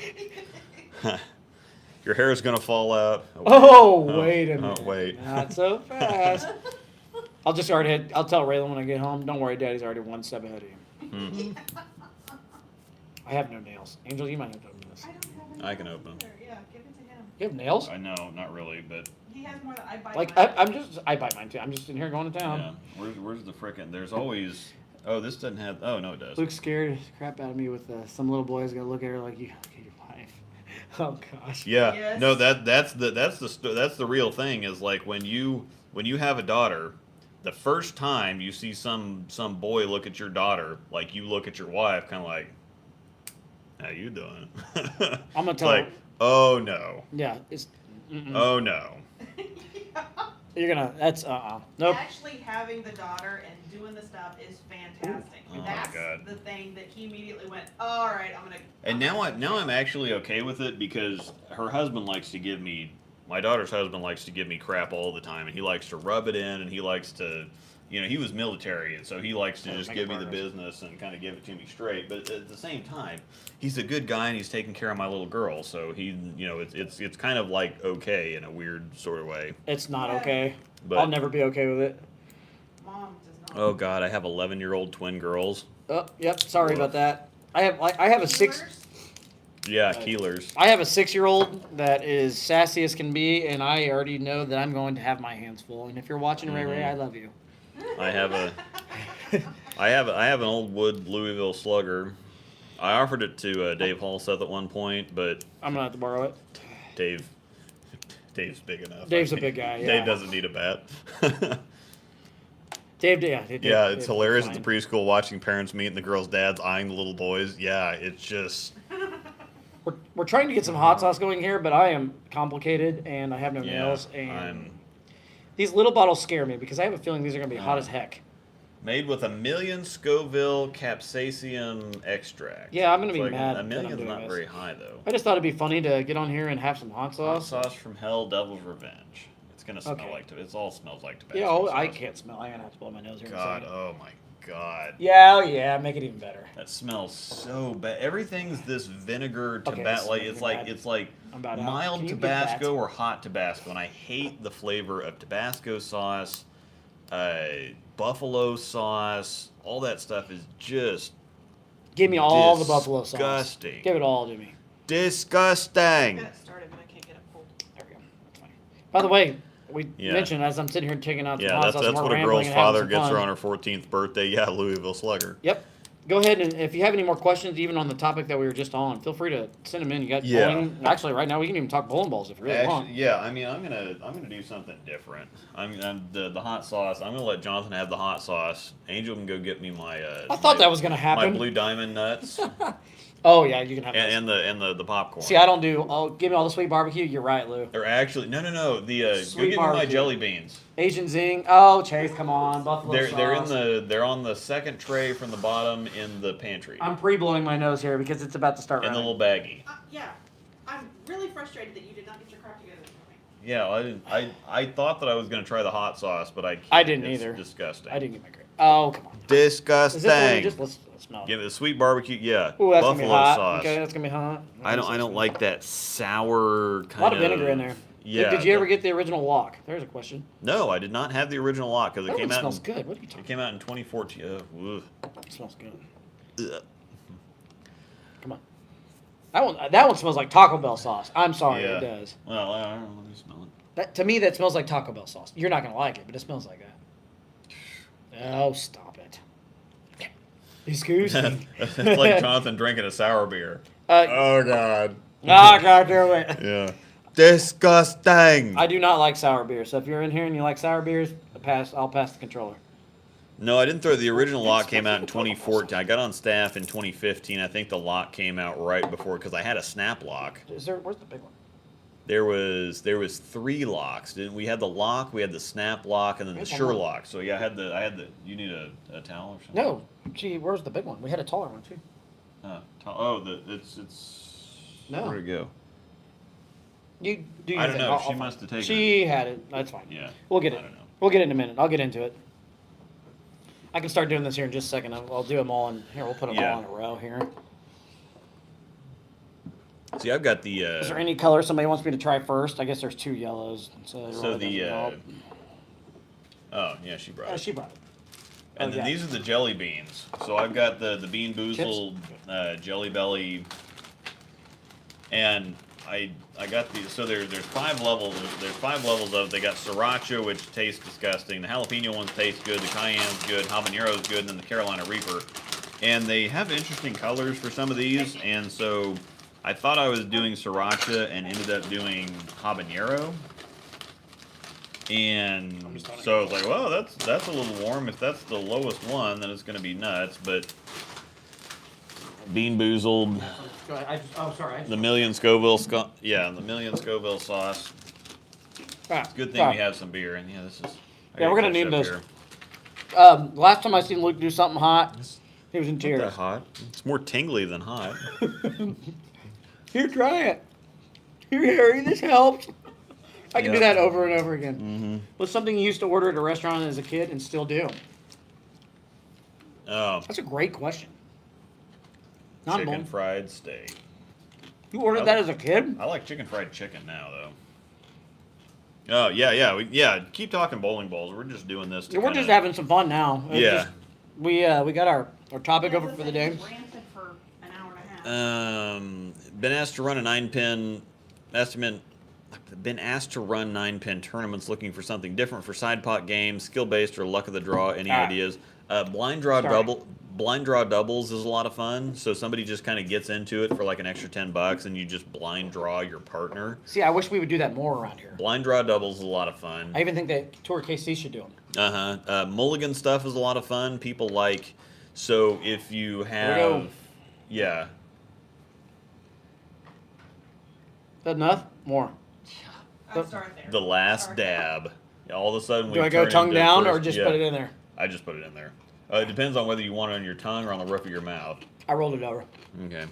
Your hair is going to fall out. Oh, wait a minute. Oh, wait. Not so fast. I'll just already. I'll tell Raylan when I get home. Don't worry, Daddy's already one step ahead of you. Mhm. I have no nails. Angel, you might have to open this. I don't have any I can open 'em. either. Yeah, give it to him. You have nails? I know, not really, but He has more than I buy. Like mine. I bite mine too. I'm just in here going to town. yeah. Where's the frickin'? There's always. Oh, this doesn't have. Oh, no, it does. Luke's scared the crap out of me with some little boy's gonna look at her like you look at your wife. Oh gosh. Yeah, Yes. no, that's the real thing is like when you have a daughter, the first time you see some boy look at your daughter, like you look at your wife, kind of like, how you doing? I'm gonna It's tell like, her. oh no, Yeah, it's. Mm-mm. oh no, You're gonna. That's Nope. Actually, having the daughter and doing the stuff is fantastic. Oh my That's God. the thing that he immediately went, all right, I'm gonna. and now I'm actually okay with it because her husband likes to give me. My daughter's husband likes to give me crap all the time, and he likes to rub it in, and he likes to, he was military, and so he likes to just make give me the progress. business and kind of give it to me straight. But at the same time, he's a good guy, and he's taking care of my little girl, so he, it's kind of like okay in a weird sort of way. It's not Yeah. okay. But I'll never be okay with it. Mom does not. oh god, I have 11-year-old twin girls. Oh, yep. Sorry about that. I have a six. Viewers? Yeah, Right. Keelers. I have a 6-year-old that is sassy as can be, and I already know that I'm going to have my hands full. And if you're watching Ray Ray, Mhm. I love you. I have an old wood Louisville Slugger. I offered it to Dave Halseth at one point, but I'm gonna have to borrow it. Dave's big enough. Dave's a big guy. Yeah. Dave doesn't need a bat. Dave, yeah, it's hilarious at the preschool watching parents meet and the girls' dads eyeing the little boys. Yeah, it's just. We're trying to get some hot sauce going here, but I am complicated and I have no nails. And these little bottles scare me because I have a feeling these are going to be hot as heck. Made with 1,000,000 Scoville capsaicin extract. Yeah, I'm going to be mad. 1,000,000's not very high, though. I just thought it'd be funny to get on here and have some hot sauce. Hot sauce from hell, devil's revenge. It's going to smell like it all smells like tobacco. Yeah, sauce. I can't smell. I'm going to have to blow my nose here. God, oh my God. Yeah, make it even better. That smells so bad. Everything's this vinegar Okay, Tabasco. It's like mild Tabasco or hot Tabasco, and I hate the flavor of Tabasco sauce, buffalo sauce. All that stuff is just. Give me all the buffalo sauce. Disgusting. Give it all to me. Disgusting. I got it started, but I can't get it full. There we go. That's fine. By the way, we mentioned as I'm sitting here taking out the hot sauce, that's what a girl's father gets her on her 14th birthday. Yeah, Louisville Slugger. Yep. Go ahead, and if you have any more questions, even on the topic that we were just on, feel free to send them in. You got bowling. Actually, right now we can even talk bowling balls if you really want. Yeah, I mean, I'm gonna do something different. I'm the hot sauce. I'm gonna let Jonathan have the hot sauce. Angel can go get me my. I thought that was gonna happen. My Blue Diamond nuts. Oh yeah, you can have and the popcorn. See, I don't do. Oh, give me all the sweet barbecue. You're right, Lou. Or actually, no. The go Sweet get me my jelly beans. Asian zing. Oh, Chase, come on, buffalo sauce. They're on the second tray from the bottom in the pantry. I'm pre-blowing my nose here because it's about to start. In the little baggie. Yeah, I'm really frustrated that you did not get your crap together. Yeah, I didn't. I thought that I was gonna try the hot sauce, but I can't. I didn't it's either. Disgusting. I didn't get my grape. Oh, come on. Disgusting. Is this let's smell it. Give it the sweet barbecue. Yeah. Ooh, that's buffalo gonna be hot. sauce. Okay, that's gonna be hot. I don't like that sour kind of. A lot of vinegar in there. Yeah. Did you ever get the original wok? There's a question. No, I did not have the original lot because it came out. Smells good. What are you talking? It came out in 2014. It smells good. Ugh. Come on. That one smells like Taco Bell sauce. I'm sorry, Yeah. it does. Well, I don't know. Let me smell it. To me, that smells like Taco Bell sauce. You're not gonna like it, but it smells like that. Oh, stop it. Excuse me. It's like Jonathan drinking a sour beer. Oh God. I can't do it. Yeah. Disgusting. I do not like sour beer. So if you're in here and you like sour beers, I'll pass the controller. No, I didn't throw the original lot came out in 2014. I got on staff in 2015. I think the lock came out right before because I had a snap lock. Where's the big one? There was 3 locks. We had the lock, we had the snap lock, and then the sure lock. So yeah, I had the. You need a towel or something? No, gee, where's the big one? We had a taller one too. It's. No. Where'd it go? You do. I don't know. She must have taken it. She had it. That's fine. Yeah. We'll get it. I don't know. We'll get it in a minute. I'll get into it. I can start doing this here in just a second. I'll do them all in here. We'll put them all in a row here. See, I've got the. Is there any color somebody wants me to try first? I guess there's 2 yellows. So the. Oh yeah, she brought it. She brought it. And then these are the jelly beans. So I've got the Bean Boozled Jelly Belly, and I got these. So there's 5 levels. There's 5 levels of. They got Sriracha, which tastes disgusting. The jalapeno ones taste good. The cayenne's good. Habanero's good, and then the Carolina Reaper. And they have interesting colors for some of these, and so I thought I was doing Sriracha and ended up doing Habanero. And so I was like, well, that's a little warm. If that's the lowest one, then it's going to be nuts. But Bean Boozled, Sorry. the Million Scoville, the Million Scoville sauce. It's a good thing we have some beer. And yeah, this is. Yeah, we're gonna need this. Last time I seen Luke do something hot, he was in tears. Not that hot. It's more tingly than hot. Here, try it. Here, Harry, this helps. I can do that over and over again. Mm-hmm. What's something you used to order at a restaurant as a kid and still do? Oh. That's a great question. Chicken fried steak. You ordered that as a kid? I like chicken fried chicken now, though. Oh, yeah. Keep talking bowling balls. We're just doing this. We're just having some fun now. We got our topic over for the day. Ranted for an hour and a half. Been asked to run a 9-pin estimate. Been asked to run 9-pin tournaments, looking for something different for side pot games, skill based or luck of the draw. Any ideas? Blind draw blind draw doubles is a lot of fun. So somebody just kind of gets into it for like an extra $10, and you just blind draw your partner. See, I wish we would do that more around here. Blind draw doubles is a lot of fun. I even think that Tour KC should do them. Mulligan stuff is a lot of fun. People like, so if you have, yeah. Is that enough? More. I'd start there. The last Start there. dab. All of a sudden, Do I go tongue down or just put it in there? I just put it in there. It depends on whether you want it on your tongue or on the roof of your mouth. I rolled it over. Okay.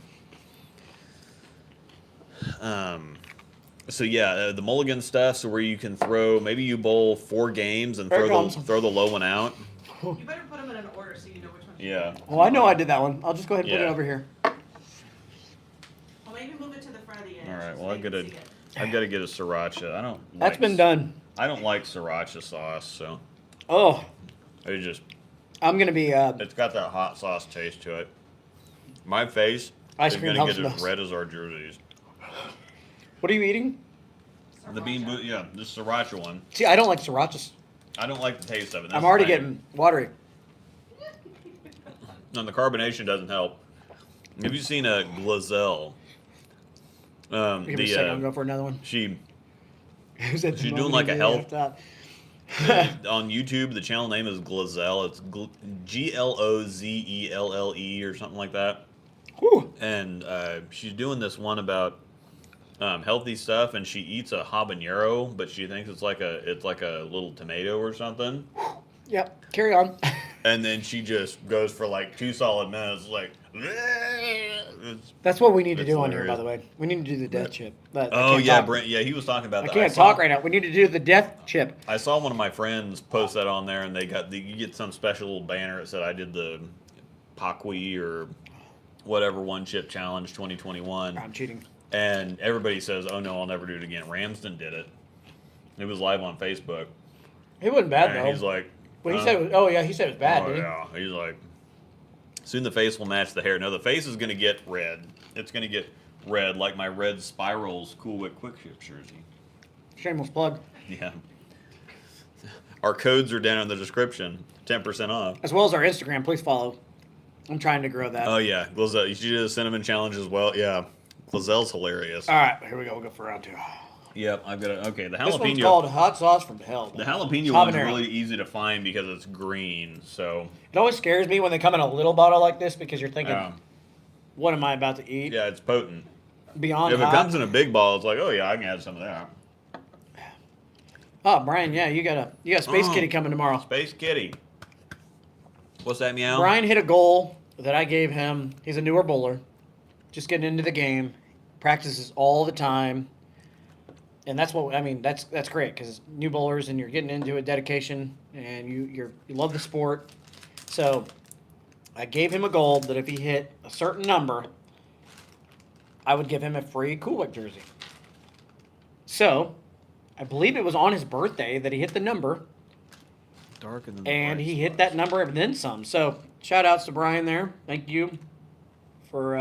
So yeah, the mulligan stuff. So where you can throw, maybe you bowl 4 games and Here it throw the low one out. You better put them in an order so you know which one. Yeah. Oh, I know I did that one. I'll just go ahead and put it Yeah. over here. Well, maybe move it to the front of the edge. All right. so Well, they can see it. I've got to get a sriracha. That's been done. I don't like sriracha sauce, so Oh, it just I'm going to be... it's got that hot sauce taste to it. My face Ice is cream gonna get helps as most. red as our jerseys. What are you eating? The bean boot, yeah, the sriracha one. See, I don't like srirachas. I don't like the taste of it. That's I'm already the thing. getting watery. And the carbonation doesn't help. Have you seen a Glazelle? Give me a second. I'll go for another one. She She's doing like a health- on YouTube. The channel name is Glazelle. It's GLOZELLE or something like that. Whew. And she's doing this one about healthy stuff, and she eats a habanero, but she thinks it's like a little tomato or something. Yep. Carry on. And then she just goes for like 2 solid minutes, like. It's, That's what we need to It's do on here, by hilarious. the way. We need to do the death chip. I oh can't yeah, talk. Brent. Yeah, he was talking about I that. can't talk right now. We need to do the death chip. I saw one of my friends post that on there, and you get some special little banner that said I did the Paqui or whatever 1-chip challenge 2021, I'm cheating. and everybody says, "Oh no, I'll never do it again." Ramsden did it. It was live on Facebook. It wasn't bad And though. he's like, Well, he said, he said it was bad, oh, didn't he? yeah. He's like, soon the face will match the hair. No, the face is going to get red. It's going to get red like my red Spirals Cool Whip Quick Ship jersey. Shameless plug. Yeah. Our codes are down in the description. 10% off. As well as our Instagram. Please follow. I'm trying to grow that. Oh, yeah. Glazelle. You should do the cinnamon challenge as well. Yeah. Glazelle's hilarious. All right, here we go. We'll go for round 2. Yep. I've got it. Okay. The This one's jalapeno. called hot sauce from hell. The jalapeno Habanero. one's really easy to find because it's green. So, It always scares me when they come in a little bottle like this because you're thinking, yeah. what am I about to eat? Yeah, it's potent. Beyond If it hot. comes in a big ball, it's like, oh, yeah, I can add some of that. Oh, Brian, yeah, you got Space Oh. Kitty coming tomorrow. Space Kitty. What's that, meow? Brian hit a goal that I gave him. He's a newer bowler, just getting into the game, practices all the time, and that's what I mean. That's great because new bowlers and you're getting into it, dedication, and you love the sport. So I gave him a goal that if he hit a certain number, I would give him a free Cool Whip jersey. So I believe it was on his birthday that he hit the number. Darker than the And bright he hit spots. that number and then some. So shout outs to Brian there. Thank you for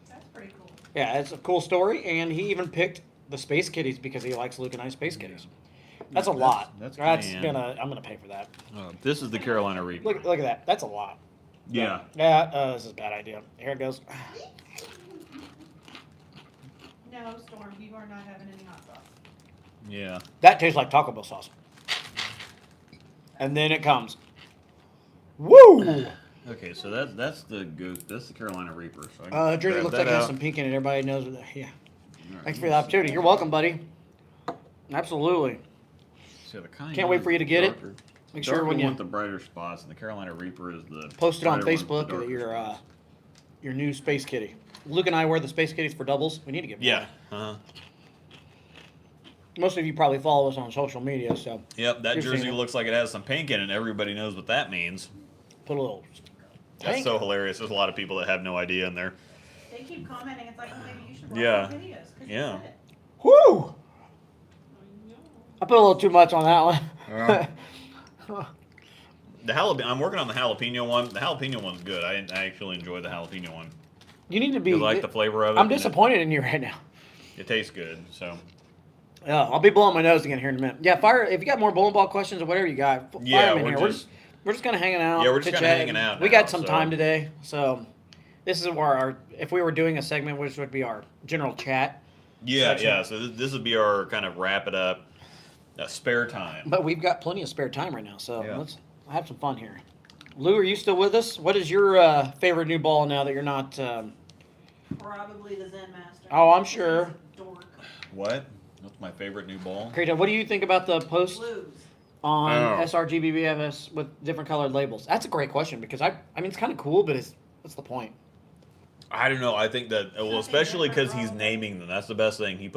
That's pretty cool. yeah, it's a cool story. And he even picked the Space Kitties because he likes Luke and I Space Kitties. That's a lot. that's I'm gonna pay for that. This is the Carolina Reaper. Look at that. That's a lot. Yeah. Yeah, this is a bad idea. Here it goes. No, Storm, you are not having any hot sauce. Yeah. That tastes like Taco Bell sauce. And then it comes. Woo! Okay, so that's the goose. That's the Carolina Reaper. So I can Jersey grab looks that like it has out. some pink in it. Everybody knows it. Yeah. All right, Thanks for the opportunity. You're welcome, buddy. Absolutely. So the kind Can't wait is for you to get it. darker. Make sure Darker when you with the brighter spots, and the Carolina Reaper is the post it on brighter one with the Facebook darker that spots. your new Space Kitty. Luke and I wear the Space Kitties for doubles. We need to get more. Yeah. Uh-huh. Most of you probably follow us on social media, so Yep. That You've seen jersey it. looks like it has some pink in it. And everybody knows what that means. put a little. That's Pink. so hilarious. There's a lot of people that have no idea in there. They keep commenting. It's like, oh, maybe you should watch Yeah. the videos. 'Cause you Yeah. said it. Woo! I put a little too much on that one. Yeah. The jalapeno. I'm working on the jalapeno one. The jalapeno one's good. I actually enjoy the jalapeno one. You need to be. You like the flavor of it? I'm and it- disappointed in you right now. It tastes good. So Yeah, I'll be blowing my nose again here in a minute. Yeah, fire. If you got more bowling ball questions or whatever you got, fire Yeah, them in we're here. We're just- We're just kind of hanging out. Yeah, we're just kinda chit-chatting. hanging out We now, got some so- time today, so this is where our if we were doing a segment, which would be our general chat. Yeah, section. yeah. So this would be our kind of wrap it up, spare time. But we've got plenty of spare time right now, so Yeah. let's have some fun here. Lou, are you still with us? What is your favorite new ball now that you're not? Probably the Zen Master. Oh, I'm sure. He's a dork. What? What's my favorite new ball? Krita, what do you think about the post Blues. on Oh. sRGBBFS with different colored labels? That's a great question because I mean it's kind of cool, but what's the point? I don't know. I think that well, Nothing especially because different, he's Rob. naming them. That's the best thing. He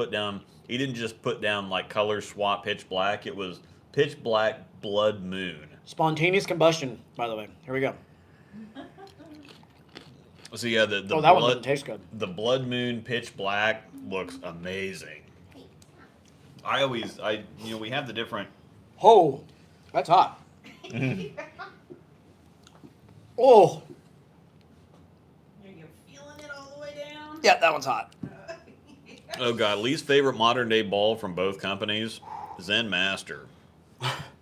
didn't just put down like color swap pitch black. It was pitch black blood moon. Spontaneous combustion, by the way. Here we go. So yeah, the Oh, that one doesn't blood taste good. the blood moon pitch black looks amazing. We have the different. Oh, that's hot. Oh, Are you feeling it all the way down? yeah, that one's hot. Oh god, least favorite modern day ball from both companies, Zen Master.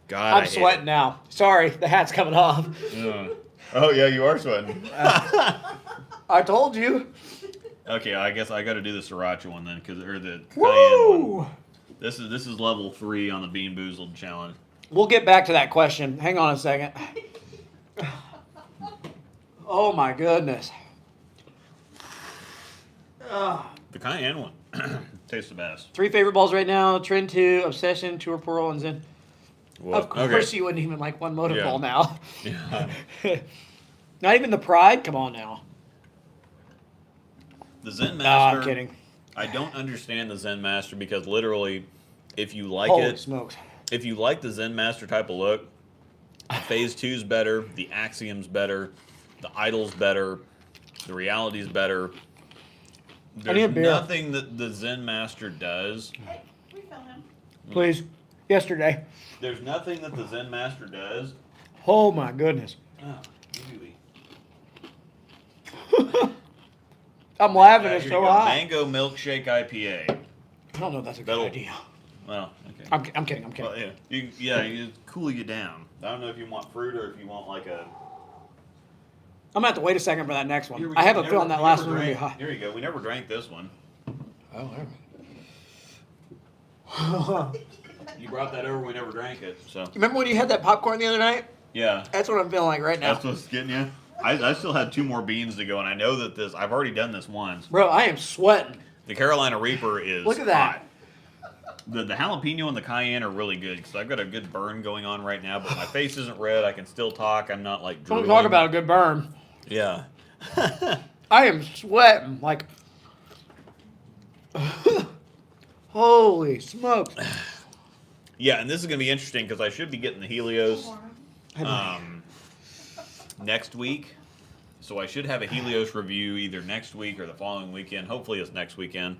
God, I'm sweating now. Sorry, the hat's coming off. Yeah. Oh yeah, you are sweating. I told you. Okay, I guess I got to do the sriracha one then, or the cayenne one. Woo! This is level 3 on the Bean Boozled challenge. We'll get back to that question. Hang on a second. Oh my goodness. The cayenne one tastes the best. 3 favorite balls right now: Trend 2, Obsession, Tour Pearl, and Zen. Well, Of course, you wouldn't even like one motor Yeah. ball now. Yeah. Not even the Pride. Come on now. The Zen No, Master. I'm kidding. I don't understand the Zen Master because literally, if you like Holy it, smokes! if you like the Zen Master type of look, Phase 2's better, the Axiom's better, the Idol's better, the Reality's better. I need a There's beer. nothing that the Zen Master does. Hey, refill him. Please. Yesterday. There's nothing that the Zen Master does. Oh my goodness. Oh, really? I'm laughing. Here It's you so go. hot. Mango milkshake IPA. I don't know if that's a good That'll- idea. Well, okay. I'm kidding. I'm kidding. Well, yeah, you cool you down. I don't know if you want fruit or if you want like a. I'm gonna have to wait a second for that next one. Here we I go. have a We feeling never- that we last never one will be drank- hot. Here you go. We never drank this one. Oh, You brought that over. We never drank it. So remember when you had that popcorn the other night? yeah, That's what I'm feeling like right now. that's what's getting you. I still had 2 more beans to go, and I know that I've already done this once. Bro, I am sweating. The Carolina Reaper is Look at that. hot. The jalapeno and the cayenne are really good because I've got a good burn going on right now, but my face isn't red. I can still talk. I'm not like Don't drooling. talk about a good burn. Yeah. I am sweating like. Holy smokes! Yeah, and this is going to be interesting because I should be getting the Helios next week. So I should have a Helios review either next week or the following weekend. Hopefully it's next weekend.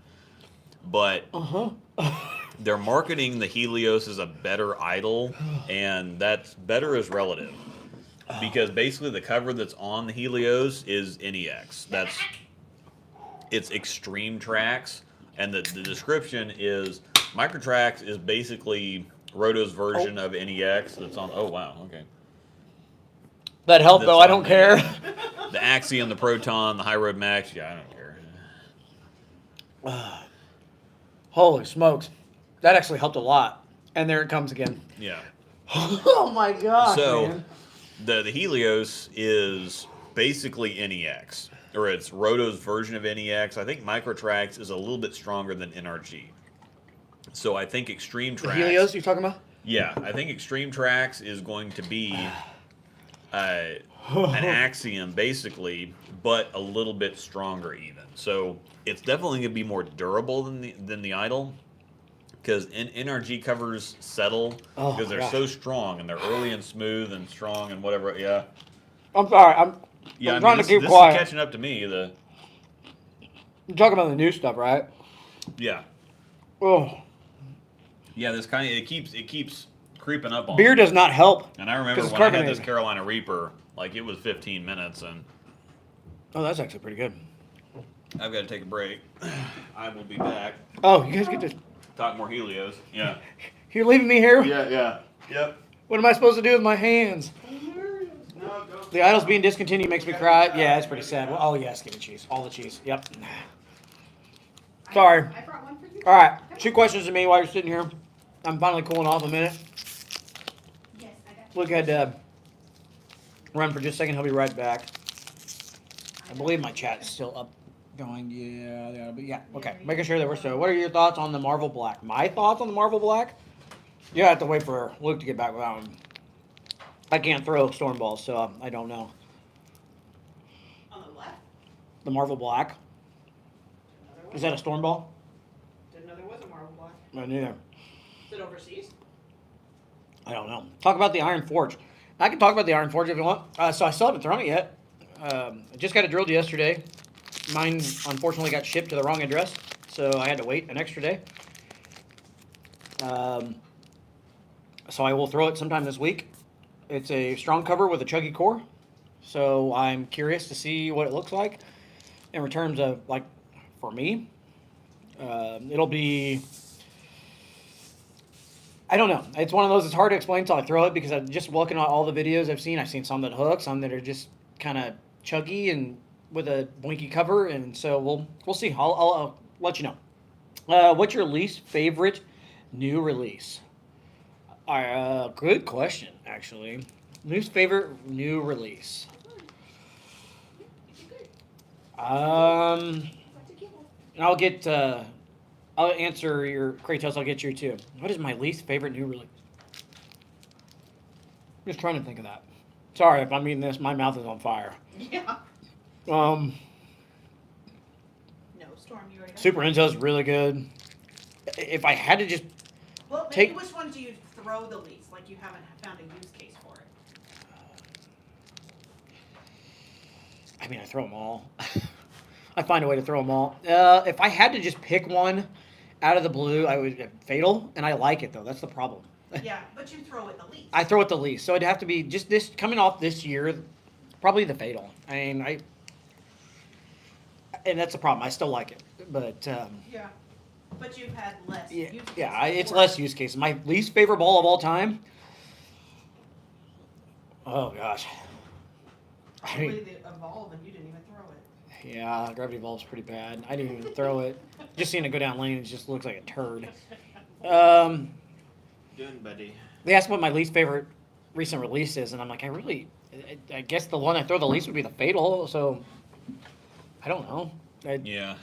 But they're marketing the Helios as a better idol, and that's better is relative. Because basically the cover that's on the Helios is NEX. It's Extreme Tracks, and the description is Microtracks is basically Roto's version of NEX that's on. Oh wow, okay. That helped though. I don't care. The Axiom, the Proton, the High Road Max. Yeah, I don't care. Holy smokes! That actually helped a lot. And there it comes again. Yeah. Oh my gosh, So man. the Helios is basically NEX, or it's Roto's version of NEX. I think Microtracks is a little bit stronger than NRG. So I think Extreme The Tracks. Helios you're talking about? Yeah, I think Extreme Tracks is going to be an Axiom, basically, but a little bit stronger even. So it's definitely going to be more durable than the Idol, because NRG covers settle Oh, because they're gosh. so strong and they're early and smooth and strong and whatever. Yeah, I'm sorry. I'm trying to keep this quiet. is catching up to me. You're talking about the new stuff, right? Yeah, Oh, this kind of it keeps creeping up on beer me. does not help. And I remember 'cause it's when I had carbonated. this Carolina Reaper, like it was 15 minutes and. Oh, that's actually pretty good. I've got to take a break. I will be back. Oh, you guys get to. Talk more Helios. Yeah. You're leaving me here. Yeah. Yep. What am I supposed to do with my hands? The idol's being discontinued makes me cry. Yeah, it's pretty sad. Well, oh, yes, give me cheese. All the cheese. Yep. Sorry. I brought one for you. All right. Shoot questions to me while you're sitting here. I'm finally cooling off a minute. Yes, I got Look at run for just a second. He'll be right back. I believe my chat is still up going. Yeah, but yeah. Okay. Making sure that we're still. What are your thoughts on the Marvel Black? My thoughts on the Marvel Black? You have to wait for Luke to get back with that one. I can't throw storm balls, so I don't know. on the left. The Marvel Black. Is that a storm ball? Didn't know there was a Marvel Black. No, neither. Is it overseas? I don't know. Talk about the Iron Forge. I can talk about the Iron Forge if you want. So I still haven't thrown it yet. I just got it drilled yesterday. Mine unfortunately got shipped to the wrong address, so I had to wait an extra day. So I will throw it sometime this week. It's a strong cover with a chuggy core, so I'm curious to see what it looks like in terms of, like, for me. It'll be, I don't know. It's one of those, it's hard to explain until I throw it, because I'm just looking at all the videos I've seen some that hook, some that are just kind of chuggy and with a blinky cover, and so we'll see. I'll let you know. What's your least favorite new release? Good question, actually. Least favorite new release. And I'll answer your Kratos. I'll get you too. What is my least favorite new release? Just trying to think of that. Sorry if I'm eating this. My mouth is on fire. Yeah. No, Storm, you already got Super Intel's really good. If I had to just Well, maybe take- which one do you throw the least? Like you haven't found a use case for it. I mean, I throw them all. I find a way to throw them all. If I had to just pick one out of the blue, I would Fatal, and I like it though. That's the problem. Yeah, but you throw it the least. I throw it the least, so it'd have to be just this coming off this year, probably the Fatal. I mean, and that's the problem. I still like it, but Yeah. But you've had less yeah, use cases it's for less it. use cases. My least favorite ball of all time. Oh gosh. I mean, Probably the Evolve and you didn't even throw it. yeah, Gravity Evolve's pretty bad. I didn't even throw it. Just seeing it go down lane, it just looks like a turd. Doing, buddy. They asked what my least favorite recent release is, and I'm like, I guess the one I throw the least would be the Fatal. So I don't know. Yeah.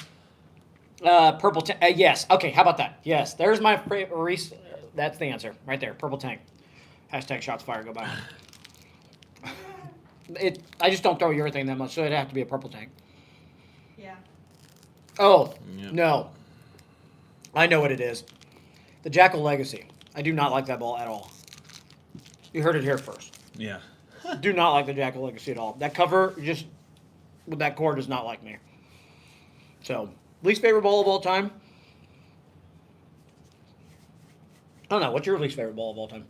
Purple tank. Yes. Okay. How about that? Yes. There's my favorite. That's the answer right there. Purple tank. Hashtag shots fired. Go by. I just don't throw urethane that much, so it'd have to be a purple tank. Yeah. Oh Yep. no. I know what it is. The Jackal Legacy. I do not like that ball at all. You heard it here first. Yeah. Do not like the Jackal Legacy at all. That cover just with that core does not like me. So, least favorite ball of all time? I don't know. What's your least favorite ball of all time?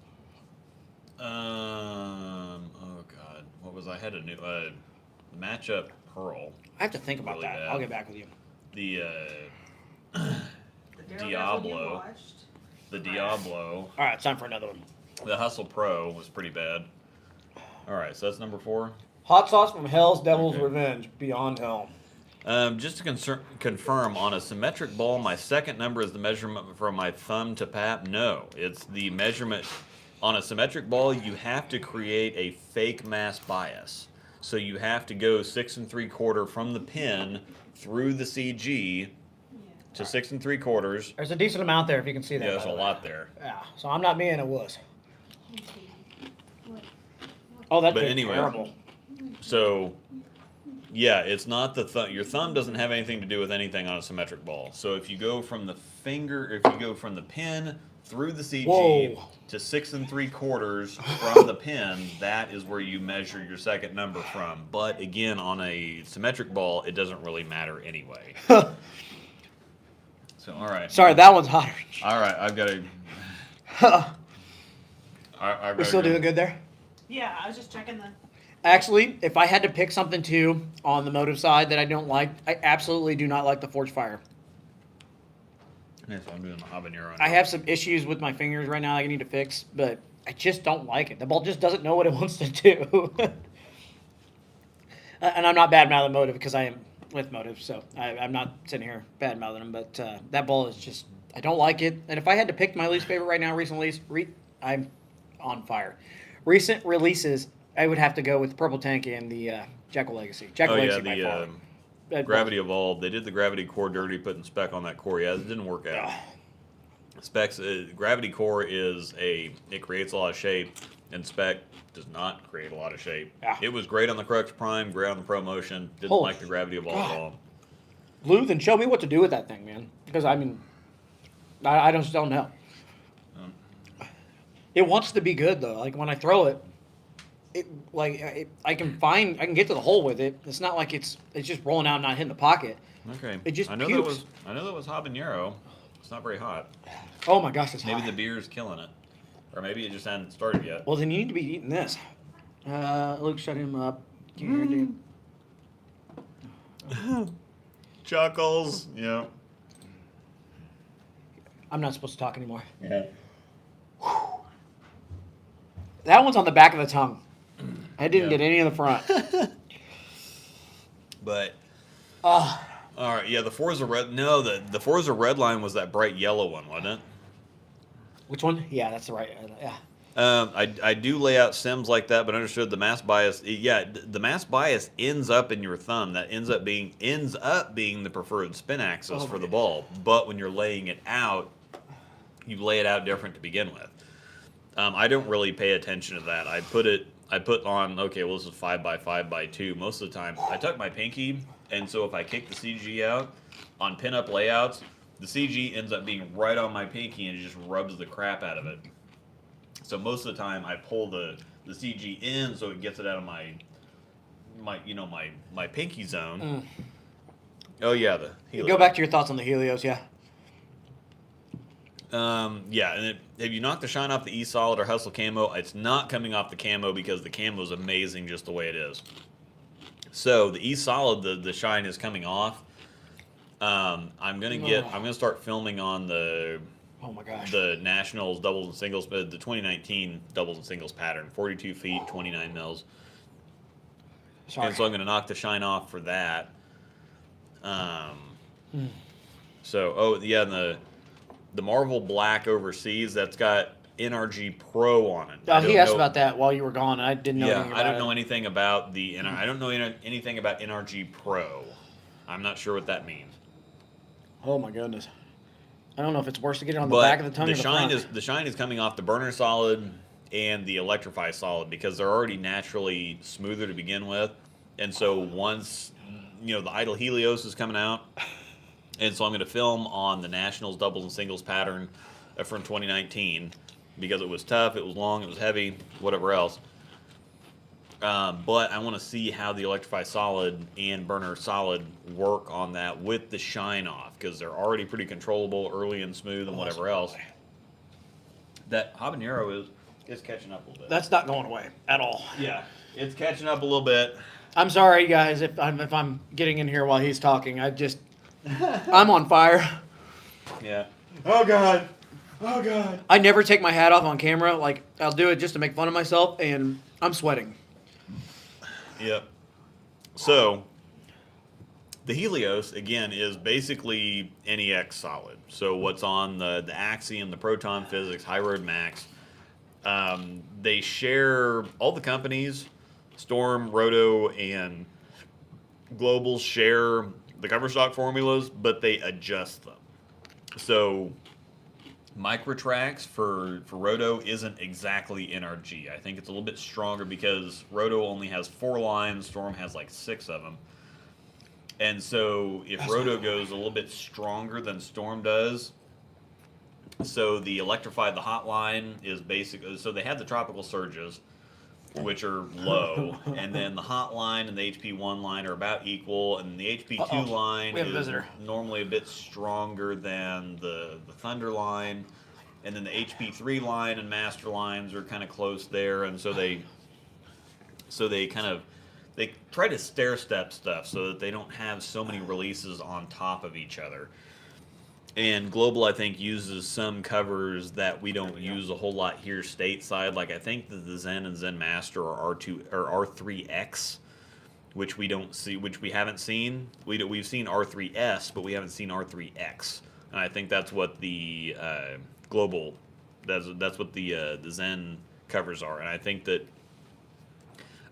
Oh god. What was I had a new matchup Pearl. I have to think about Really that. bad. I'll get back with you. The The Daredevil you Diablo. watched. the Diablo. All right, it's time for another one. The Hustle Pro was pretty bad. All right, so that's number 4. Hot sauce from Hell's Devil's Okay. Revenge. Beyond Hell. Just to confirm, on a symmetric ball, my second number is the measurement from my thumb to pap. No, it's the measurement. On a symmetric ball, you have to create a fake mass bias. So you have to go 6 3/4 from the pin through the CG to 6 3/4. There's a decent amount there if you can see that. Yeah, there's by a the way. lot there. Yeah, so I'm not me and it was. Oh, that's But anyway. terrible. So, yeah, it's not the thumb. Your thumb doesn't have anything to do with anything on a symmetric ball. So if you go from the finger, if you go from the pin through the CG Whoa. to 6 3/4 from the pin, that is where you measure your second number from. But again, on a symmetric ball, it doesn't really matter anyway. So, all right. Sorry, that one's hotter. All right, I've got to. We're still doing good there? Yeah, I was just checking the. Actually, if I had to pick something too on the motive side that I don't like, I absolutely do not like the Forge Fire. Yeah, so I'm doing the habanero. I have some issues with my fingers right now I need to fix, but I just don't like it. The ball just doesn't know what it wants to do. And I'm not bad mouthing Motive because I am with Motive, so I'm not sitting here bad mouthing him. But that ball is just, I don't like it. And if I had to pick my least favorite right now, I'm on fire. Recent releases, I would have to go with the Purple Tank and the Jackal Legacy. Jackal Legacy by far. That Gravity Evolved. They did the Gravity Core dirty, putting spec on that core. Yeah, it didn't work out. Specs. Gravity Core it creates a lot of shape, and spec does not create a lot of shape. Yeah. It was great on the Crux Prime, great on the Pro Motion. Didn't like the Gravity Evolved at all. Luth, and show me what to do with that thing, man. Because I mean, I just don't know. It wants to be good though. Like when I throw it, I can get to the hole with it. It's not like it's just rolling out and not hitting the pocket. Okay. It just I know pukes. that was habanero. It's not very hot. Oh my gosh, it's Maybe hot. the beer's killing it, or maybe it just hadn't started yet. Well, then you need to be eating this. Luke, shut him up. Can you hear dude? Chuckles. Yeah. I'm not supposed to talk anymore. Yeah. That one's on the back of the tongue. I didn't get any in the front. But. All right. Yeah, the Forza Red. No, the Forza Red line was that bright yellow one, wasn't it? Which one? Yeah, that's the right. Yeah. I do lay out sims like that, but understood the mass bias. Yeah, the mass bias ends up in your thumb. That ends up being the preferred spin axis for the ball. But when you're laying it out, you lay it out different to begin with. I don't really pay attention to that. I put on, okay, well, this is 5x5x2. Most of the time, I tuck my pinky, and so if I kick the CG out on pinup layouts, the CG ends up being right on my pinky and it just rubs the crap out of it. So most of the time, I pull the CG in so it gets it out of my pinky zone. Oh yeah, the Helios. Go back to your thoughts on the Helios, yeah. Yeah, and have you knocked the shine off the E-Solid or Hustle Camo? It's not coming off the camo because the camo is amazing just the way it is. So the E-Solid, the shine is coming off. I'm gonna start filming on the Oh my gosh. the Nationals doubles and singles, the 2019 doubles and singles pattern, 42 feet, 29 mils. Sorry. And so I'm gonna knock the shine off for that. So and the Marvel Black Overseas, that's got NRG Pro on it. He asked about that while you were gone. I didn't know anything about I don't know anything about I don't know anything about NRG Pro. I'm not sure what that means. Oh my goodness. I don't know if it's worse to get it on the back of the tongue or the front. The shine is coming off the Burner Solid and the Electrify Solid because they're already naturally smoother to begin with. And so once, the Idle Helios is coming out, and so I'm going to film on the Nationals doubles and singles pattern from 2019 because it was tough, it was long, it was heavy, whatever else. But I want to see how the Electrify Solid and Burner Solid work on that with the shine off because they're already pretty controllable, early and smooth, and whatever else. That habanero is catching up a little bit. That's not going away at all. Yeah, it's catching up a little bit. I'm sorry, guys, if I'm getting in here while he's talking. I'm on fire. Yeah. Oh God. Oh God. I never take my hat off on camera. Like I'll do it just to make fun of myself, and I'm sweating. Yep. So, the Helios, again, is basically NEX solid. So what's on the Axiom, the Proton Physics, High Road Max, they share, all the companies, Storm, Roto, and Global share the cover stock formulas, but they adjust them. So Microtracks for Roto isn't exactly NRG. I think it's a little bit stronger because Roto only has 4 lines, Storm has like 6 of them. And so if Roto goes a little bit stronger than Storm does, so the Electrified, the hot line is basic. So they have the Tropical Surges, which are low, and then the hot line and the HP1 line are about equal, and the HP2 line is normally a bit stronger than the Thunder line, and then the HP3 line and Master lines are kind of close there, and so they try to stair step stuff so that they don't have so many releases on top of each other. And Global, I think, uses some covers that we don't use a whole lot here stateside. Like I think that the Zen and Zen Master are R2 or R3X, which we don't see, which we haven't seen. We've seen R3S, but we haven't seen R3X, and I think that's what the global, that's what the Zen covers are, and I think that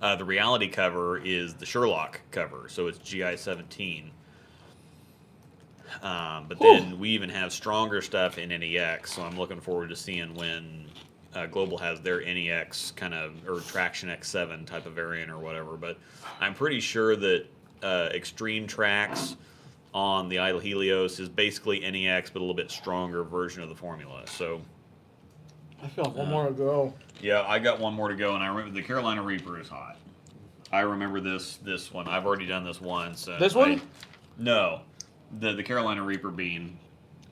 the reality cover is the Sherlock cover, so it's GI 17. But then we even have stronger stuff in NEX, so I'm looking forward to seeing when Global has their NEX kind of, or Traction X7 type of variant or whatever. But I'm pretty sure that Extreme Tracks on the Idle Helios is basically NEX, but a little bit stronger version of the formula. So I feel like one more to go. yeah, I got one more to go, and I remember the Carolina Reaper is hot. I remember this one. I've already done this once. This one? No, the Carolina Reaper bean.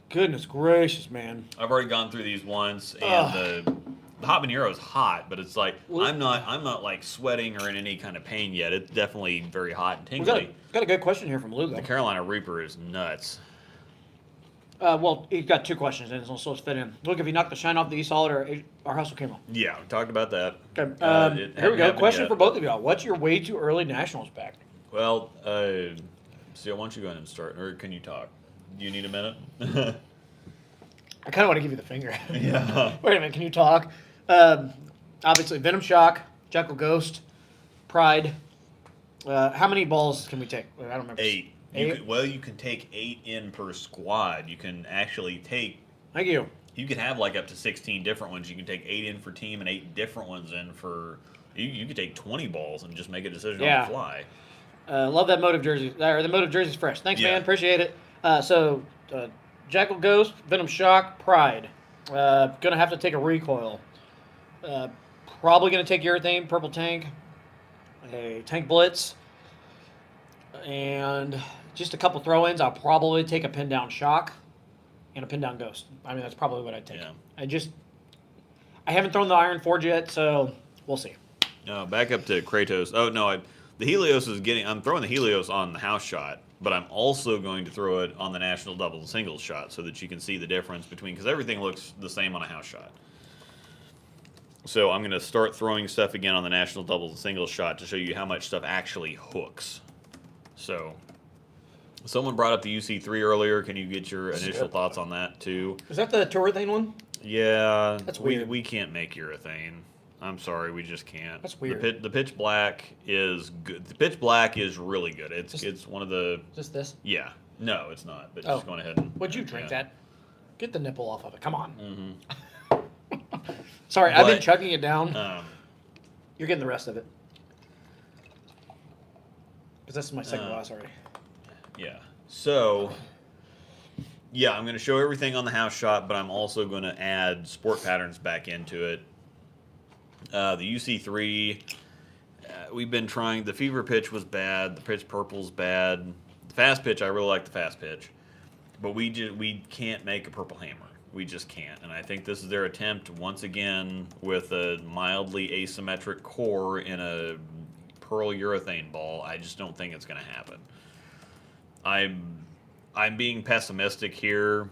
Goodness gracious, man. I've already gone through these once, and the habanero is hot, but it's like I'm not like sweating or in any kind of pain yet. It's definitely very hot and We tingly. got a good question here from Lugo. The Carolina Reaper is nuts. Well, he's got two questions in, so let's fit in. Look, if he knocked the shine off the E-Solid or our hustle came on. Yeah, we talked about that. Okay, It here we go. hadn't Question happened for yet. both of y'all. What's your way too early Nationals back? Well, see, why don't you go ahead and start, or can you talk? Do you need a minute? I kind of want to give you the finger. Yeah. Wait a minute, can you talk? Obviously, Venom Shock, Jekyll Ghost, Pride. How many balls can we take? I don't remember. 8. Eight? You can take 8 in per squad. You can actually take. Thank you. You could have like up to 16 different ones. You can take 8 in for team and 8 different ones in for. You could take 20 balls and just make a decision Yeah. on the fly. Love that Motive jersey. Or the Motive jersey's fresh. Thanks, Yeah. man. Appreciate it. So, Jackal Ghost, Venom Shock, Pride. Gonna have to take a recoil. Probably gonna take Urethane, Purple Tank, a Tank Blitz, and just a couple throw-ins. I'll probably take a Pin Down Shock and a Pin Down Ghost. I mean, that's probably what I'd take. Yeah. I haven't thrown the Iron Forge yet, so we'll see. Back up to Kratos. Oh no, the Helios is getting. I'm throwing the Helios on the house shot, but I'm also going to throw it on the national doubles and singles shot so that you can see the difference between, because everything looks the same on a house shot. So I'm going to start throwing stuff again on the national doubles and singles shot to show you how much stuff actually hooks. So someone brought up the UC3 earlier. Can you get your initial thoughts on that too? Is that the Urethane one? Yeah, That's weird. We can't make urethane. I'm sorry, we just can't. That's weird. The pitch black is good. The pitch black is really good. It's one of the. Just this? Yeah. No, it's not. But Oh. just going ahead and. Would you drink yeah. that? Get the nipple off of it. Come on. Mm-hmm. Sorry, I've been But, chugging it down. Um, You're getting the rest of it. Because this is my second Uh, glass already. yeah. So. Yeah, I'm going to show everything on the house shot, but I'm also going to add sport patterns back into it. The UC3, we've been trying. The fever pitch was bad. The pitch purple's bad. The fast pitch, I really like the fast pitch, but we can't make a purple hammer. We just can't. And I think this is their attempt once again with a mildly asymmetric core in a pearl urethane ball. I just don't think it's going to happen. I'm being pessimistic here.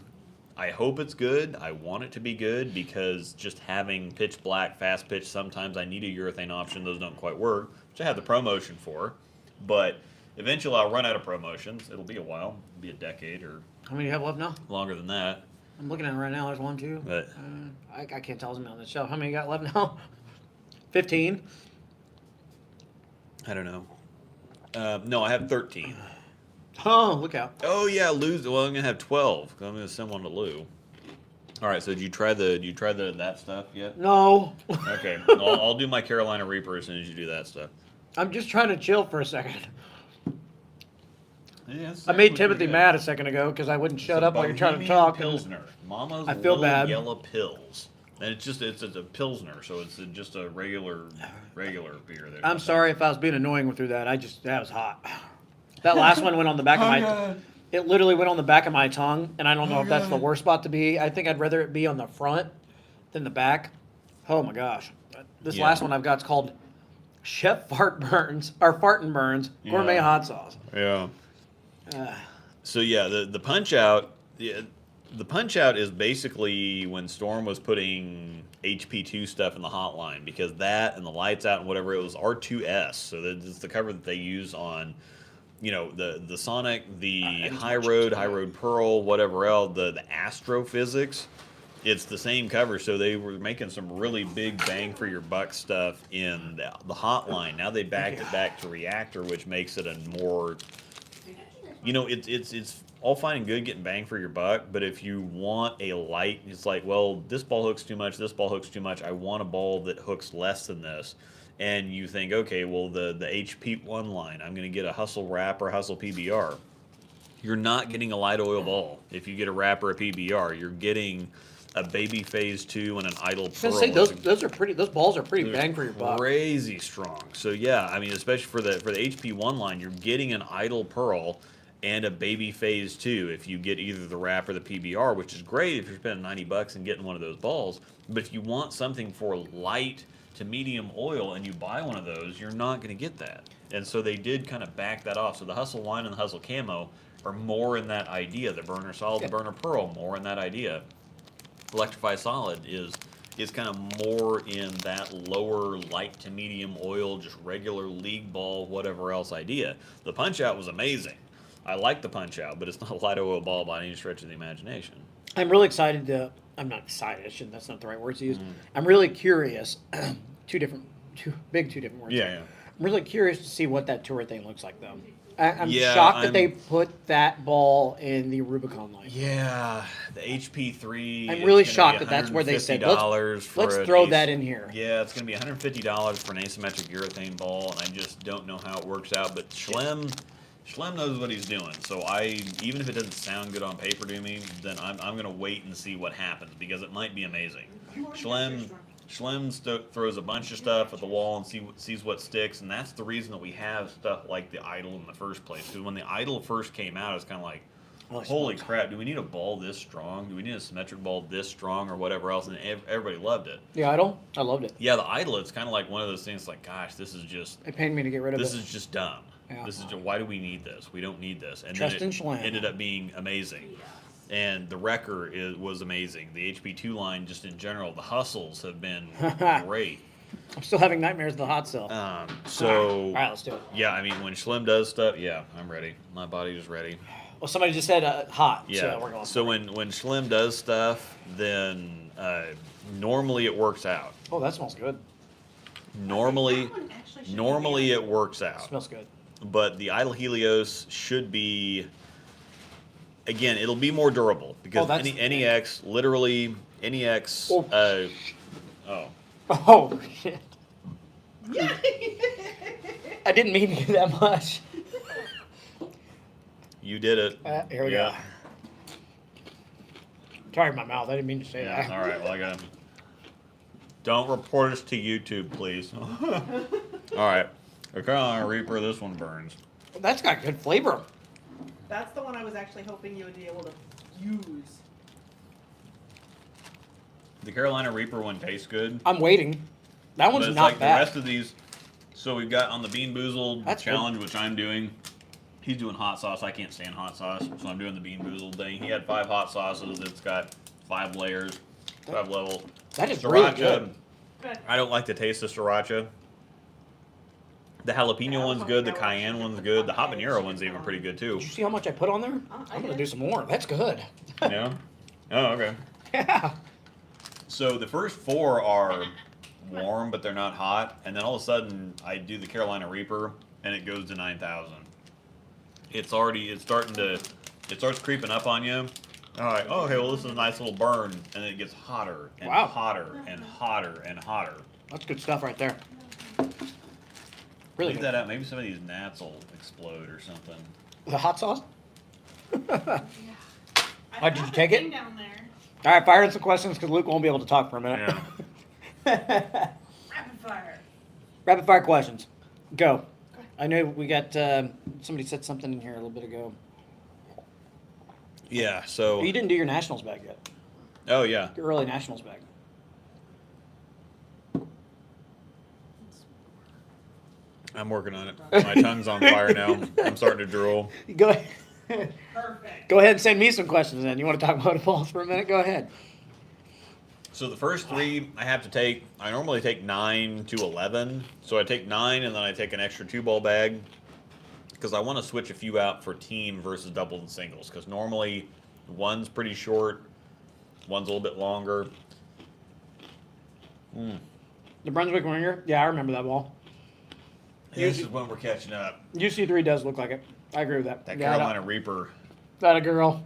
I hope it's good. I want it to be good because just having pitch black, fast pitch, sometimes I need a urethane option. Those don't quite work, which I have the ProMotion for. But eventually I'll run out of ProMotions. It'll be a while. It'll be a decade or How many do you have left now? longer than that. I'm looking at it right now. There's 1, 2. But I can't tell. It's on the shelf. How many you got left now? 15. I don't know. No, I have 13. Oh, look out. Oh yeah, Lou's. Well, I'm gonna have 12 because I'm gonna send one to Lou. All right. So did you try that stuff yet? No. Okay. I'll do my Carolina Reaper as soon as you do that stuff. I'm just trying to chill for a second. Yeah, I made Timothy mad a second ago because I wouldn't shut up while you're trying to talk. Pilsner. Mama's I feel little bad. yellow pills. And it's a Pilsner, so it's just a regular beer. There. I'm sorry if I was being annoying through that. That was hot. That last one went on the back of my. It literally went on the back of my tongue, and I don't know if that's the worst spot to be. I think I'd rather it be on the front than the back. Oh my gosh, this Yeah. last one I've got is called Chef Fart Burns or Fart and Burns Gourmet Yeah. Hot Sauce. Yeah. So yeah, the Punch Out. Yeah, The punch out is basically when Storm was putting HP2 stuff in the hotline, because that and the lights out and whatever, it was R2S. So that's the cover that they use on, the Sonic, the High Road Pearl, whatever else, the astrophysics. It's the same cover, so they were making some really big bang for your buck stuff in the hotline. Now they backed it back to reactor, which makes it a more, it's all fine and good getting bang for your buck, but if you want a light, it's like, well, this ball hooks too much, this ball hooks too much, I want a ball that hooks less than this. And you think, okay, well, the HP1 line, I'm going to get a Hustle Wrap or Hustle PBR. You're not getting a light oil ball if you get a wrap or a PBR. You're getting a Baby Phase 2 and an Idle Pearl. I was gonna say, those balls are pretty bang for your buck. Crazy strong. So yeah, I mean, especially for the HP1 line, you're getting an Idle Pearl and a Baby Phase 2 if you get either the wrap or the PBR, which is great if you're spending $90 and getting one of those balls. But if you want something for light to medium oil and you buy one of those, you're not going to get that. And so they did kind of back that off. So the Hustle Line and the Hustle Camo are more in that idea. The Burner Solid, the Burner Pearl, more in that idea. Electrify Solid is kind of more in that lower light to medium oil, just regular league ball, whatever else idea. The Punch Out was amazing. I like the Punch Out, but it's not a light oil ball by any stretch of the imagination. I'm really excited to. I'm not excited. That's not the right word to use. I'm really curious. two different words. Yeah. I'm really curious to see what that tour thing looks like, though. I'm shocked that they put that ball in the Rubicon line. Yeah, the HP3. I'm really shocked that that's where they said, let's throw that in here. Yeah, it's going to be $150 for an asymmetric urethane ball, and I just don't know how it works out. But Schlem knows what he's doing. So even if it doesn't sound good on paper to me, then I'm going to wait and see what happens, because it might be amazing. Schlem throws a bunch of stuff at the wall and sees what sticks, and that's the reason that we have stuff like the Idol in the first place. Because when the Idol first came out, it was kind of like, holy crap, do we need a ball this strong? Do we need a symmetric ball this strong or whatever else? And everybody loved it. The Idol? I loved it. Yeah, the Idol, it's kind of like one of those things like, gosh, this is just... It pained me to get rid of it. This is just dumb. Yeah. This is just, why do we need this? We don't need this. And Trust then in Schlem. it ended up being amazing. And the Wrecker was amazing. The HP2 line, just in general, the hustles have been great. I'm still having nightmares of the hot cell. All right, let's do it. Yeah, I mean, when Schlem does stuff, yeah, I'm ready. My body is ready. Well, somebody just said hot. Yeah. So we're going. So when Schlem does stuff, then normally it works out. Oh, that smells good. Normally it works out. It smells good. But the Idle Helios should be, again, it'll be more durable, because NEX, literally, NEX, oh, shit. I didn't mean to do that much. You did it. Here we go. Sorry, my mouth. I didn't mean to say that. All right, well, I got to... Don't report us to YouTube, please. All right. The Carolina Reaper, this one burns. That's got good flavor. That's the one I was actually hoping you would be able to use. The Carolina Reaper one tastes good. I'm waiting. That one's but not like bad. The rest of these, so we've got on the Bean Boozled challenge, which I'm doing. He's doing hot sauce. I can't stand hot sauce, so I'm doing the Bean Boozled thing. He had 5 hot sauces. It's got 5 layers, 5 levels. That is Sriracha, really good. I don't like the taste of sriracha. The jalapeno one's good. The cayenne one's good. The habanero one's even pretty good too. Did you see how much I put on there? I'm gonna do some more. That's good. Yeah. Oh, okay. Yeah. So the first 4 are warm, but they're not hot, and then all of a sudden I do the Carolina Reaper, and it goes to 9,000. It starts creeping up on you. All right. Oh, okay. Well, this is a nice little burn, and then it gets hotter and hotter and hotter and hotter. That's good stuff right there. Really Leave good. that out. Maybe some of these gnats will explode or something. The hot sauce? Yeah. Oh, did you take it? Down there. All right, fire in some questions because Luke won't be able to talk for a minute. Yeah. Rapid fire. Rapid fire questions. Go. I know we got somebody said something in here a little bit ago. Yeah. So. You didn't do your nationals bag yet. Oh yeah. Your early nationals bag. I'm working on it. My tongue's on fire now. I'm starting to drool. Go ahead. Perfect. Go ahead and send me some questions then. You want to talk motor balls for a minute? Go ahead. So the first 3 I have to take. I normally take 9 to 11. So I take 9 and then I take an extra 2-ball bag because I want to switch a few out for team versus doubles and singles. Because normally one's pretty short, one's a little bit longer. The Brunswick Ringer? Yeah, I remember that ball. This is when we're catching up. UC3 does look like it. I agree with that. That Yeah, Carolina Reaper. That a girl.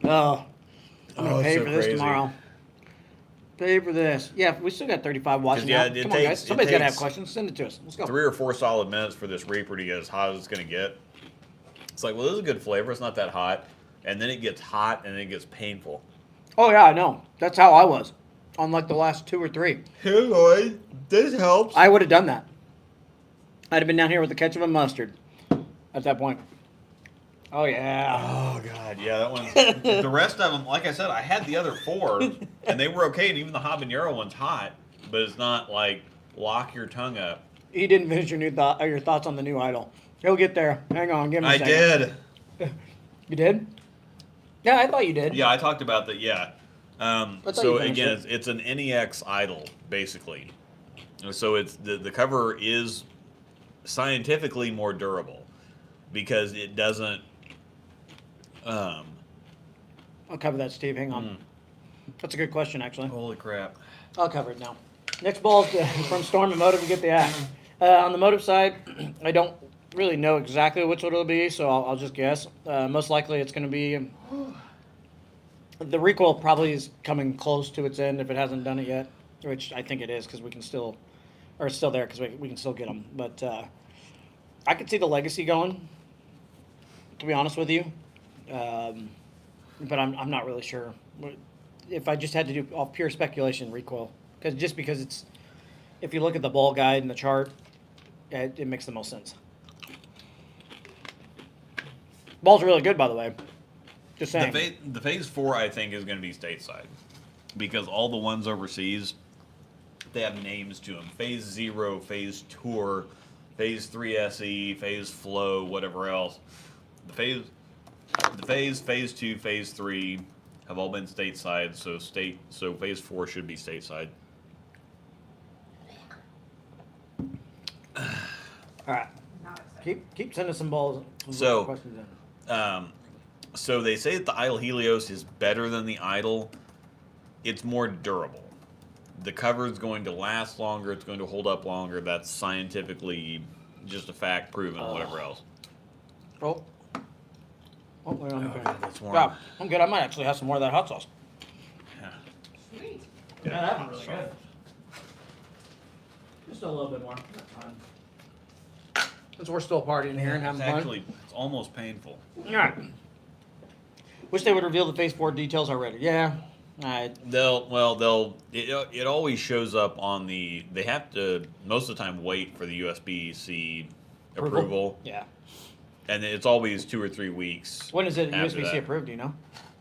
Oh, I'm gonna pay so for this crazy. tomorrow. Pay for this. Yeah, we still got 35 watching yeah, now. it Come on, takes- guys. it Somebody's gotta have takes questions. Send it to us. Let's go. 3 or 4 solid minutes for this Reaper to get as hot as it's going to get. It's like, well, this is a good flavor. It's not that hot. And then it gets hot and then it gets painful. Oh yeah, I know. That's how I was on like the last 2 or 3. Hey, boy. This helps. I would have done that. I'd have been down here with the ketchup and mustard at that point. Oh yeah. Oh, God. Yeah, that one. The rest of them, like I said, I had the other 4, and they were okay. And even the habanero one's hot, but it's not like lock your tongue up. You didn't finish your thoughts on the new idol. He'll get there. Hang on, give me a I second. did. You did? Yeah, I thought you did. Yeah, I talked about that. Yeah. thought So you finished again, it. it's an NEX idol basically. So it's the cover is scientifically more durable because it doesn't. I'll cover that, Steve. Hang on. That's a good question, actually. Holy crap! I'll cover it now. Next ball is from Storm and Motive. We get the act. On the Motive side, I don't really know exactly which one it'll be, so I'll just guess. Most likely it's going to be... The recoil probably is coming close to its end if it hasn't done it yet, which I think it is because we can still... Or it's still there because we can still get them. But I could see the Legacy going, to be honest with you. But I'm not really sure. If I just had to do off pure speculation, recoil. Because it's... If you look at the ball guide and the chart, it makes the most sense. Ball's really good, by the way. Just saying. The phase 4 I think is going to be stateside because all the ones overseas they have names to them: phase 0, phase tour, phase 3 SE, phase flow, whatever else. Phase 2, phase 3 have all been stateside, so phase 4 should be stateside. All right. Not excited. Keep sending some balls. Some So- questions in. So they say that the Idol Helios is better than the Idol. It's more durable. The cover is going to last longer. It's going to hold up longer. That's scientifically just a fact, proven, whatever else. Oh. Oh, wait on the God, that's warm. Yeah, I'm good. I might actually have some more of that hot sauce. Yeah. Sweet. Yeah, that one's really good. Just a little bit more. Since we're still partying here and having fun. It's almost painful. All right. Wish they would reveal the phase 4 details already. Yeah. It always shows up on the. They have to most of the time wait for the USB-C approval, Yeah. and it's always 2 or 3 weeks. When is it after USB-C that. approved? Do you know?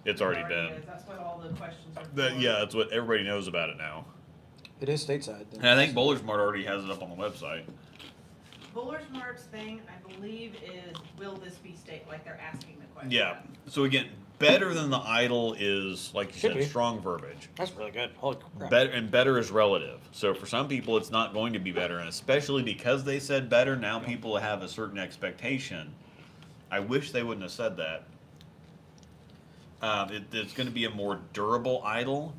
It's already It been. is. That's what all the questions are for. Yeah, that's what everybody knows about it now. It is stateside. And I think Bowler Smart already has it up on the website. Buller Smart's thing, I believe, is will this be state? Like they're asking the question. Yeah. So again, better than the Idol is, like you Should said, be. strong verbiage. That's really good. Holy crap. Better is relative. So for some people, it's not going to be better, and especially because they said better, now people have a certain expectation. I wish they wouldn't have said that. It's going to be a more durable Idol,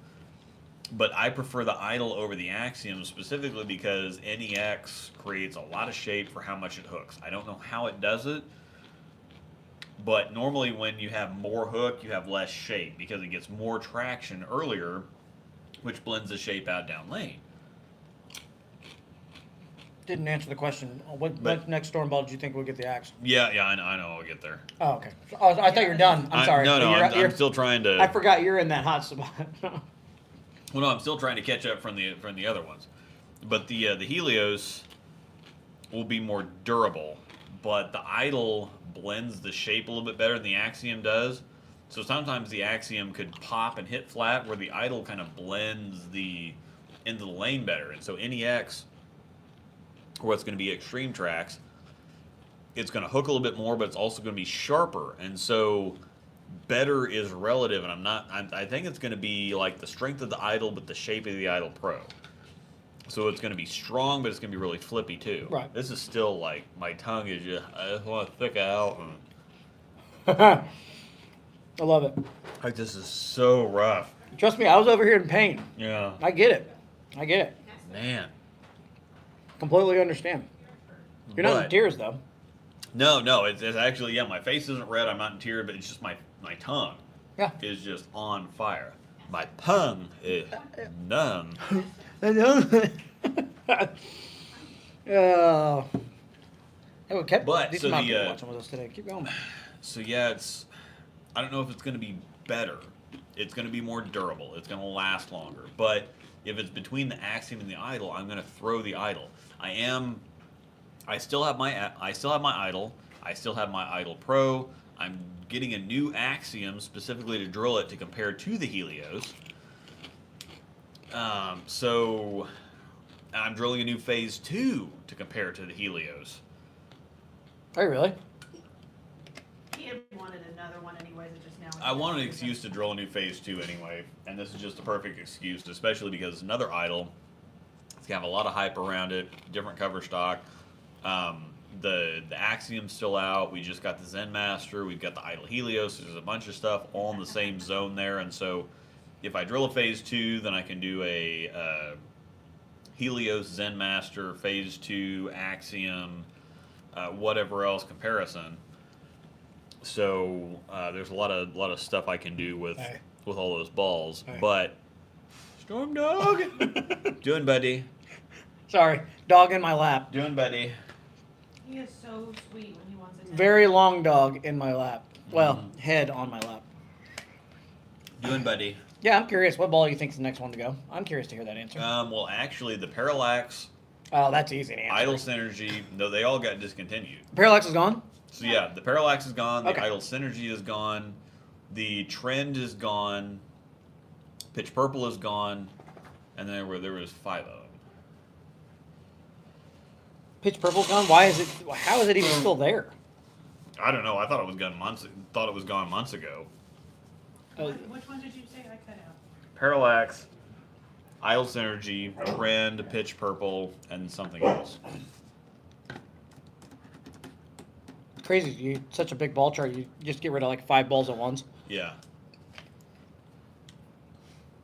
but I prefer the Idol over the Axiom specifically because NEX creates a lot of shape for how much it hooks. I don't know how it does it, but normally when you have more hook, you have less shape because it gets more traction earlier, which blends the shape out down lane. Didn't answer the question. What next storm ball did you think would get the axe? Yeah, I know I'll get there. Oh, okay. Oh, I thought you were done. I'm sorry. No, You're- I'm still trying to. I forgot you're in that hot spot. Well, no, I'm still trying to catch up from the other ones, but the Helios will be more durable, but the Idol blends the shape a little bit better than the Axiom does. So sometimes the Axiom could pop and hit flat, where the Idol kind of blends into the lane better. And so NEX, or what's going to be extreme tracks, it's going to hook a little bit more, but it's also going to be sharper. And so better is relative, and I think it's going to be like the strength of the idol, but the shape of the idol pro. So it's going to be strong, but it's going to be really flippy too. Right. This is still like, my tongue is just, I just want to thick out. I love it. Like, this is so rough. Trust me, I was over here in pain. Yeah. I get it. Man. Completely understand. You're not in But- tears, though. No, it's actually, yeah, my face isn't red, I'm not in tears, but it's just my tongue Yeah. is just on fire. My tongue is numb. Hey, we kept But, these so amount of the, people watching with us today. Keep going. So yeah, I don't know if it's going to be better. It's going to be more durable. It's going to last longer. But if it's between the Axiom and the Idol, I'm going to throw the Idol. I still have my idol. I still have my Idol Pro. I'm getting a new Axiom specifically to drill it to compare to the Helios. So I'm drilling a new Phase 2 to compare to the Helios. Are you really? He had wanted another one anyways, it just now. I wanted an excuse to drill a new Phase 2 anyway, and this is just the perfect excuse, especially because it's another idol. It's gonna have a lot of hype around it, different cover stock. The Axiom's still out. We just got the Zen Master. We've got the Idol Helios. There's a bunch of stuff all in the same zone there, and so if I drill a Phase 2, then I can do a Helios, Zen Master, Phase 2, Axiom, whatever else comparison. So there's a lot of stuff I can do with all those balls. Hey. But Storm Dog, doing buddy, Sorry, dog in my lap. doing buddy. He is so sweet when he wants it. Very long dog in my lap. Well, head on my lap. Doing buddy. Yeah, I'm curious. What ball do you think is the next one to go? I'm curious to hear that answer. Well, actually, the Parallax, Oh, that's easy to answer. Idol Synergy, no, they all got discontinued. Parallax is gone? So yeah, the Parallax is gone. The Okay. Idol Synergy is gone. The Trend is gone. Pitch Purple is gone, and then there was 5 of them. Pitch Purple's gone? Why is it? How is it even still there? I don't know. I thought it was gone months. Thought it was gone months ago. Which one did you say I cut out? Parallax, Idol Synergy, Trend, Pitch Purple, and something else. Crazy. You such a big ball chart. You just get rid of like 5 balls at once. Yeah.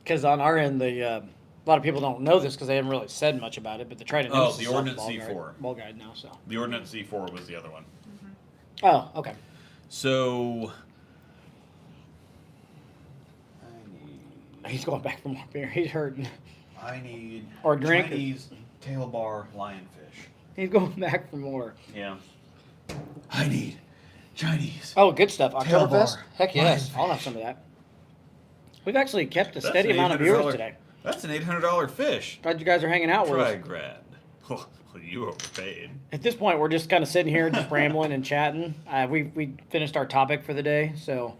Because on our end, a lot of people don't know this because they haven't really said much about it. But the Trident Oh, Nemesis the is on Ordnance ball C4. guide- ball guide now. So. The Ordnance C4 was the other one. Oh, okay. So. He's going back for more beer. He's hurting. I need Or drink. Chinese tail bar lionfish. He's going back for more. Yeah. I need Chinese. Oh, good stuff. Tail Oktoberfest? bar. Heck yes. Lionfish. I'll have some of that. We've actually kept a That's steady an amount of $800 viewers today. That's an $800 fish. Glad you guys are hanging out with us. Trigrad. Well, you overpaid. At this point, we're just kind of sitting here, just rambling and chatting. We finished our topic for the day, so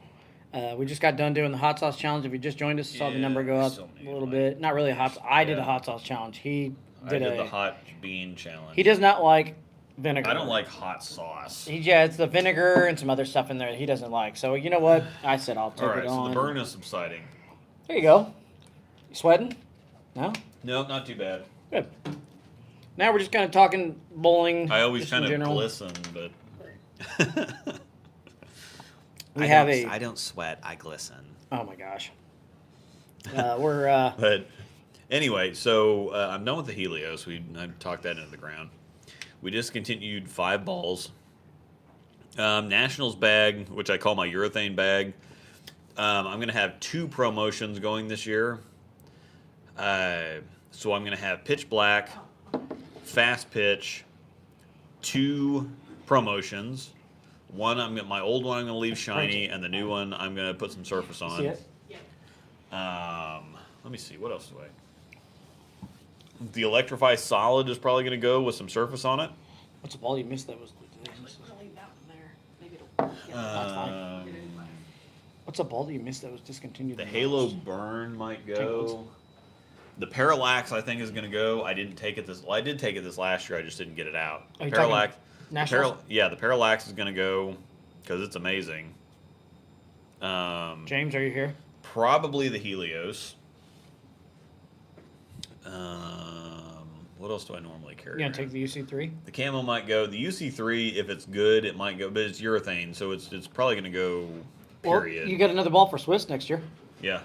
we just got done doing the hot sauce challenge. If you just joined us, saw the Yeah, number go up still a need, little like- bit. Not really a hot. I did a Yeah. hot sauce challenge. He I did did the hot bean challenge. He does not like vinegar. I don't like hot sauce. Yeah, it's the vinegar and some other stuff in there that he doesn't like. So you know what? I said I'll take All right, it so on. the burn is subsiding. There you go. You sweating? No. No, not too bad. Good. Now we're just kind of talking bowling. I always just kind in of general. glisten, but We have a. I don't sweat. I glisten. Oh my gosh. We're. But anyway, so I'm done with the Helios. I talked that into the ground. We discontinued 5 balls. Nationals bag, which I call my urethane bag. I'm going to have 2 promotions going this year. So I'm going to have pitch black, fast pitch, 2 promotions. My old one I'm going to leave shiny, and the new one I'm going to put some surface on. See it? Let me see. What else do I? The Electrify Solid is probably going to go with some surface on it. What's the ball you missed? That was. Really that one there. Maybe it'll. That's fine. Um, What's a ball that you missed that was discontinued? the the Halo most? Burn might Tingles. go. The Parallax I think is going to go. I didn't take it this. Well, I did take it this last year. I just didn't get it out. Are you Parallax. Nationals? The Parallax is going to go because it's amazing. James, are you here? Probably the Helios. What else do I normally carry? You gonna take the UC3? The camo might go. The UC3, if it's good, it might go, but it's urethane, so it's probably going to go. Period. Well, you get another ball for Swiss next year. Yeah.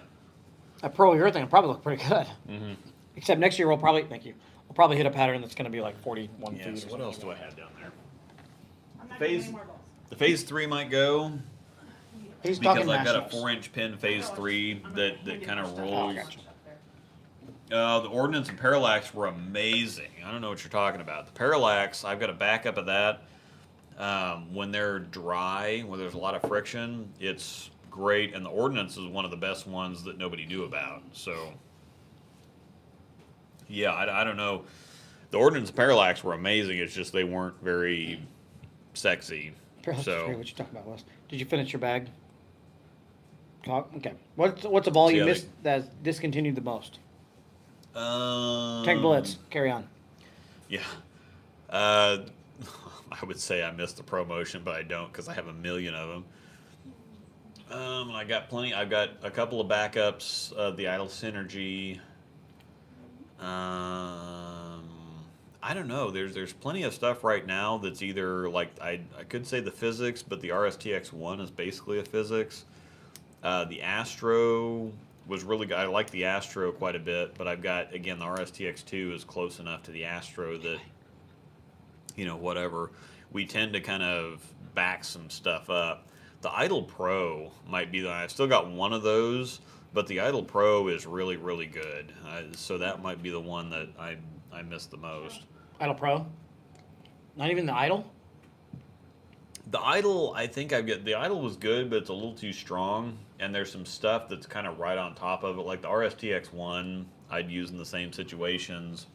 That pro urethane will probably look pretty good. Mm-hmm. Except next year we'll probably hit a pattern that's going to be like 41 Yeah. feet. So or what else something. do I have down there? I'm not getting Phase- any more balls. The Phase 3 might go He's because talking I've got a nationals. 4-inch pin Phase 3 that kind of Oh, rolls. gotcha. The Ordnance and Parallax were amazing. I don't know what you're talking about. The Parallax, I've got a backup of that. When they're dry, when there's a lot of friction, it's great. And the Ordnance is one of the best ones that nobody knew about. So, yeah, I don't know. The Ordnance and Parallax were amazing. It's just they weren't very sexy. Perhaps So- what you talking about, Wes? Did you finish your bag? Talk. Okay. What's a ball See you how they- missed that's discontinued the most? Um, Tank Blitz. Carry on. Yeah. I would say I missed the promotion, but I don't because I have a million of them. I got plenty. I've got a couple of backups of the Idle Synergy. I don't know. There's plenty of stuff right now that's either like I could say the physics, but the RSTX1 is basically a physics. The Astro was really good. I like the Astro quite a bit, but I've got again the RSTX2 is close enough to the Astro that whatever. We tend to kind of back some stuff up. The Idle Pro might be I've still got one of those, but the Idle Pro is really, really good. So that might be the one that I missed the most. Idle Pro. Not even the Idle. The Idle, I think the Idle was good, but it's a little too strong. And there's some stuff that's kind of right on top of it, like the RSTX1 I'd use in the same situations.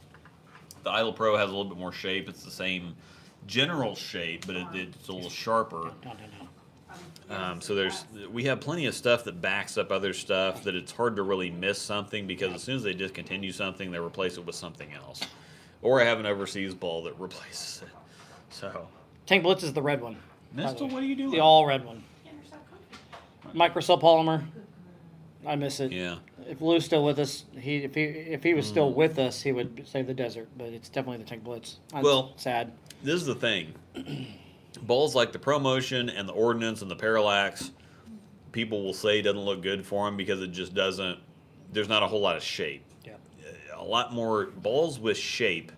The Idle Pro has a little bit more shape. It's the same general shape, but it's a little sharper. No. So we have plenty of stuff that backs up other stuff that it's hard to really miss something because as soon as they discontinue something, they replace it with something else. Or I have an overseas ball that replaces it. So, Tank Blitz is the red one. Mistel, what are you doing? The all red one. Yeah, they're so comfy. Microcell polymer. I miss it. Yeah. If Lou's still with us, if he was still with us, he would save the desert. But it's definitely the Tank Blitz. That's Well- sad. This is the thing. Balls like the ProMotion and the Ordnance and the Parallax, people will say doesn't look good for them because it just doesn't. There's not a whole lot of shape. Yeah. A lot more balls with shape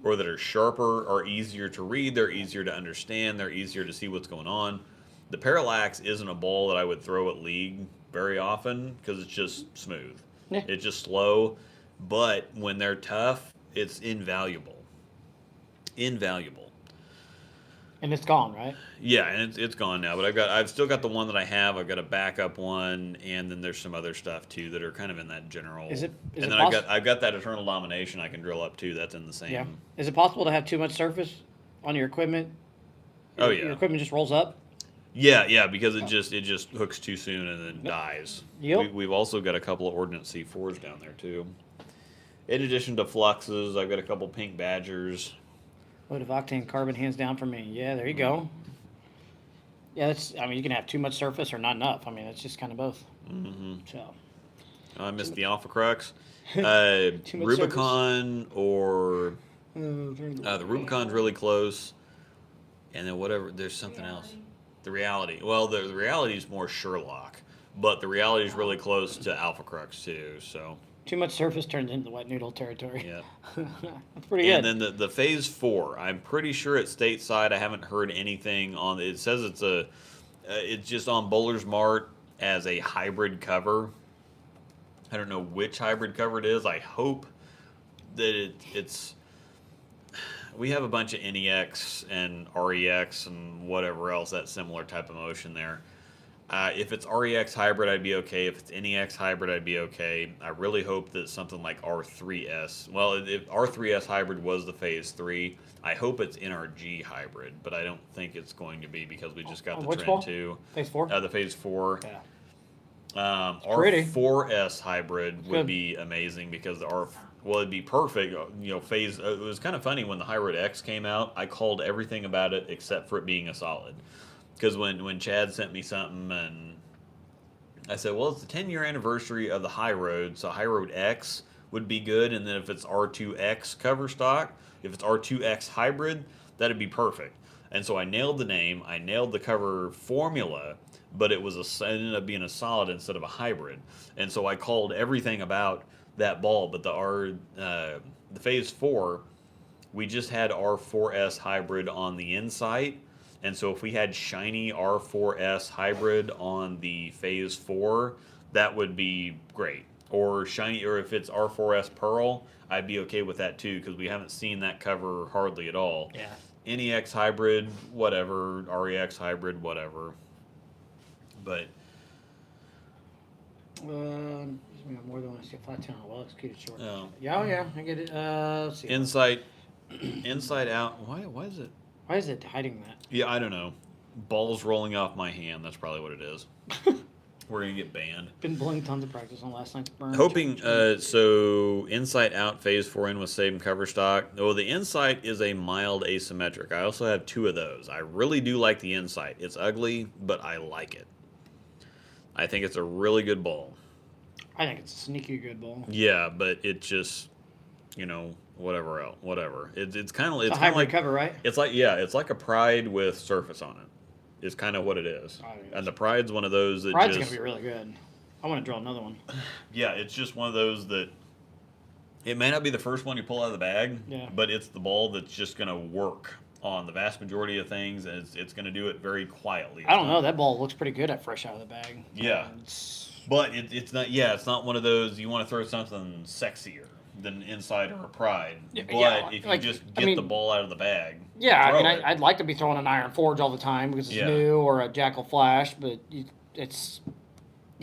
or that are sharper are easier to read. They're easier to understand. They're easier to see what's going on. The Parallax isn't a ball that I would throw at league very often because it's just smooth. Yeah. It's just slow. But when they're tough, it's invaluable. Invaluable. And it's gone, right? Yeah, and it's gone now. But I've still got the one that I have. I've got a backup one, and then there's some other stuff too that are kind of in that general. Is it and then possi- I've got that Eternal Domination I can drill up too. That's in the same. Yeah. Is it possible to have too much surface on your equipment? Oh, Your yeah. equipment just rolls up. Yeah, because it just hooks too soon and then dies. Yep. We've also got a couple of Ordnance C4s down there too. In addition to fluxes, I've got a couple pink badgers. Load of octane carbon, hands down for me. Yeah, there you go. Yeah, you can have too much surface or not enough. I mean, it's just kind of both. Mm-hmm. So, I missed the Alpha Crux. much Rubicon or the Rubicon's really close. And then whatever, there's something else. The Reality. Well, the Reality is more Sherlock, but the Reality is really close to Alpha Crux too. So too much surface turns into wet noodle territory. yeah. That's pretty good. And then the Phase 4, I'm pretty sure it's stateside. I haven't heard anything on it. Says it's just on Bowler's Mart as a hybrid cover. I don't know which hybrid cover it is. I hope that it's. We have a bunch of NEX and REX and whatever else, that similar type of motion there. If it's REX hybrid, I'd be okay. If it's NEX hybrid, I'd be okay. I really hope that something like R3S. Well, if R3S hybrid was the Phase 3, I hope it's NRG hybrid, but I don't think it's going to be because we just got the Which Trend ball? 2. Phase 4? The Phase 4. Yeah. R4S pretty. hybrid would Good. be amazing because the Well, it'd be perfect. Phase. It was kind of funny when the High Road X came out. I called everything about it except for it being a solid. Because when Chad sent me something and I said, well, it's the 10-year anniversary of the High Road, so High Road X would be good. And then if it's R2X cover stock, if it's R2X hybrid, that'd be perfect. And so I nailed the name, I nailed the cover formula, but it ended up being a solid instead of a hybrid. And so I called everything about that ball. But the Phase 4, we just had R4S hybrid on the Insight. And so if we had shiny R4S hybrid on the Phase 4, that would be great. Or if it's R4S Pearl, I'd be okay with that too, because we haven't seen that cover hardly at all. Yeah. NEX hybrid, whatever. REX hybrid, whatever. But more than want to see a flat tone or well executed short. Oh. Yeah, I get it. Let's see. Inside out. Why is it? Why is it hiding that? Yeah, I don't know. Balls rolling off my hand. That's probably what it is. We're going to get banned. Been blowing tons of practice on last night's burn. Hoping, so Insight Out Phase 4 in with same cover stock. Oh, the Insight is a mild asymmetric. I also have 2 of those. I really do like the Insight. It's ugly, but I like it. I think it's a really good ball. I think it's a sneaky good ball. Yeah, but it just, whatever. It's kind of It's a hybrid cover, right? It's like a Pride with surface on it. Is kind of what it is. And the Pride's one of those that Pride's gonna be really good. I want to draw another one. Yeah, it's just one of those that it may not be the first one you pull out of the bag, but it's the ball that's just gonna work on the vast majority of things, and it's gonna do it very quietly. I don't know. That ball looks pretty good at fresh out of the bag. Yeah, but it's not. Yeah, it's not one of those you want to throw something sexier than Inside or a Pride. But if you just get the ball out of the bag. Yeah, I'd like to be throwing an Iron Forge all the time because it's new, or a Jackal Flash, but you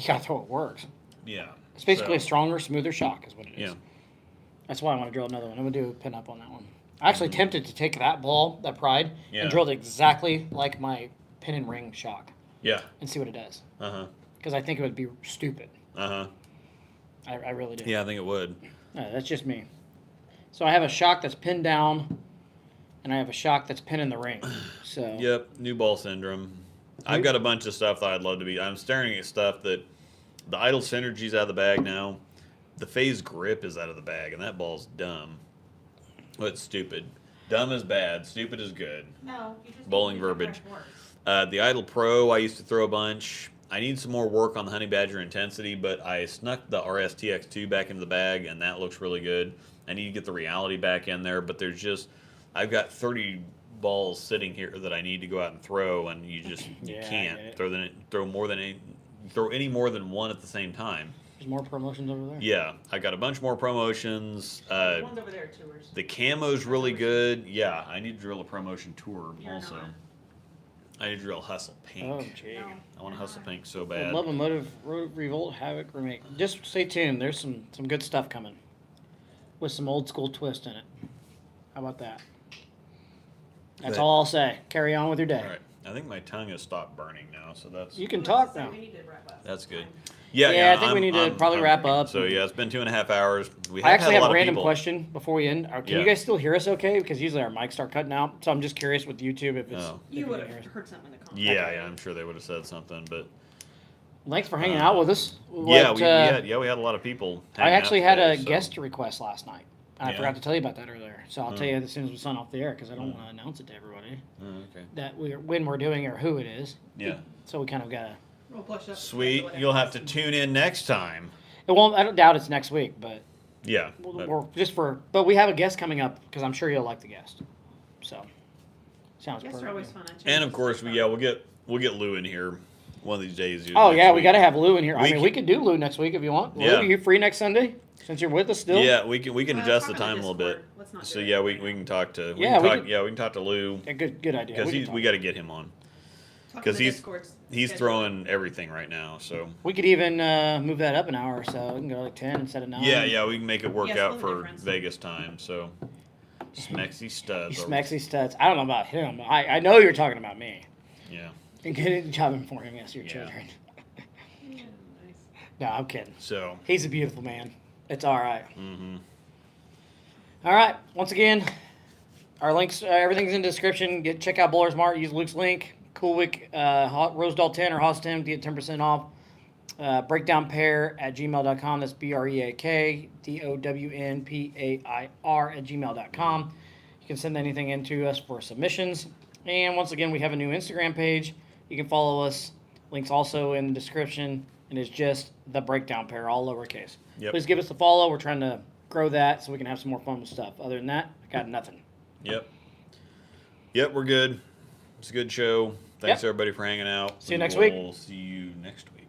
gotta throw it works. Yeah. It's basically a stronger, smoother shock is what it is. Yeah. That's why I want to drill another one. I'm going to do a pin up on that one. I'm actually tempted to take that ball, that Pride, and drill it exactly like my pin and ring shock. Yeah. And see what it does. Uh-huh. Because I think it would be stupid. Uh-huh. I really do. Yeah, I think it would. That's just me. So I have a shock that's pinned down, and I have a shock that's pinned in the ring. So. Yep, new ball syndrome. I've got a bunch of stuff that I'd love to be. I'm staring at stuff that the Idle Synergy's out of the bag now. The Phase Grip is out of the bag, and that ball's dumb. Well, it's stupid. Dumb is bad. Stupid is good. No, you just Bowling need to use the verbiage. correct words. The Idle Pro, I used to throw a bunch. I need some more work on the Honey Badger Intensity, but I snuck the RSTX2 back into the bag, and that looks really good. I need to get the Reality back in there, but I've got 30 balls sitting here that I need to go out and throw, and you can't throw any more than one at the same time. There's more promotions over there. Yeah, I got a bunch more promotions. The ones over there are tours. The camo's really good. Yeah, I need to drill a promotion tour You're also. not. I need to drill Hustle Pink. Oh, gee. No. I want a Hustle Pink so bad. Love Motive Revolt Havoc remake. Just stay tuned. There's some good stuff coming with some old school twist in it. How about that? That's all I'll say. Carry on with your day. All right. I think my tongue has stopped burning now, so that's You can talk now. We need to wrap up. that's good. Fine. Yeah, I think we need to probably I'm- wrap up. So yeah, it's been 2.5 hours. We I actually had have lot a random of people. question before we end. Can you guys still hear us okay? Because usually our mics start cutting out. So I'm just curious with YouTube if it's. Oh. if You can would hear have us. heard something in the comments. Yeah, I'm sure they would have said something, but Thanks for hanging out with us. we had a lot of people. I hanging out actually had today, a so- guest request last night. I Yeah. forgot to tell you about that earlier. So I'll tell you as soon as we sign off the air because I don't want to announce it to everybody Oh, okay. that when we're doing it or who it is. Yeah. So we kind of got to. We'll push up. Sweet. You'll have to tune in next time. It won't. I don't doubt it's next week, but Yeah. but- But we have a guest coming up because I'm sure you'll like the guest. So sounds Guests perfect. are always fun. And of course, we'll get Lou in here one of these days. Oh next yeah, we week. got to have Lou in here. I We mean, we could do Lou next week if you want. Lou, Yeah. are you free next Sunday? Since you're with us still. Yeah, we can adjust the talk on time a little bit. Discord. Let's not So do it yeah, right we now. can talk to Yeah, we can- we can talk to Lou Yeah, good idea. because We can we talk. got to get him on Talk on because the he's Discords. he's Schedule. throwing everything right now. So We could even move that up an hour or so. We can go like 10 instead of 9. yeah, we can make it work Yeah, out split for difference. Vegas time. So Smexy studs. He's are- Smexy Studs. I don't know about him. I know you're talking about me. Yeah. And good job informing us, your Yeah. children. Yeah, nice. No, I'm kidding. So. He's a beautiful man. It's all right. Mm-hmm. All right. Once again, our links, everything's in the description. Check out Bowler Smart. Use Luke's link. Coolwick, Rosedal 10 or Haas 10 to get 10% off. Breakdownpair@gmail.com. That's BREAKDOWNPAIR@gmail.com. You can send anything in to us for submissions. And once again, we have a new Instagram page. You can follow us. Links also in the description. And it's just the Breakdown Pair, all lowercase. Yep. Please give us a follow. We're trying to grow that so we can have some more fun with stuff. Other than that, I got nothing. Yep, we're good. It's a good show. Thanks everybody for hanging out. See you next week. We'll see you next week.